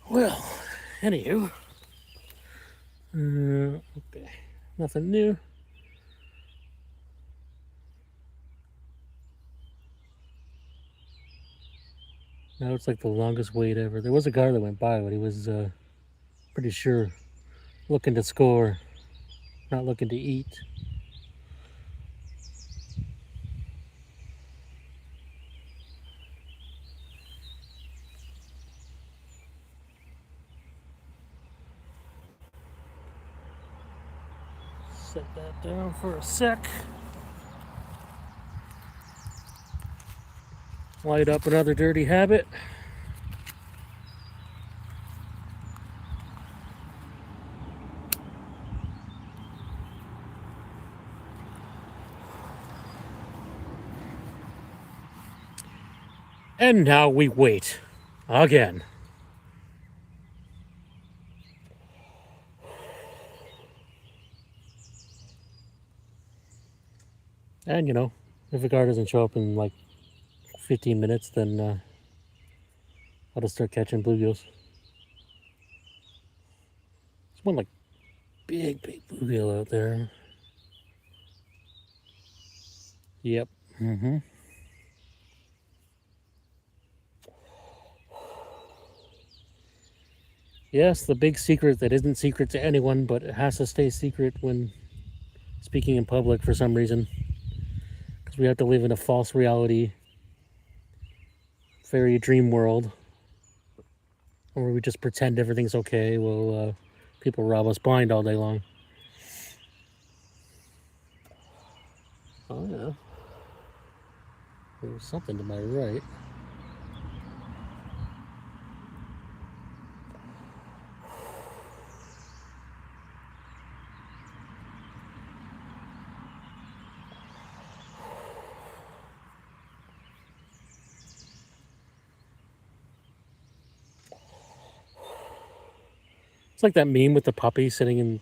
Well, anywho. Okay. Nothing new. Now it's like the longest wait ever. There was a gar that went by, but he was pretty sure looking to score, not looking to eat. Set that down for a sec. Light up another dirty habit. And now we wait. Again. And you know, if a gar doesn't show up in like 15 minutes, then I'll just start catching bluegills. There's one like big bluegill out there. Yep. Mm-hmm. Yes, the big secret that isn't secret to anyone, but it has to stay secret when speaking in public for some reason. Because we have to live in a false reality, fairy dream world, where we just pretend everything's okay while people rob us blind all day long. Oh yeah. There's something to my right. It's like that meme with the puppy sitting in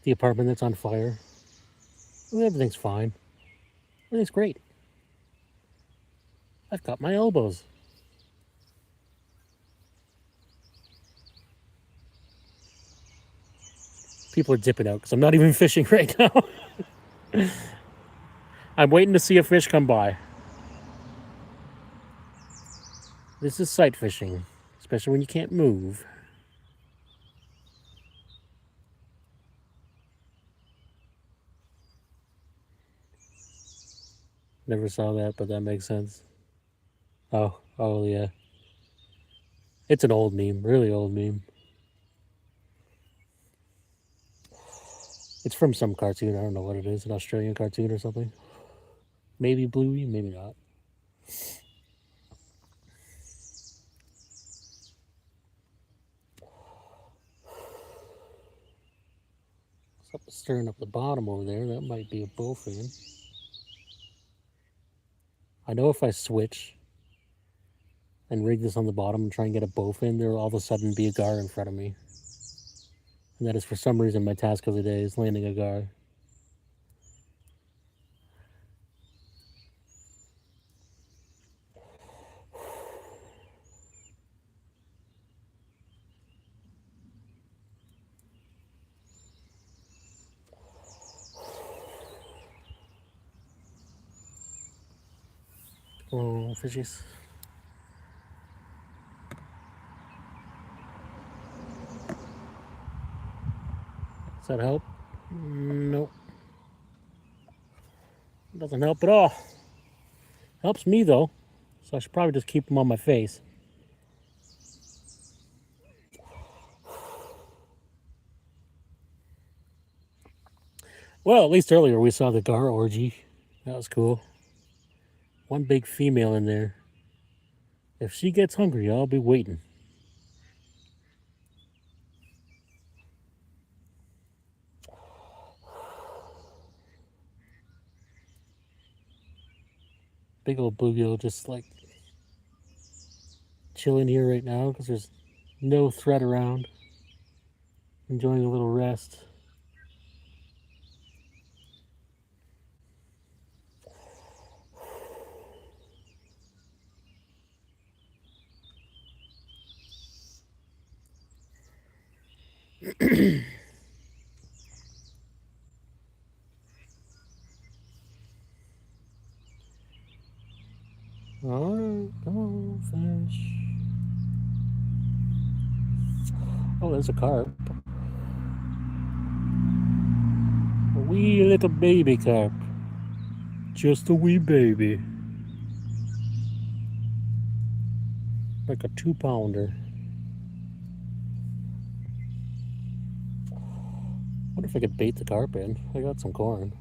the apartment that's on fire. Everything's fine. Everything's great. I've got my elbows. People are dipping out because I'm not even fishing right now. I'm waiting to see a fish come by. This is sight fishing, especially when you can't move. Never saw that, but that makes sense. Oh yeah. It's an old meme, really old meme. It's from some cartoon. I don't know what it is, an Australian cartoon or something. Maybe Bluey, maybe not. Something stirring up the bottom over there. That might be a bowfin. I know if I switch and rig this on the bottom and try and get a bowfin, there will all of a sudden be a gar in front of me. And that is for some reason my task of the day is landing a gar. Oh, fishies. Does that help? Nope. Doesn't help at all. Helps me though, so I should probably just keep them on my face. Well, at least earlier we saw the gar orgy. That was cool. One big female in there. If she gets hungry, I'll be waiting. Big old bluegill just like chilling here right now because there's no threat around. Enjoying a little rest. Alright, come on, fish. Oh, there's a carp. A wee little baby carp. Just a wee baby. Like a 2-pounder. Wonder if I could bait the carp in. I got some corn.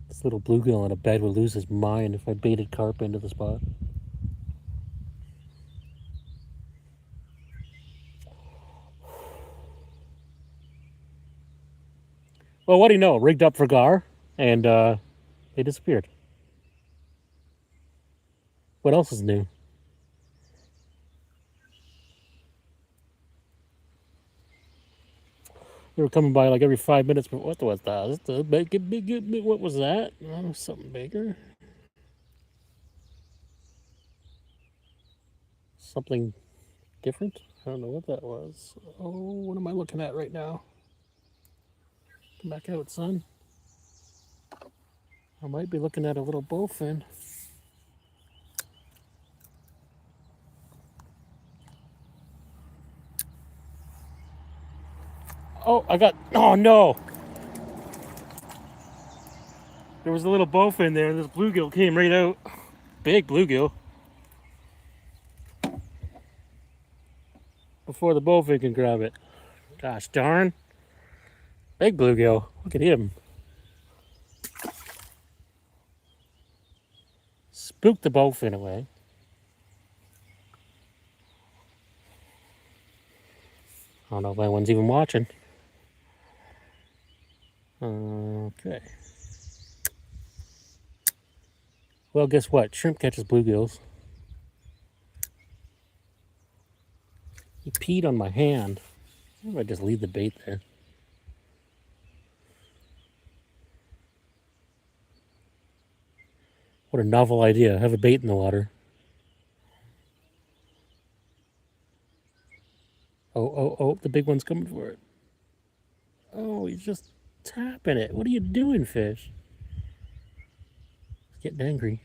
This little bluegill in a bed would lose his mind if I baited carp into the spot. Well, what do you know? Rigged up for gar, and they disappeared. What else is new? They were coming by like every 5 minutes. But what was that? What was that? Oh, something bigger. Something different? I don't know what that was. Oh, what am I looking at right now? Come back out, son. I might be looking at a little bowfin. Oh, oh no! There was a little bowfin there, and this bluegill came right out. Big bluegill. before the bowfin can grab it. Gosh darn. Big bluegill. Look at him. Spooked the bowfin away. I don't know if anyone's even watching. Okay. Well, guess what? Shrimp catches bluegills. He peed on my hand. Maybe I just leave the bait there. What a novel idea. Have a bait in the water. Oh, the big one's coming for it. Oh, he's just tapping it. What are you doing, fish? He's getting angry.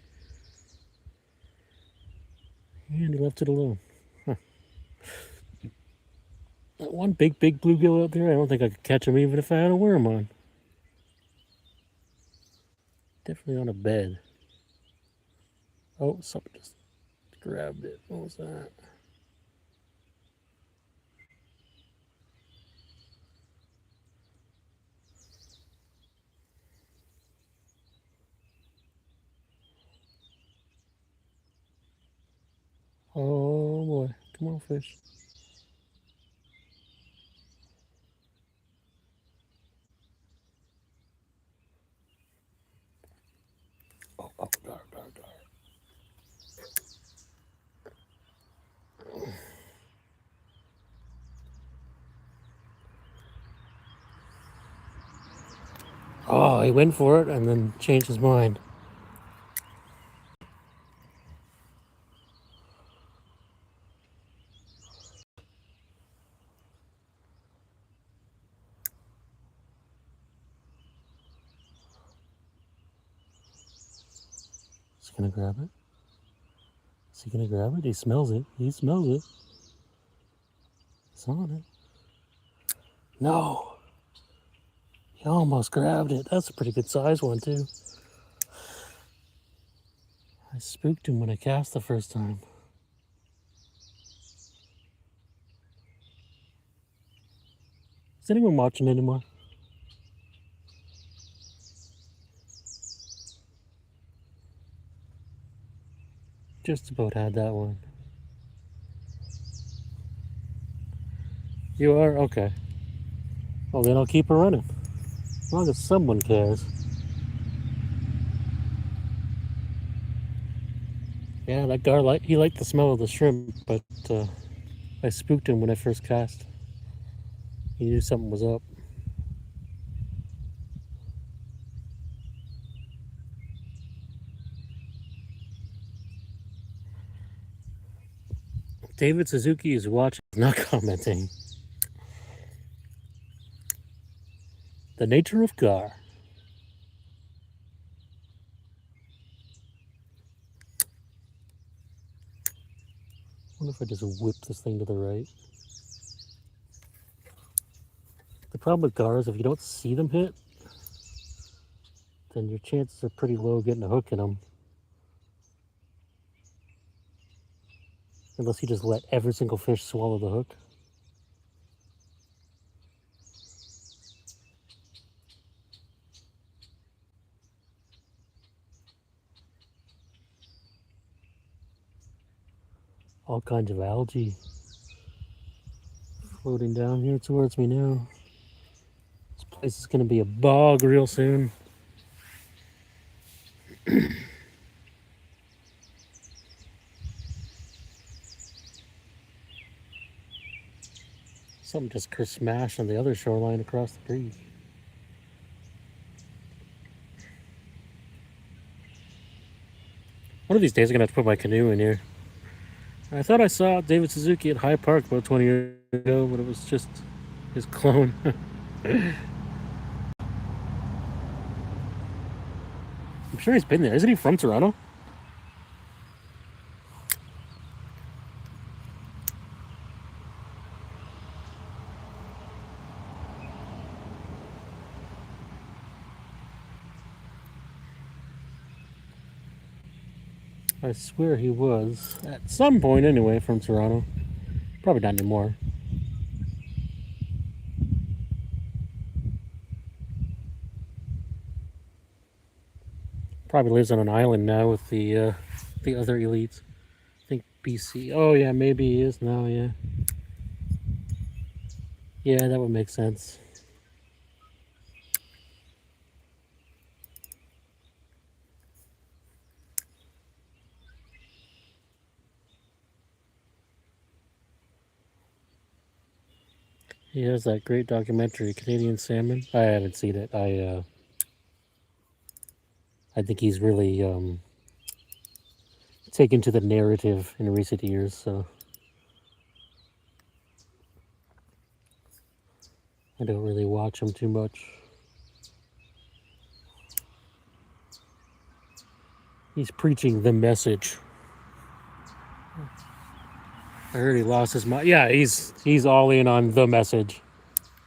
And he left it alone. Huh. That one big bluegill out there, I don't think I could catch him even if I had a worm on. Definitely on a bed. Oh, something just grabbed it. What was that? Oh boy, come on, fish. Oh, darn. Oh, he went for it and then changed his mind. Is he gonna grab it? Is he gonna grab it? He smells it. He smells it. It's on it. No. He almost grabbed it. That's a pretty good size one, too. I spooked him when I cast the first time. Is anyone watching anymore? Just about had that one. You are? Okay. Well, then I'll keep her running. As long as someone cares. Yeah, that guy, he liked the smell of the shrimp, but I spooked him when I first cast. He knew something was up. David Suzuki is watching, not commenting. The nature of Gar. I wonder if I just whip this thing to the right. The problem with Gar is if you don't see them hit, then your chances are pretty low getting a hook in them. Unless you just let every single fish swallow the hook. All kinds of algae floating down here towards me now. This place is going to be a bog real soon. Something just smashed on the other shoreline across the creek. One of these days I'm going to have to put my canoe in here. I thought I saw David Suzuki at High Park about 20 years ago, but it was just his clone. I'm sure he's been there. Isn't he from Toronto? I swear he was, at some point anyway, from Toronto. Probably not anymore. Probably lives on an island now with the other elites. I think BC. Oh yeah, maybe he is now. Yeah. Yeah, that would make sense. He has that great documentary, Canadian Salmon. I haven't seen it. I think he's really taken to the narrative in recent years. So I don't really watch him too much. He's preaching the message. I heard he lost his mind. Yeah, he's all in on the message,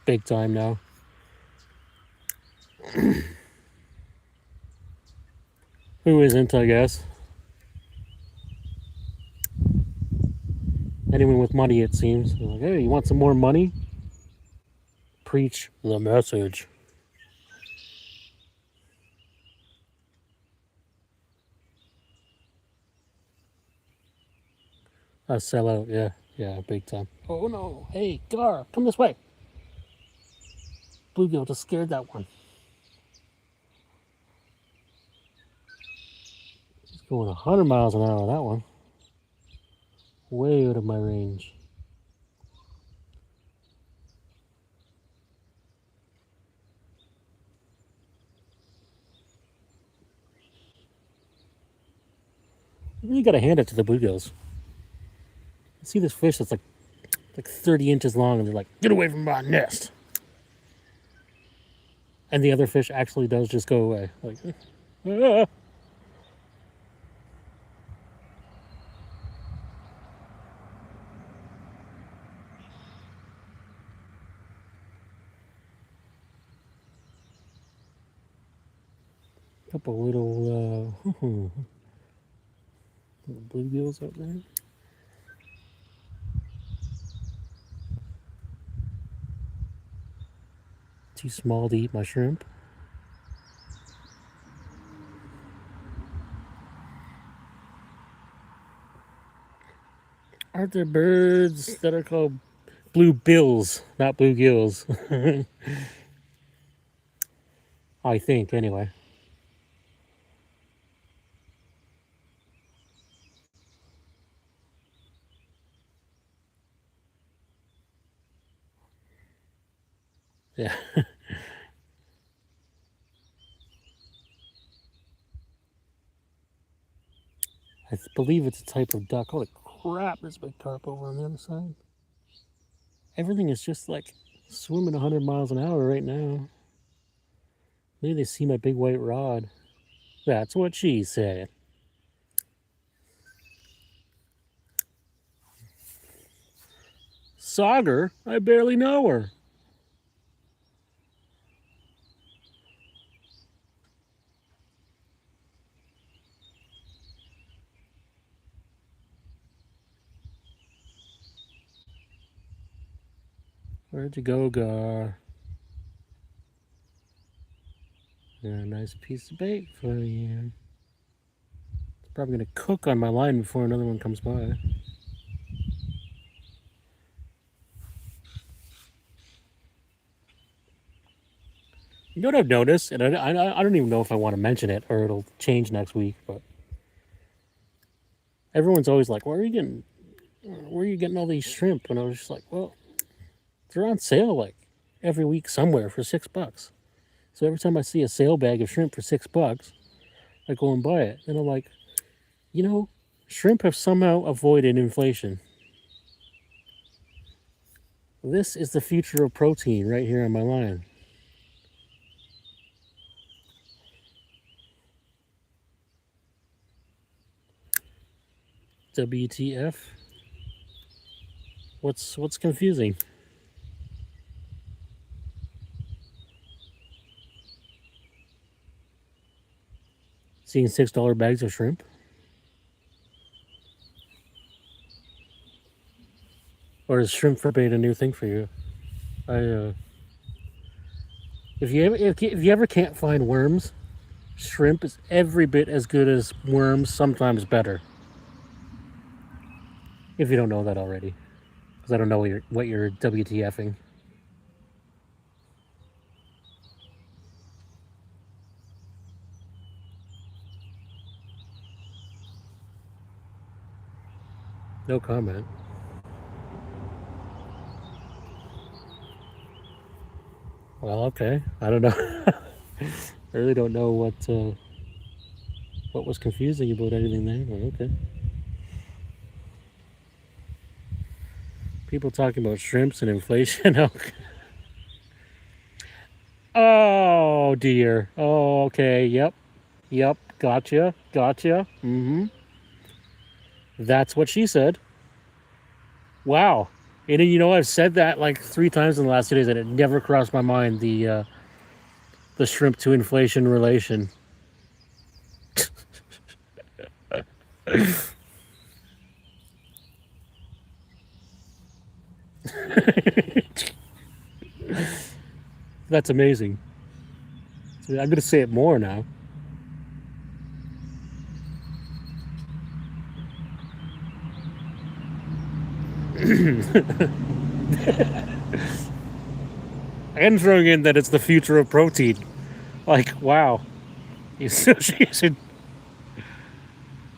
big time now. Who isn't, I guess. Anyone with money, it seems. They're like, hey, you want some more money? Preach the message. Sell out, yeah. Yeah, big time. Oh no, hey, Gar, come this way. Bluegill just scared that one. He's going 100 miles an hour on that one. Way out of my range. You really gotta hand it to the bluegills. I see this fish that's like 30 inches long, and they're like, get away from my nest. And the other fish actually does just go away. Like, ah. Couple little bluegills out there. Too small to eat my shrimp. Aren't there birds that are called blue bills, not bluegills? I think, anyway. Yeah. I believe it's a type of duck. Holy crap, there's a big carp over on the other side. Everything is just like swimming 100 miles an hour right now. Maybe they see my big white rod. That's what she said. Sauger? I barely know her. Where'd you go, Gar? Yeah, nice piece of bait for you. It's probably gonna cook on my line before another one comes by. You know what I've noticed, and I don't even know if I want to mention it or it'll change next week, but everyone's always like, where are you getting all these shrimp? And I was just like, well, they're on sale like every week somewhere for $6. So every time I see a sale bag of shrimp for $6, I go and buy it. And I'm like, shrimp have somehow avoided inflation. This is the future of protein right here on my line. WTF? What's confusing? Seeing $6 bags of shrimp? Or is shrimp for bait a new thing for you? If you ever can't find worms, Shrimp is every bit as good as worms, sometimes better. If you don't know that already, because I don't know what you're WTFing. No comment. Well, okay. I don't know. I really don't know what was confusing about anything there. But okay. People talking about shrimps and inflation. Okay. Oh dear. Oh, okay. Yep. Yep. Gotcha. Gotcha. Mm-hmm. That's what she said. Wow. And you know, I've said that like 3 times in the last 2 days, and it never crossed my mind the shrimp to inflation relation. That's amazing. So I'm gonna say it more now. And throwing in that it's the future of protein. Like, wow. The association,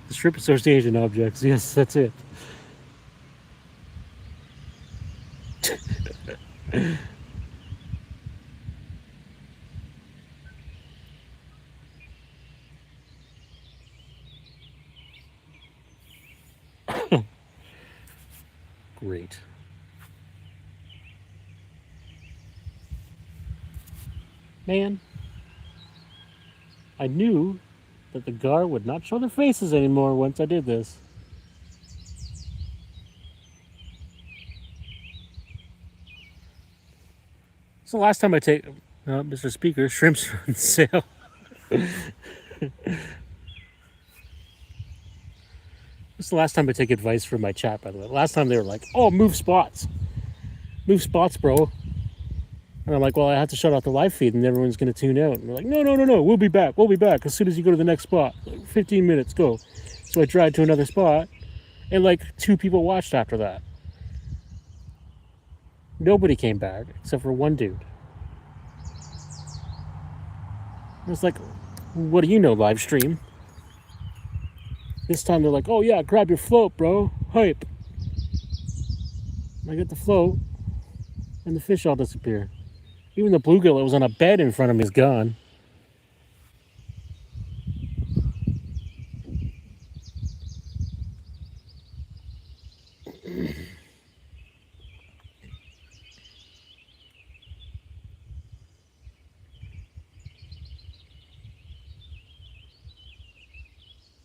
the shrimp association objects. Yes, that's it. Great. Man, I knew that the gar would not show their faces anymore once I did this. It's the last time I take, Mr. Speaker, shrimps are on sale. It's the last time I take advice from my chat, by the way. Last time they were like, oh, move spots. Move spots, bro. And I'm like, well, I have to shut off the live feed and everyone's going to tune out. And they're like, no, no, no, no. We'll be back. We'll be back as soon as you go to the next spot. Like, 15 minutes, go. So I tried to another spot, and like 2 people watched after that. Nobody came back except for one dude. It was like, what do you know, live stream? This time they're like, oh yeah, grab your float, bro. Hype. I get the float, and the fish all disappear. Even the bluegill that was on a bed in front of me is gone.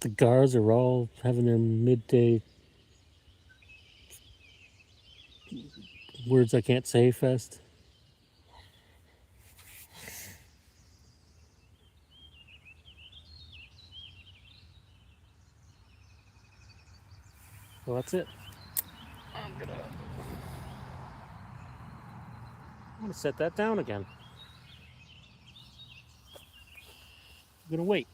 The gars are all having their midday words I can't say fest. Well, that's it. I'm gonna set that down again. I'm gonna wait.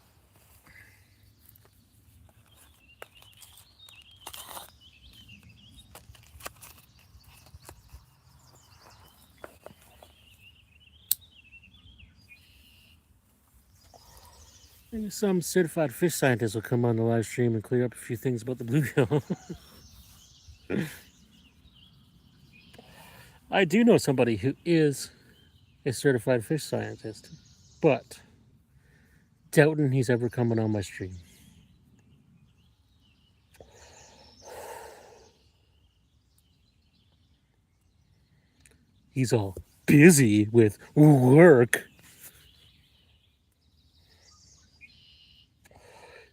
Maybe some certified fish scientist will come on the live stream and clear up a few things about the bluegill. I do know somebody who is a certified fish scientist, but doubting he's ever coming on my stream. He's all busy with work.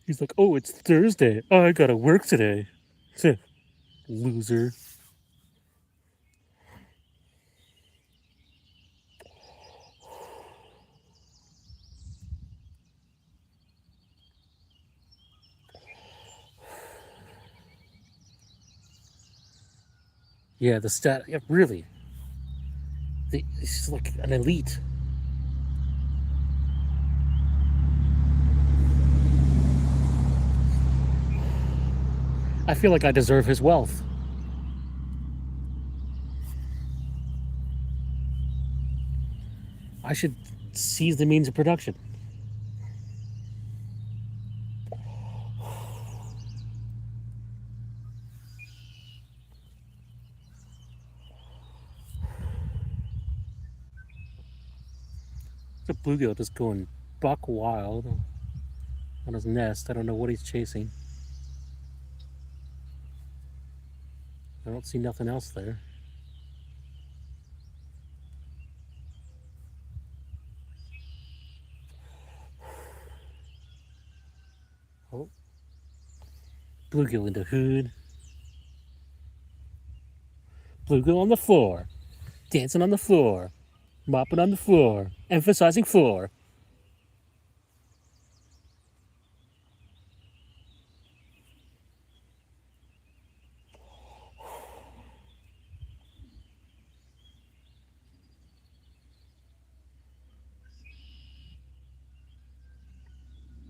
He's like, oh, it's Thursday. Oh, I gotta work today. Loser. Yeah, the stat. Yeah, really. He's like an elite. I feel like I deserve his wealth. I should seize the means of production. The bluegill just going buck wild on his nest. I don't know what he's chasing. I don't see nothing else there. Oh. Bluegill in the hood. Bluegill on the floor. Dancing on the floor. Mopping on the floor. Emphasizing floor.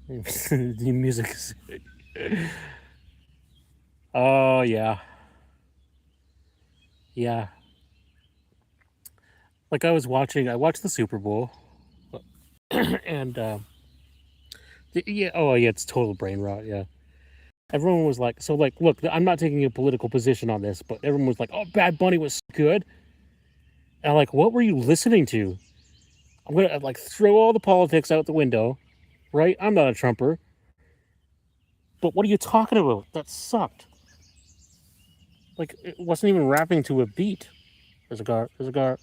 The music is... Oh, yeah. Yeah. Like I watched the Super Bowl. And, yeah, oh, yeah, it's total brain rot, yeah. Everyone was like, so, like, look, I'm not taking a political position on this, but everyone was like, oh, Bad Bunny was good. And I'm like, what were you listening to? I'm gonna, like, throw all the politics out the window, right? I'm not a Trumper. But what are you talking about? That sucked. Like, it wasn't even rapping to a beat. There's a gar. There's a gar.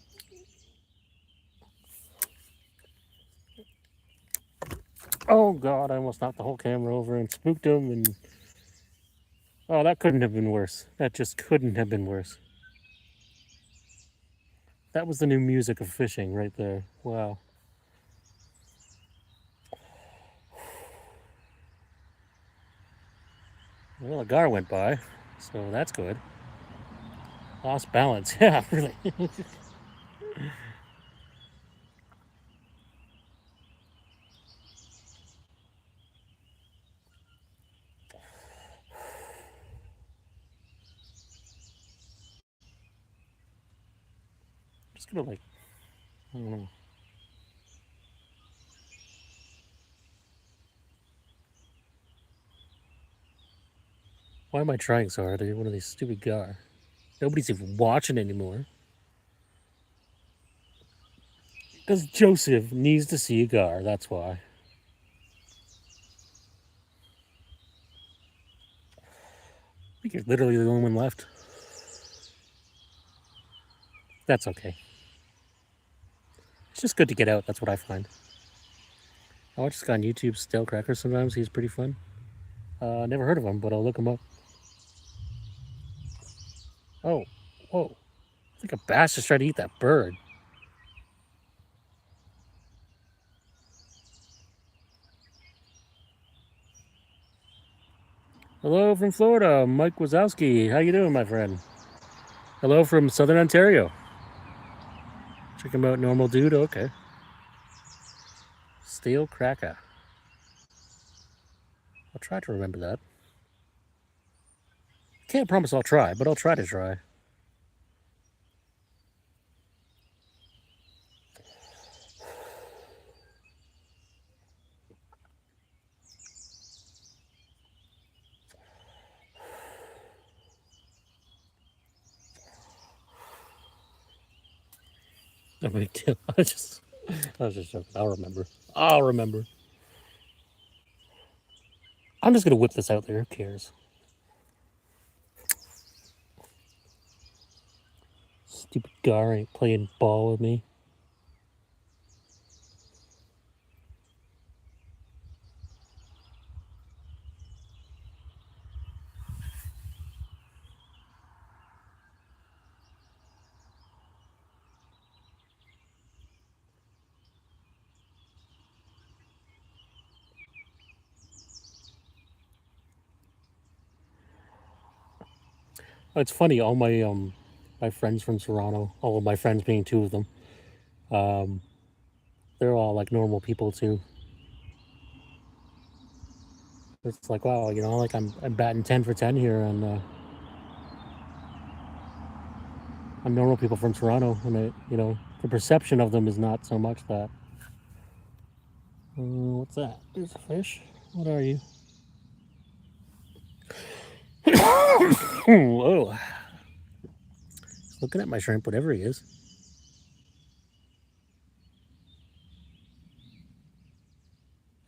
Oh, God, I almost knocked the whole camera over and spooked him. And oh, that couldn't have been worse. That just couldn't have been worse. That was the new music of fishing right there. Wow. Well, a gar went by, so that's good. Lost balance. Yeah, really. Just gonna, like, I don't know. Why am I trying so hard? You're one of these stupid gar. Nobody's even watching anymore. Because Joseph needs to see a gar, that's why. I think you're literally the only one left. That's okay. It's just good to get out, that's what I find. I watch this guy on YouTube, Stale Cracker, sometimes. He's pretty fun. Never heard of him, but I'll look him up. Oh, whoa. I think a bass just tried to eat that bird. Hello from Florida, Mike Wazowski. How you doing, my friend? Hello from Southern Ontario. Check him out, normal dude. Okay. Stale Cracker. I'll try to remember that. Can't promise I'll try, but I'll try to try. No big deal. I was just joking. I'll remember. I'll remember. I'm just gonna whip this out there. Who cares? Stupid gar ain't playing ball with me. It's funny. All my friends from Toronto, all of my friends being two of them, they're all like normal people too. It's like, wow, you know, like I'm batting 10 for 10 here on normal people from Toronto, and you know, the perception of them is not so much that. What's that? There's a fish. What are you? Whoa! Looking at my shrimp, whatever he is.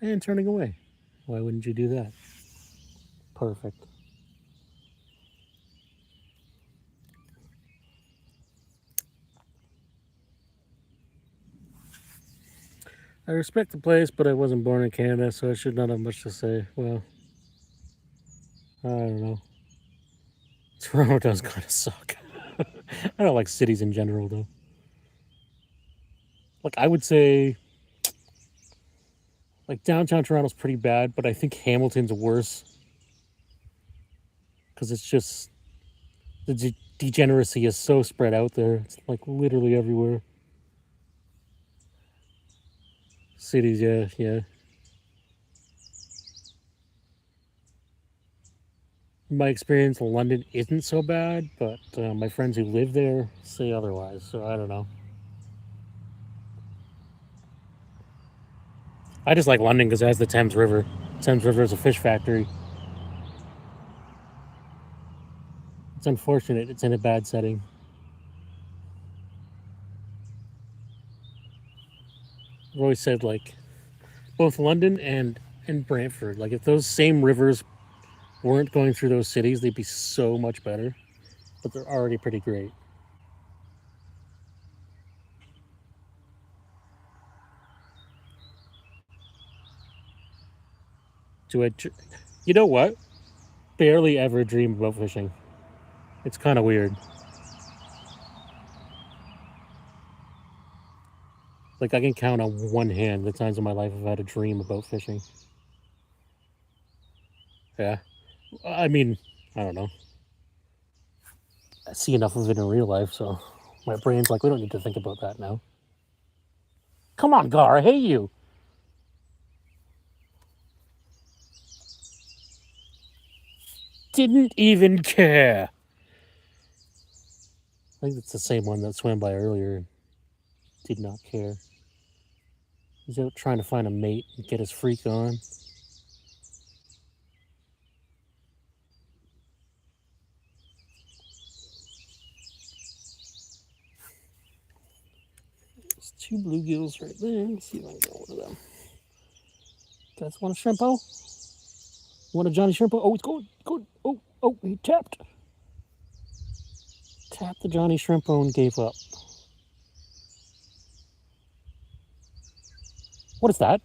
And turning away. Why wouldn't you do that? Perfect. I respect the place, but I wasn't born in Canada, so I should not have much to say. Well, I don't know. Toronto does kind of suck. I don't like cities in general, though. Like, I would say, like, downtown Toronto's pretty bad, but I think Hamilton's worse because it's just the degeneracy is so spread out there. It's like literally everywhere. Cities, yeah, yeah. My experience in London isn't so bad, but my friends who live there say otherwise, so I don't know. I just like London because it has the Thames River. Thames River is a fish factory. It's unfortunate it's in a bad setting. I've always said, like, both London and Brantford, like, if those same rivers weren't going through those cities, they'd be so much better. But they're already pretty great. Do I? You know what? Barely ever dream about fishing. It's kind of weird. Like I can count on one hand the times in my life I've had a dream about fishing. Yeah, I mean, I don't know. I see enough of it in real life, so my brain's like, we don't need to think about that now. Come on, Gar, I hate you. Didn't even care. I think it's the same one that swam by earlier. Did not care. He's out trying to find a mate and get his freak on. There's two bluegills right there. Let's see if I can get one of them. Guys want a shrimpo? Want a Johnny Shrimpo? Oh, it's going, going. Oh, he tapped. Tapped the Johnny Shrimpo and gave up. What is that?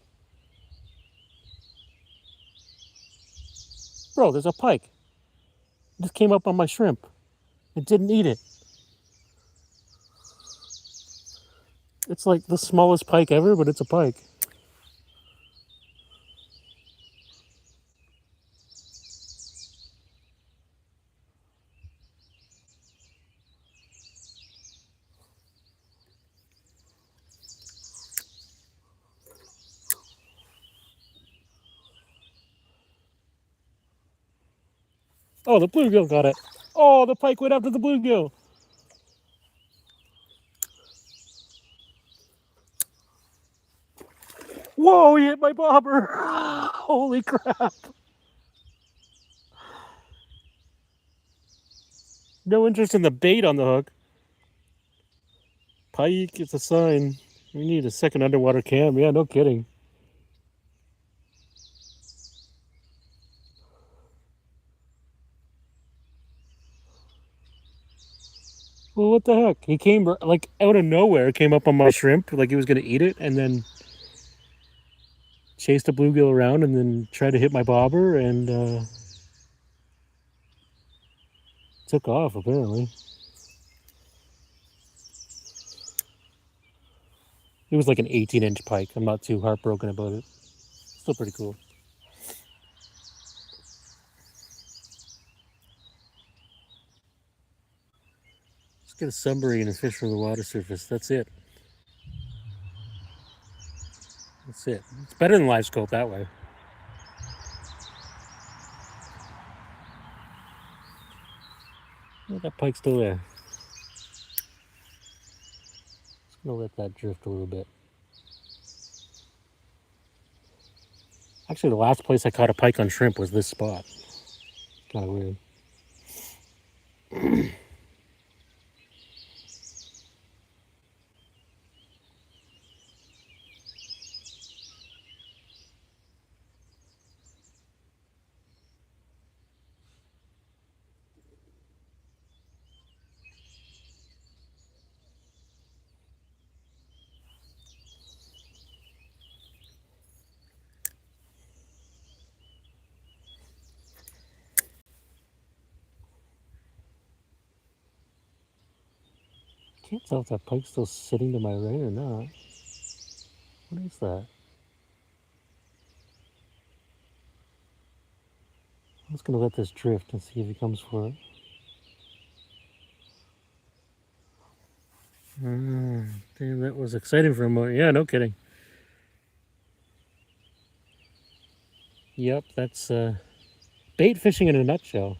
Bro, there's a pike. It just came up on my shrimp. It didn't eat it. It's like the smallest pike ever, but it's a pike. Oh, the bluegill got it. Oh, the pike went after the bluegill. Whoa, he hit my bobber. Holy crap. No interest in the bait on the hook. Pike, it's a sign. We need a second underwater cam. Yeah, no kidding. Well, what the heck? He came like out of nowhere, came up on my shrimp like he was gonna eat it, and then chased a bluegill around, and then tried to hit my bobber, and took off apparently. It was like an 18-inch pike. I'm not too heartbroken about it. Still pretty cool. Just get a submarine and fish from the water surface. That's it. That's it. It's better than live scope that way. That pike's still there. Just gonna let that drift a little bit. Actually, the last place I caught a pike on shrimp was this spot. Kind of weird. Can't tell if that pike's still sitting to my right or not. What is that? I'm just gonna let this drift and see if he comes for it. Damn, that was exciting for a moment. Yeah, no kidding. Yep, that's bait fishing in a nutshell.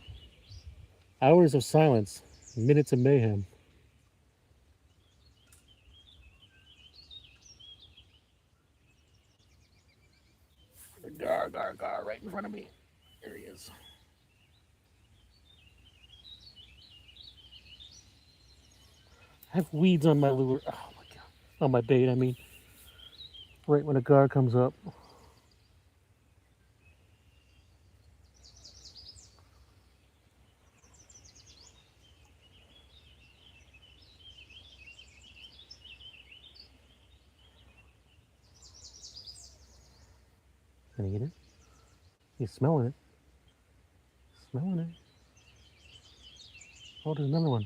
Hours of silence, minutes of mayhem. Gar, gar, gar, right in front of me. There he is. I have weeds on my lure. Oh my god. On my bait, I mean. Right when a gar comes up. Can he get it? He's smelling it. Smelling it. Oh, there's another one.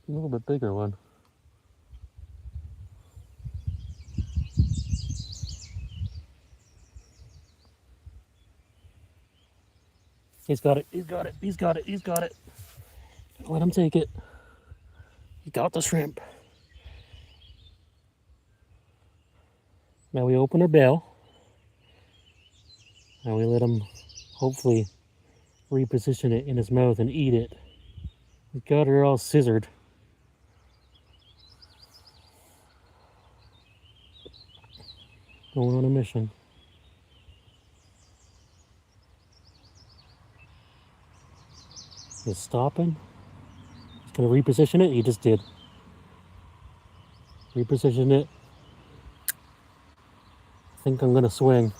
A little bit bigger one. He's got it. He's got it. He's got it. He's got it. Let him take it. He got the shrimp. Now we open our bail. And we let him hopefully reposition it in his mouth and eat it. We got her all scissored. Going on a mission. He's stopping. He's gonna reposition it. He just did. Reposition it. I think I'm gonna swing.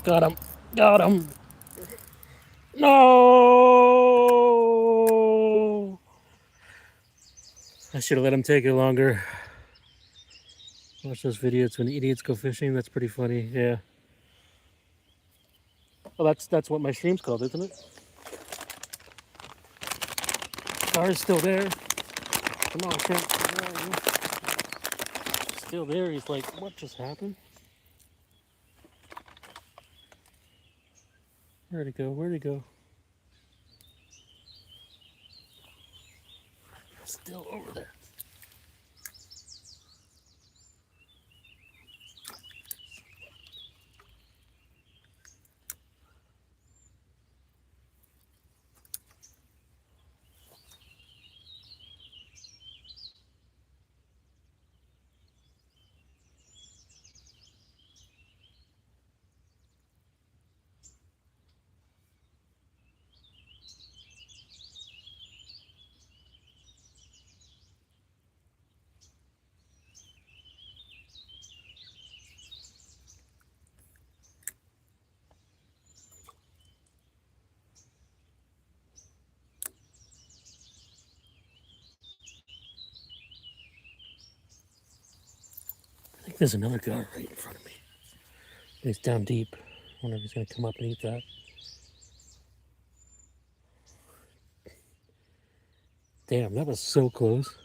Got him. Got him. No! I should have let him take it longer. Watch those videos when idiots go fishing. That's pretty funny. Yeah. Well, that's what my stream's called, isn't it? Car's still there. Come on, shrimp. Still there. He's like, what just happened? Where'd he go? Where'd he go? Still over there. I think there's another gar right in front of me. He's down deep. I wonder if he's gonna come up and eat that. Damn, that was so close.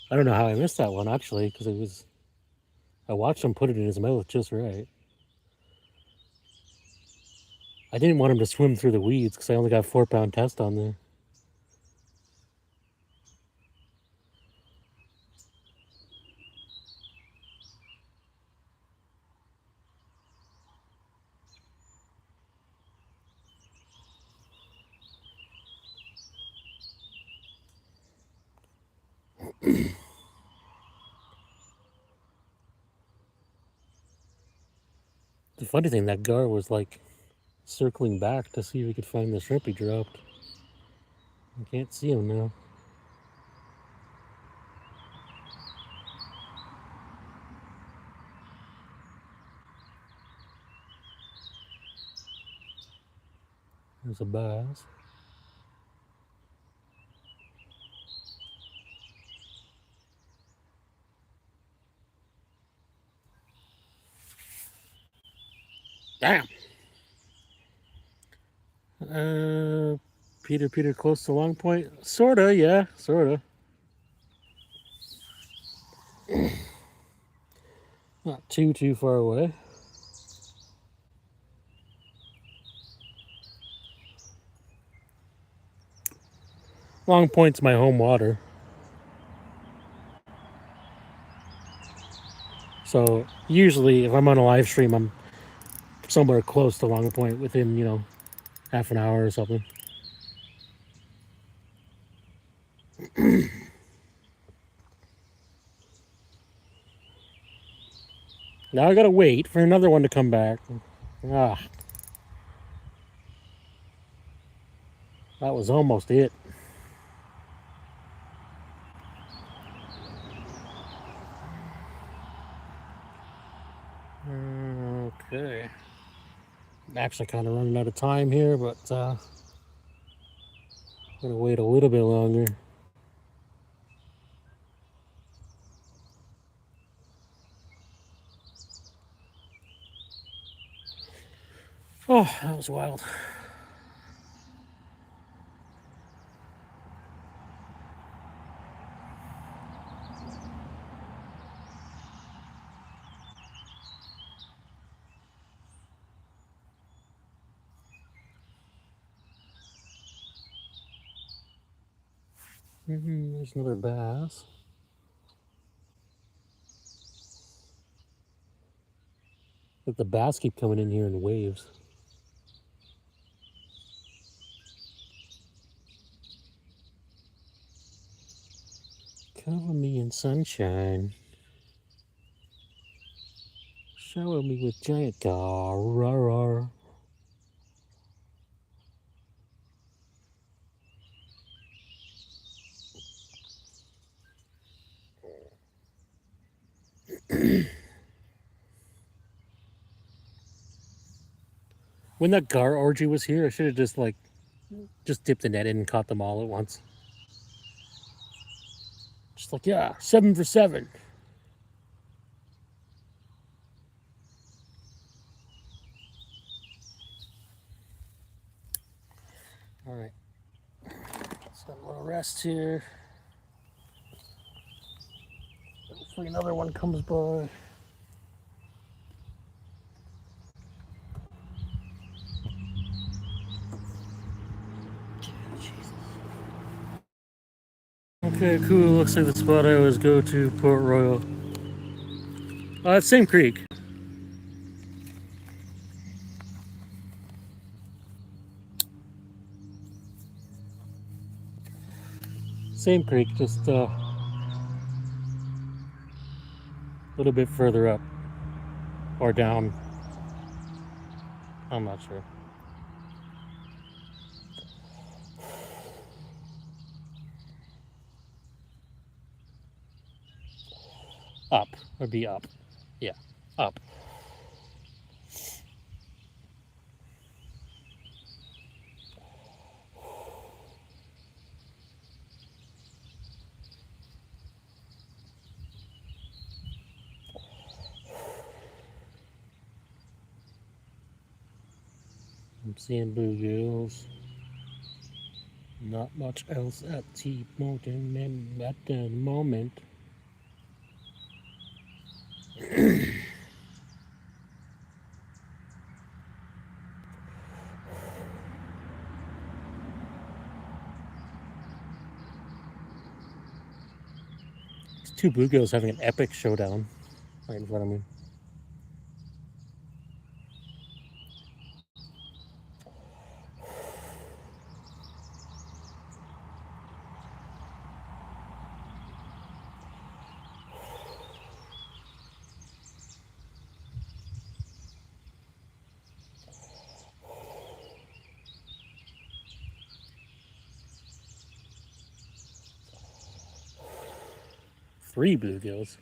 I don't know how I missed that one actually, because it was. I watched him put it in his mouth just right. I didn't want him to swim through the weeds because I only got 4-pound test on there. The funny thing, that gar was like circling back to see if he could find the shrimp he dropped. I can't see him now. There's a bass. Damn. Peter, close to Long Point. Sorta, yeah, sorta. Not too far away. Long Point's my home water. So usually, if I'm on a live stream, I'm somewhere close to Long Point within, half an hour or something. Now I gotta wait for another one to come back. Ah, that was almost it. Okay. I'm actually kind of running out of time here, but I'm gonna wait a little bit longer. Oh, that was wild. There's another bass. But the bass keep coming in here in waves. Cover me in sunshine. Shower me with giant gar. When that gar orgy was here, I should have just dipped the net in and caught them all at once. Just like, yeah, 7 for 7. All right. Let's have a little rest here. Hopefully another one comes by. Okay, cool. Looks like the spot I always go to, Port Royal. It's same creek. Same creek, just a little bit further up or down. I'm not sure. Up would be up. Yeah, up. I'm seeing bluegills. Not much else at T-Mountain at the moment. These two bluegills having an epic showdown right in front of me. 3 bluegills.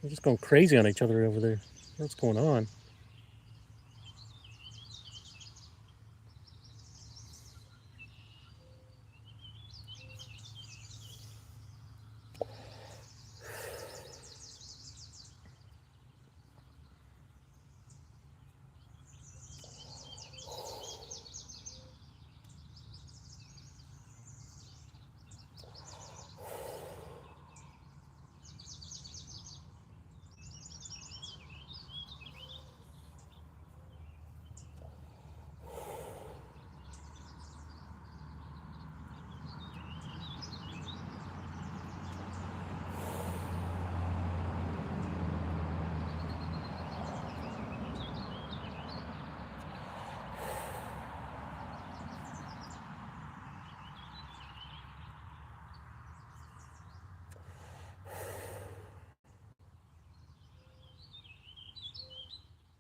They're just going crazy on each other over there. What's going on?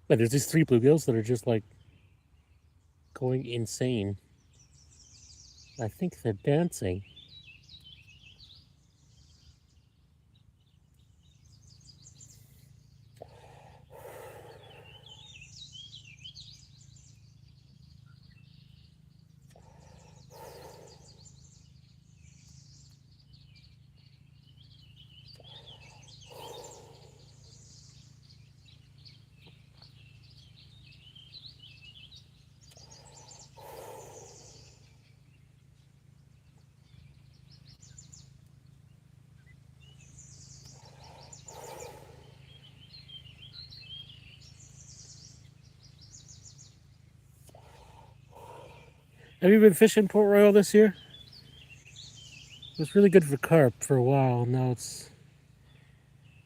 But there's these 3 bluegills that are just like going insane. I think they're dancing. Have you been fishing Port Royal this year? It was really good for carp for a while. Now it's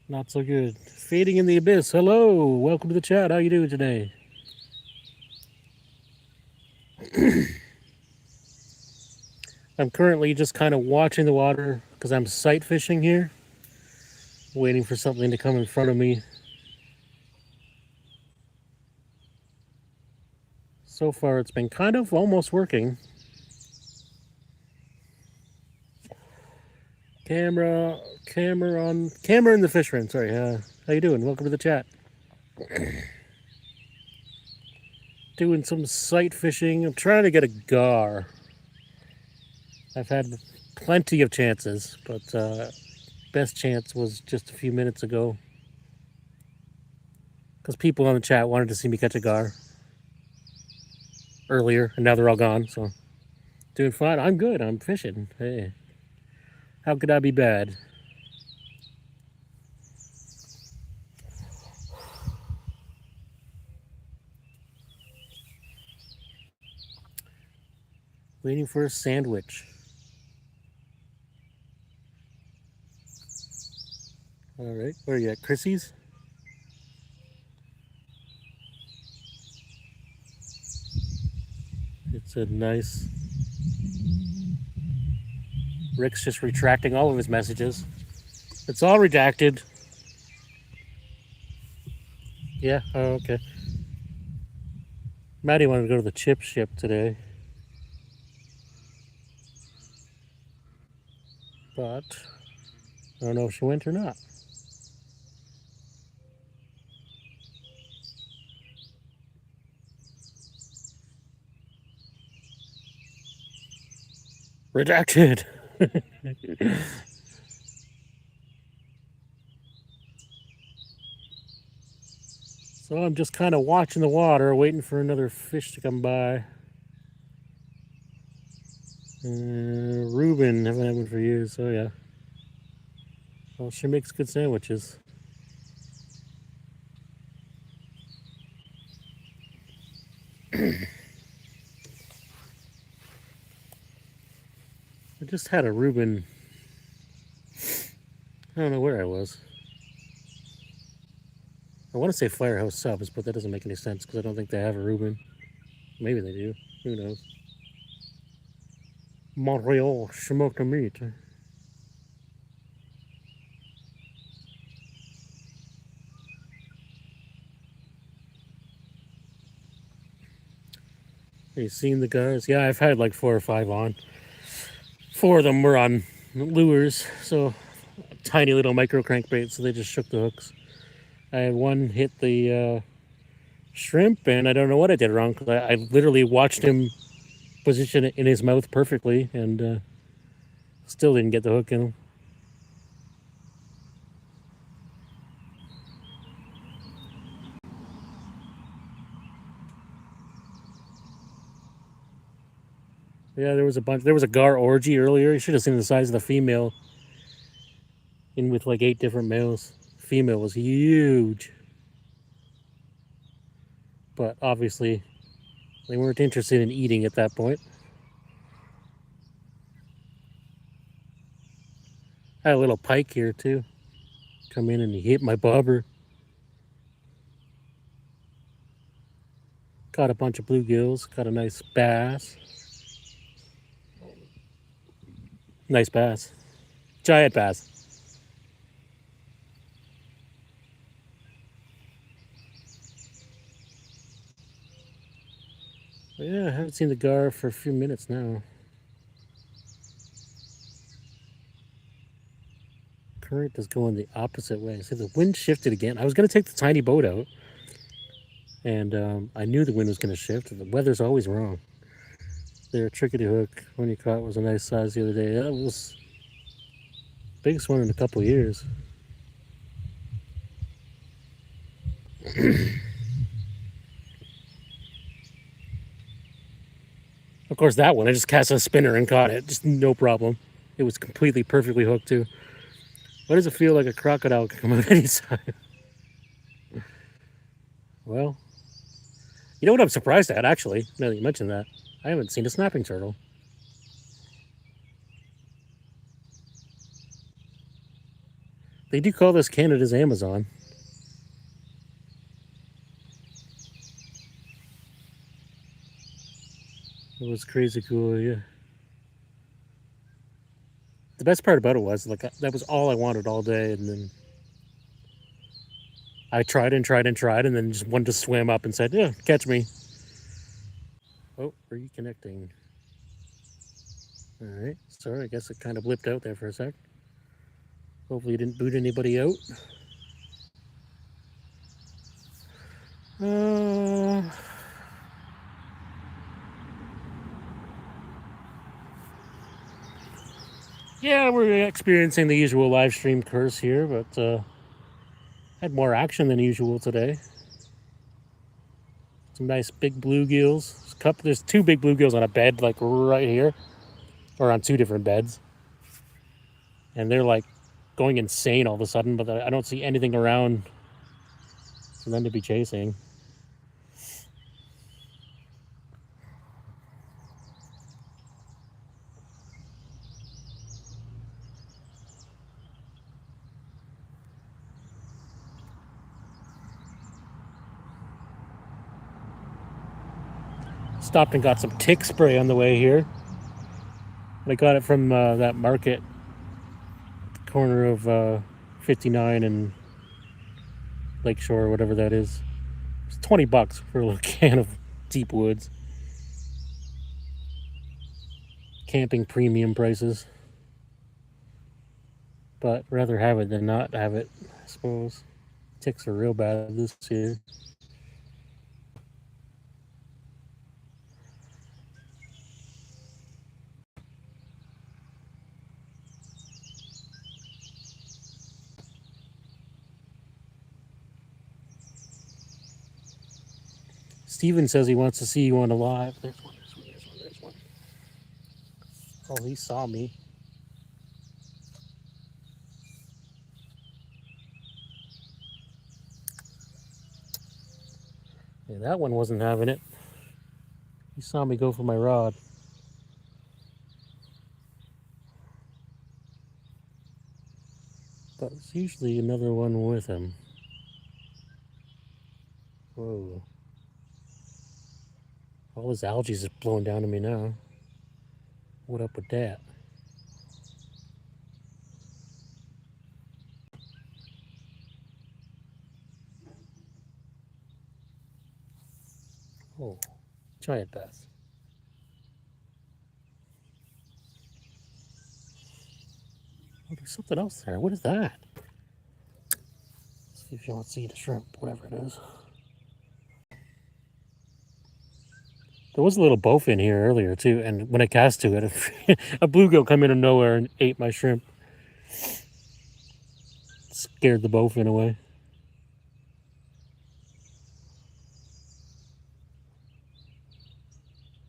not so good. Fading in the abyss. Hello, welcome to the chat. How you doing today? I'm currently just kind of watching the water because I'm sight fishing here, waiting for something to come in front of me. So far, it's been kind of almost working. Camera in the fish room. Sorry. How you doing? Welcome to the chat. Doing some sight fishing. I'm trying to get a gar. I've had plenty of chances, but best chance was just a few minutes ago. Because people on the chat wanted to see me catch a gar earlier, and now they're all gone, so doing fine. I'm good. I'm fishing. Hey, how could I be bad? Waiting for a sandwich. All right, where are you at, Chrissy's? It's a nice. Rick's just retracting all of his messages. It's all redacted. Yeah, oh, okay. Maddie wanted to go to the chip ship today. But I don't know if she went or not. Redacted. So I'm just kind of watching the water, waiting for another fish to come by. Ruben, haven't had one for years, so yeah. Well, she makes good sandwiches. I just had a Reuben. I don't know where I was. I want to say Firehouse Subs, but that doesn't make any sense because I don't think they have a Reuben. Maybe they do. Who knows? Montreal smoked meat. Have you seen the guys? Yeah, I've had like 4 or 5 on. 4 of them were on lures, so tiny little micro crankbait, so they just shook the hooks. I had one hit the shrimp, and I don't know what I did wrong, because I literally watched him position it in his mouth perfectly, and still didn't get the hook in him. Yeah, there was a bunch. There was a gar orgy earlier. You should have seen the size of the female. In with like 8 different males. Female was huge. But obviously, they weren't interested in eating at that point. I had a little pike here too. Come in and he hit my bobber. Caught a bunch of bluegills. Caught a nice bass. Nice bass. Giant bass. But yeah, I haven't seen the gar for a few minutes now. Current is going the opposite way. So the wind shifted again. I was going to take the tiny boat out, and I knew the wind was going to shift. The weather's always wrong. Their trickety hook when you caught was a nice size the other day. That was the biggest one in a couple of years. Of course, that one, I just cast a spinner and caught it. Just no problem. It was completely perfectly hooked too. Why does it feel like a crocodile can come out any side? Well, you know what I'm surprised at, actually, now that you mentioned that? I haven't seen a snapping turtle. They do call this Canada's Amazon. It was crazy cool, yeah. The best part about it was, like, that was all I wanted all day, and then I tried and tried and tried, and then just one just swam up and said, yeah, catch me. Oh, reconnecting. All right, sorry, I guess it kind of blipped out there for a sec. Hopefully you didn't boot anybody out. Yeah, we're experiencing the usual live stream curse here, but had more action than usual today. Some nice big bluegills. There's 2 big bluegills on a bed, like right here, or on 2 different beds, and they're like going insane all of a sudden. But I don't see anything around for them to be chasing. Stopped and got some tick spray on the way here. I got it from that market, corner of 59 and Lakeshore, whatever that is. It's $20 for a little can of Deep Woods. Camping premium prices. But rather have it than not have it, I suppose. Ticks are real bad this year. Steven says he wants to see you on a live. There's one, there's one, there's one, there's one. Oh, he saw me. Yeah, that one wasn't having it. He saw me go for my rod. But it's usually another one with him. Whoa. All this algae is blowing down to me now. What up with that? Oh, giant bass. Oh, there's something else there. What is that? Let's see if you want to see the shrimp, whatever it is. There was a little bowfin here earlier too, and when I cast to it, a bluegill came in of nowhere and ate my shrimp. Scared the bowfin away.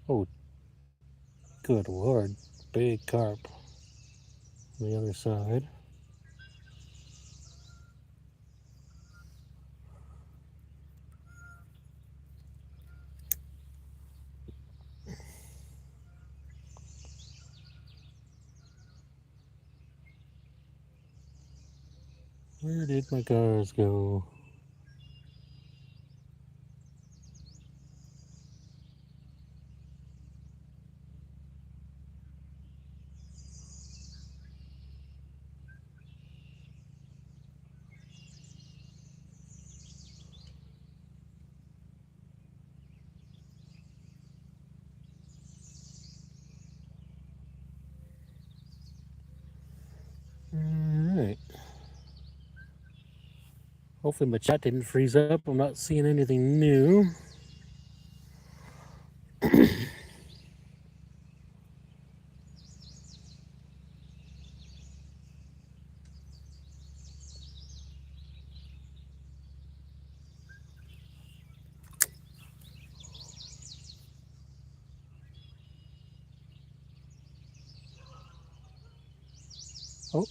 Oh, good lord. Big carp. On the other side. Where did my cars go? Alright. Hopefully my chat didn't freeze up. I'm not seeing anything new. Oh,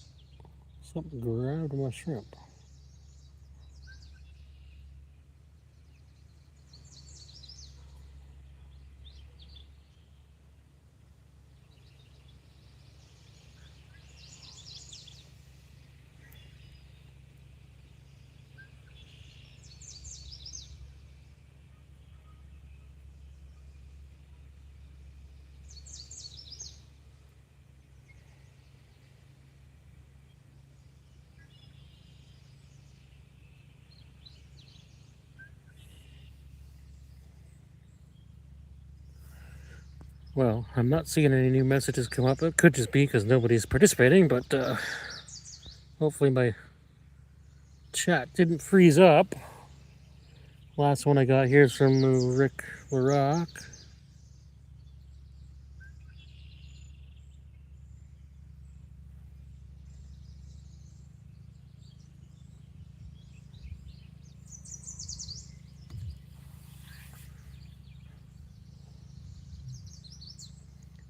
something grabbed my shrimp. Well, I'm not seeing any new messages come up. It could just be because nobody's participating, but hopefully my chat didn't freeze up. Last one I got here is from Rick LaRock.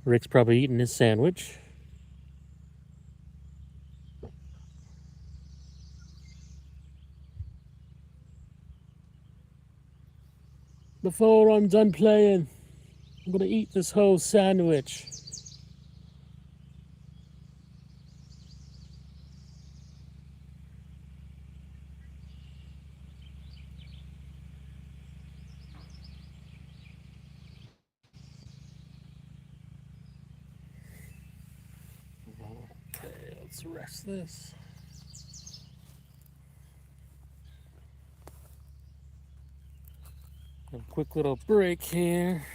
Rick's probably eating his sandwich. Before I'm done playing, I'm gonna eat this whole sandwich. Okay, let's rest this. A quick little break here.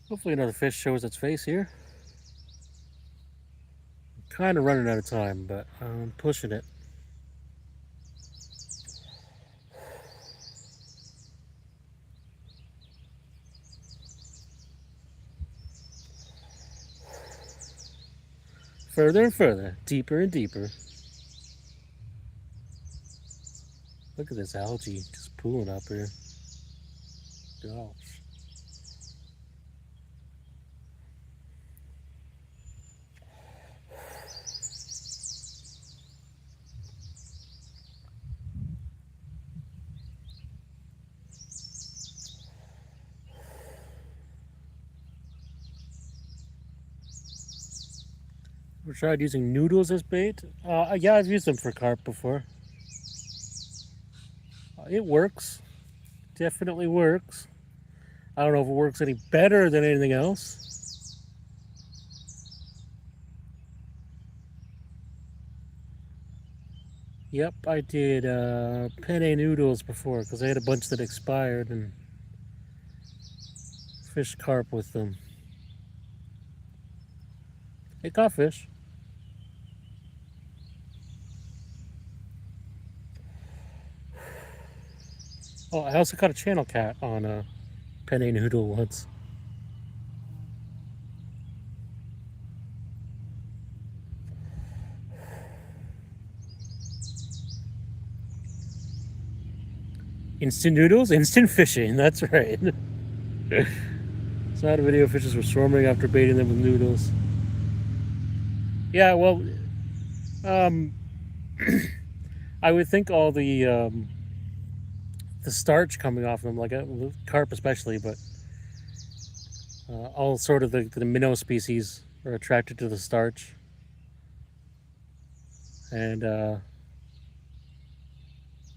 Hopefully another fish shows its face here. I'm kind of running out of time, but I'm pushing it. Further and further, deeper and deeper. Look at this algae just pooling up here. Gosh. Ever tried using noodles as bait? Yeah, I've used them for carp before. It works. Definitely works. I don't know if it works any better than anything else. Yep, I did penne noodles before because I had a bunch that expired and fish carp with them. Hey, caught fish. Oh, I also caught a channel cat on a penne noodle once. Instant noodles, instant fishing. That's right. Saw the video fishes were swarming after baiting them with noodles. Yeah, well, um, I would think all the starch coming off them, like carp especially, but all sort of the minnow species are attracted to the starch, and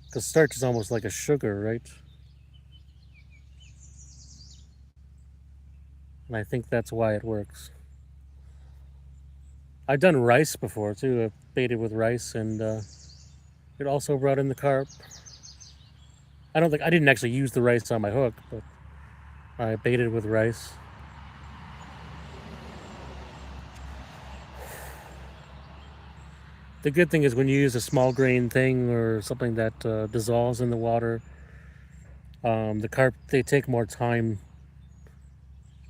because starch is almost like a sugar, right? And I think that's why it works. I've done rice before too. I baited with rice, and it also brought in the carp. I didn't actually use the rice on my hook, but I baited with rice. The good thing is when you use a small grain thing or something that dissolves in the water, the carp they take more time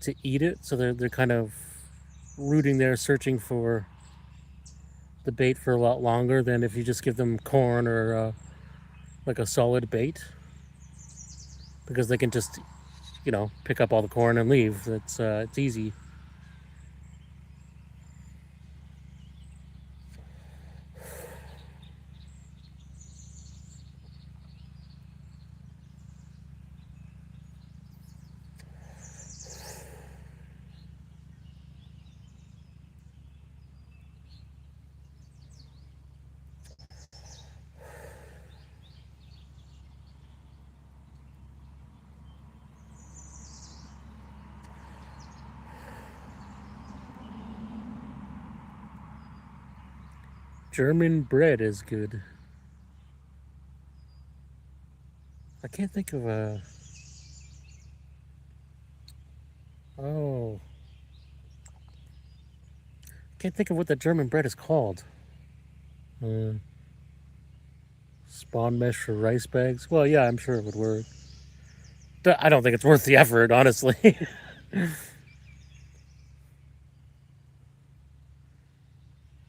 to eat it, so they're kind of rooting there, searching for the bait for a lot longer than if you just give them corn or like a solid bait, because they can just pick up all the corn and leave. It's easy. German bread is good. I can't think of a. Oh, can't think of what the German bread is called. Uh, Spawn mesh for rice bags. Well, yeah, I'm sure it would work. I don't think it's worth the effort, honestly.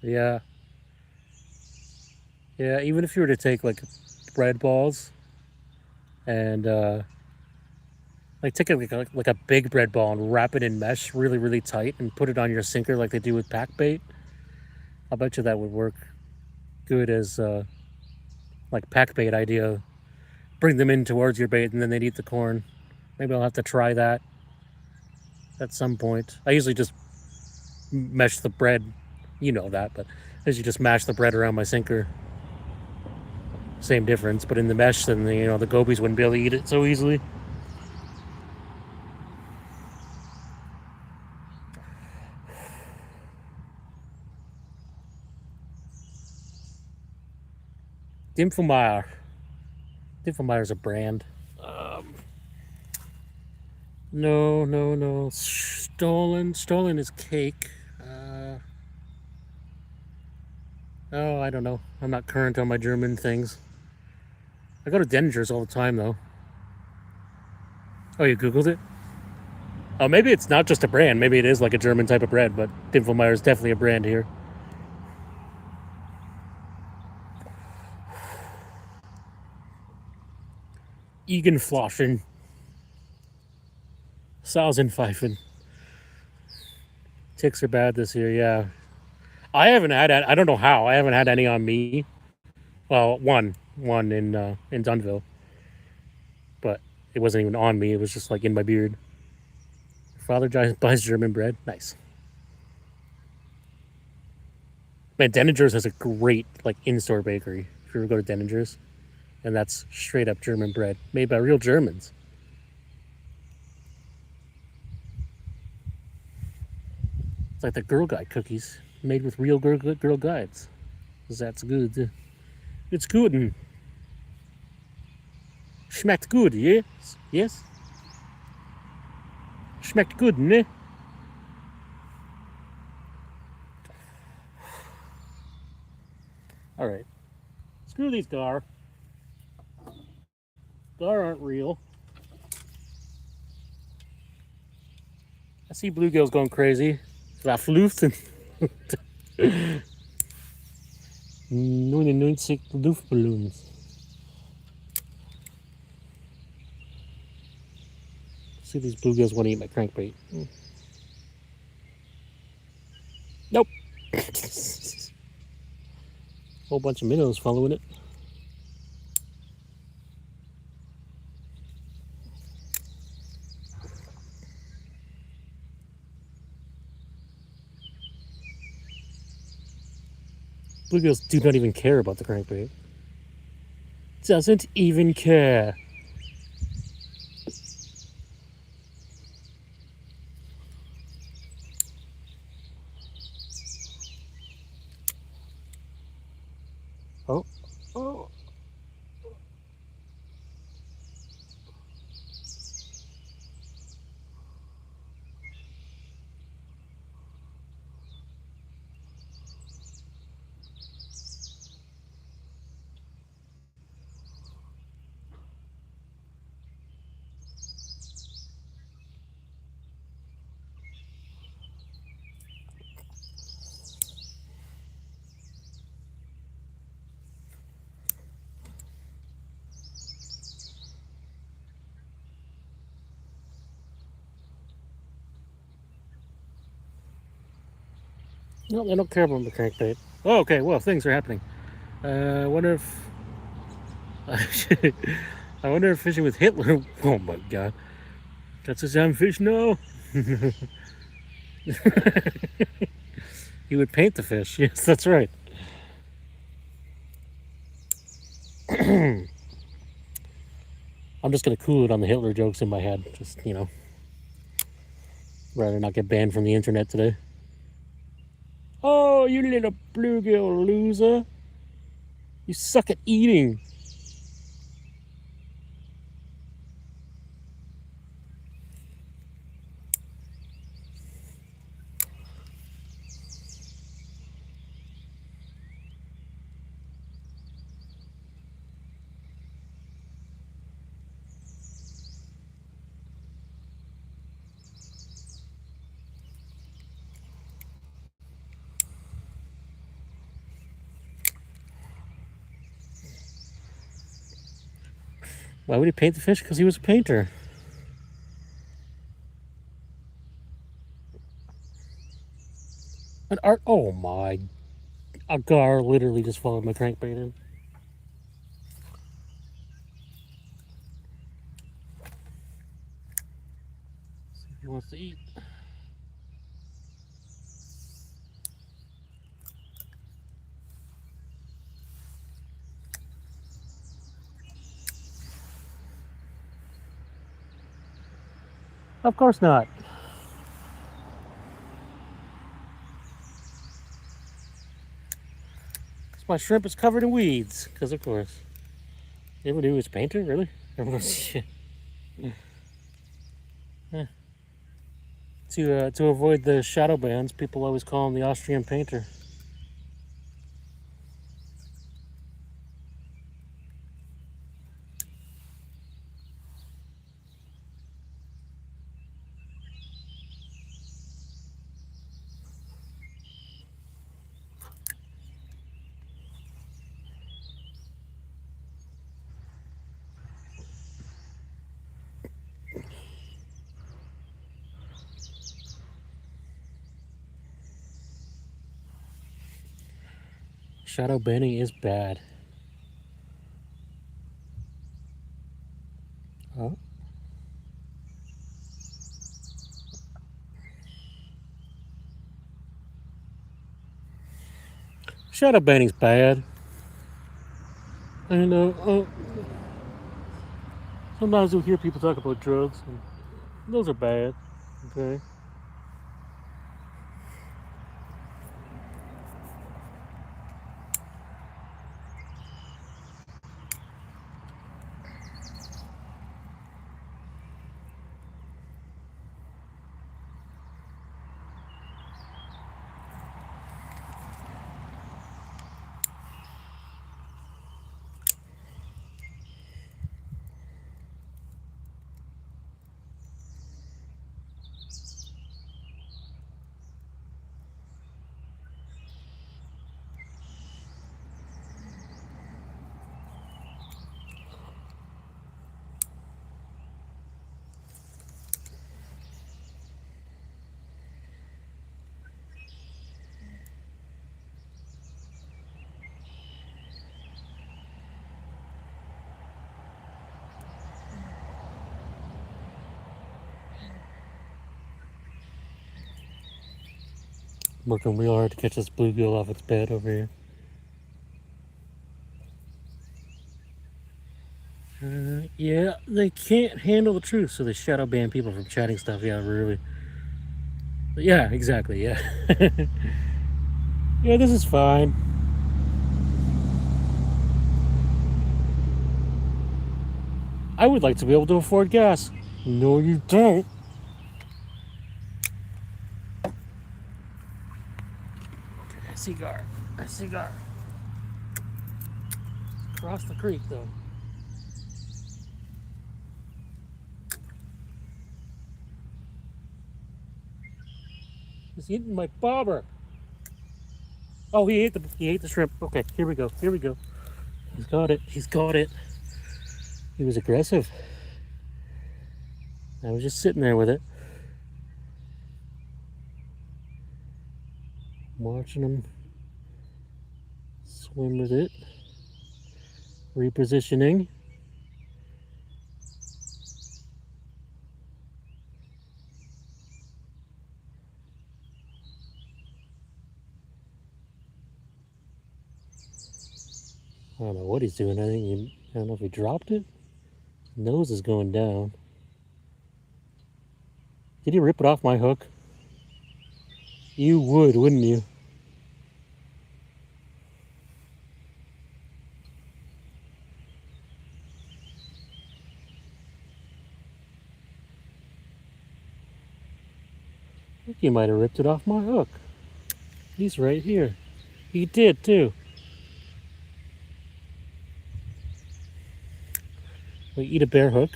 Yeah, yeah. Even if you were to take like bread balls and like take like a big bread ball and wrap it in mesh really really tight and put it on your sinker like they do with pack bait, I'll bet you that would work good as like pack bait idea. Bring them in towards your bait and then they'd eat the corn. Maybe I'll have to try that at some point. I usually just mesh the bread, you know that, but I usually just mash the bread around my sinker. Same difference, but in the mesh, then the gobies wouldn't be able to eat it so easily. Dimfelmeyer. Dimfelmeyer's a brand. No, no, no. Stolen. Stolen is cake. Oh, I don't know. I'm not current on my German things. I go to Denninger's all the time, though. Oh, you Googled it? Oh, maybe it's not just a brand. Maybe it is like a German type of bread, but Dimfelmeyer is definitely a brand here. Egenflossen. Sausenpfeifen. Ticks are bad this year, yeah. I haven't had. I don't know how. I haven't had any on me. Well, one in Dunville, but it wasn't even on me. It was just like in my beard. Father buys German bread. Nice. Man, Denninger's has a great like in-store bakery. If you ever go to Denninger's, and that's straight up German bread made by real Germans. It's like the Girl Guide cookies made with real Girl Guides. Cause that's good. It's good and schmeckt good, yes? Yes? Schmeckt good, ne? Alright. Screw these gar. Gar aren't real. I see bluegills going crazy. Verfluchten. 99 Luftballons. See, these bluegills want to eat my crankbait. Nope. Whole bunch of minnows following it. Bluegills do not even care about the crankbait. Doesn't even care. Oh. Oh. No, they don't care about the crankbait. Oh, okay, well, things are happening. I wonder if... I wonder if fishing with Hitler... Oh my god. That's a sound fish now? He would paint the fish. Yes, that's right. I'm just gonna cool it on the Hitler jokes in my head. Just, you know. Rather not get banned from the internet today. Oh, you little bluegill loser. You suck at eating. Why would he paint the fish? Because he was a painter. An art. Oh my. A gar literally just followed my crankbait in. See if he wants to eat. Of course not. My shrimp is covered in weeds, because of course. You ever knew he was a painter? Really? Shit. To avoid the shadow bans, people always call him the Austrian painter. Shadow banning is bad. Oh. Shadow banning's bad. And sometimes you'll hear people talk about drugs, and those are bad. Okay. Working real hard to catch this bluegill off its bed over here. Yeah, they can't handle the truth, so they shadow ban people from chatting stuff. Yeah, really. But yeah, exactly. Yeah. Yeah, this is fine. I would like to be able to afford gas. No, you don't. A cigar. A cigar. Across the creek, though. He's eating my bobber. Oh, he ate the shrimp. Okay, here we go. Here we go. He's got it. He's got it. He was aggressive. I was just sitting there with it, watching him swim with it, repositioning. I don't know what he's doing. I don't know if he dropped it. His nose is going down. Did he rip it off my hook? You would, wouldn't you? I think he might have ripped it off my hook. He's right here. He did too. We eat a bear hook.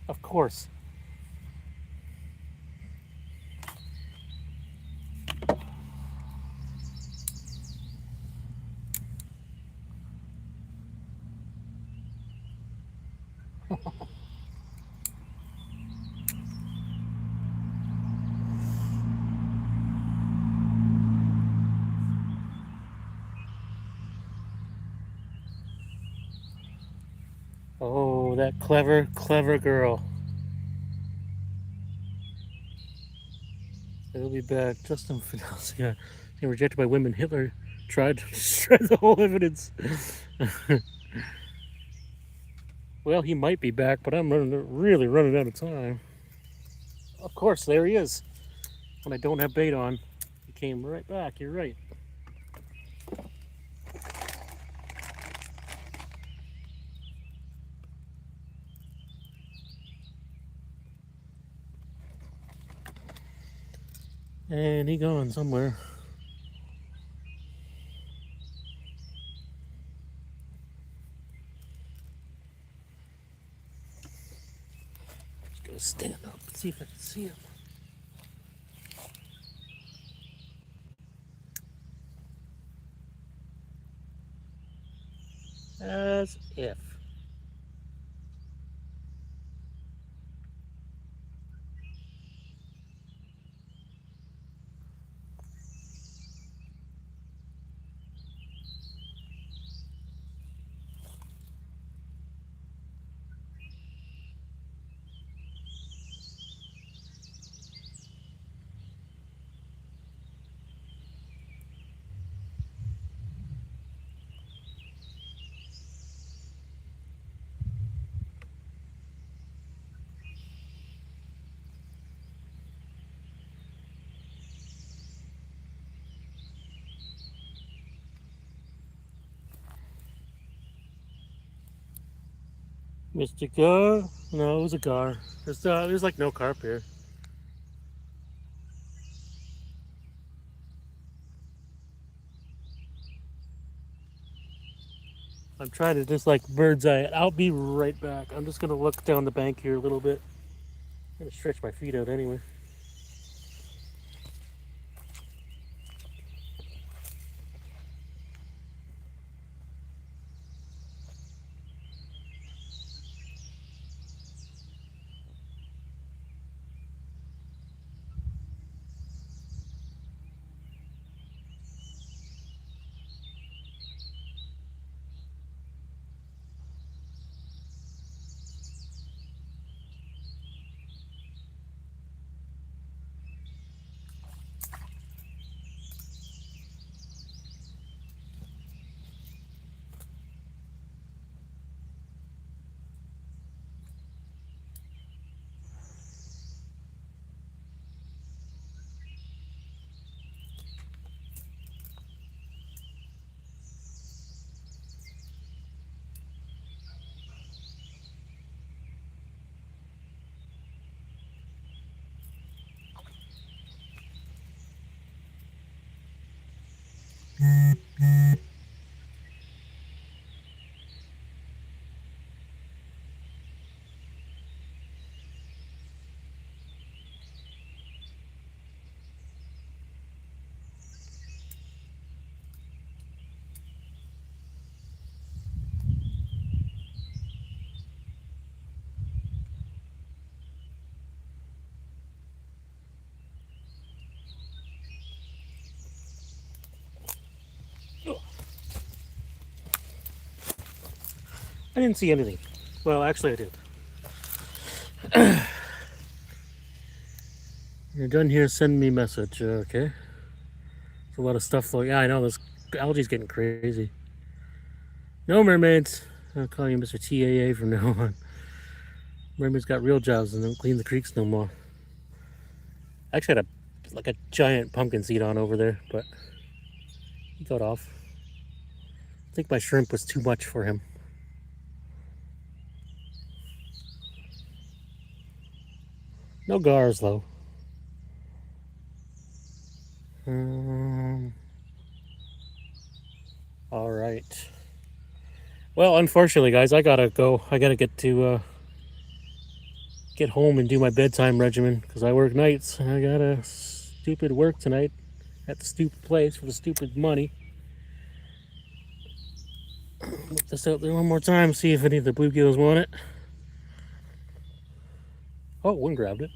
Of course. Oh, that clever, clever girl. It'll be bad. Justin Fidel's, yeah. Being rejected by women. Hitler tried to shred the whole evidence. Well, he might be back, but I'm really running out of time. Of course, there he is. When I don't have bait on, he came right back. You're right. And he gone somewhere. Just gonna stand up and see if I can see him. As if. Mr. Gar? No, it was a gar. There's like no carp here. I'm trying to just like bird's eye it. I'll be right back. I'm just gonna look down the bank here a little bit. I'm gonna stretch my feet out anyway. I didn't see anything. Well, actually, I did. You're done here, send me a message. Okay. There's a lot of stuff though. Yeah, I know, this algae's getting crazy. No mermaids. I'll call you Mr. TAA from now on. Mermaids got real jobs and don't clean the creeks no more. I actually had a giant pumpkin seed on over there, but he got off. I think my shrimp was too much for him. No gars though. All right. Well, unfortunately, guys, I gotta go. I gotta get home and do my bedtime regimen because I work nights. I got a stupid work tonight at the stupid place for the stupid money. Look this out there one more time, see if any of the bluegills want it. Oh, one grabbed it.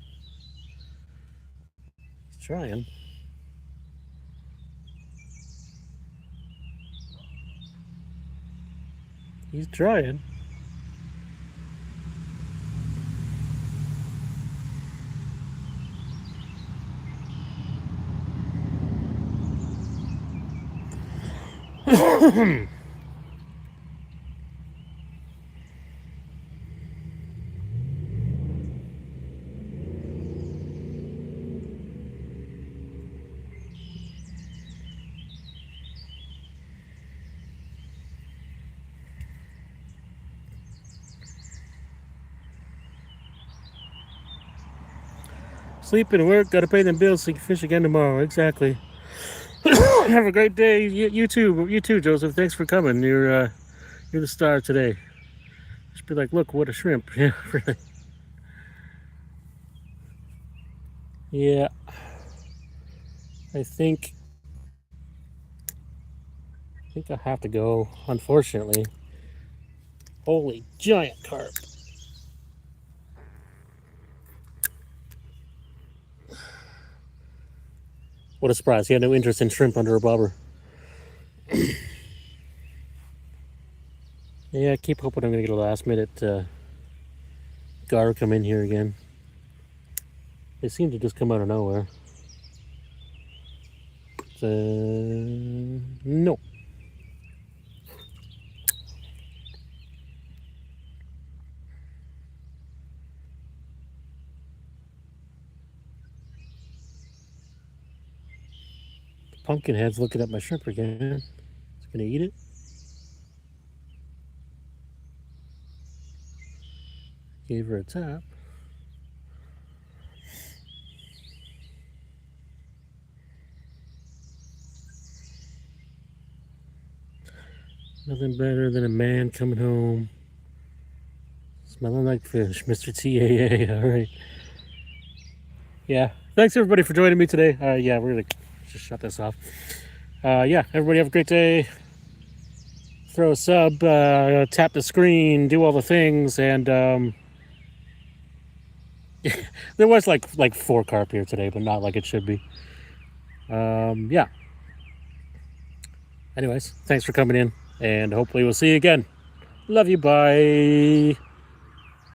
He's trying. He's trying. Sleep and work, gotta pay them bills so you can fish again tomorrow. Exactly. Have a great day. You too, Joseph. Thanks for coming. You're the star today. Just be like, look, what a shrimp. Yeah, really. Yeah. I think I have to go, unfortunately. Holy giant carp. What a surprise. He had no interest in shrimp under a bobber. Yeah, I keep hoping I'm going to get a last minute gar come in here again. They seem to just come out of nowhere. No. Pumpkinhead's looking at my shrimp again. It's gonna eat it. Gave her a tap. Nothing better than a man coming home smelling like fish, Mr. TAA. All right. Yeah. Thanks everybody for joining me today. Yeah, we're gonna just shut this off. Yeah, everybody have a great day. Throw a sub, tap the screen, do all the things, and there was like 4 carp here today, but not like it should be. Yeah. Anyways, thanks for coming in, and hopefully we'll see you again. Love you, bye.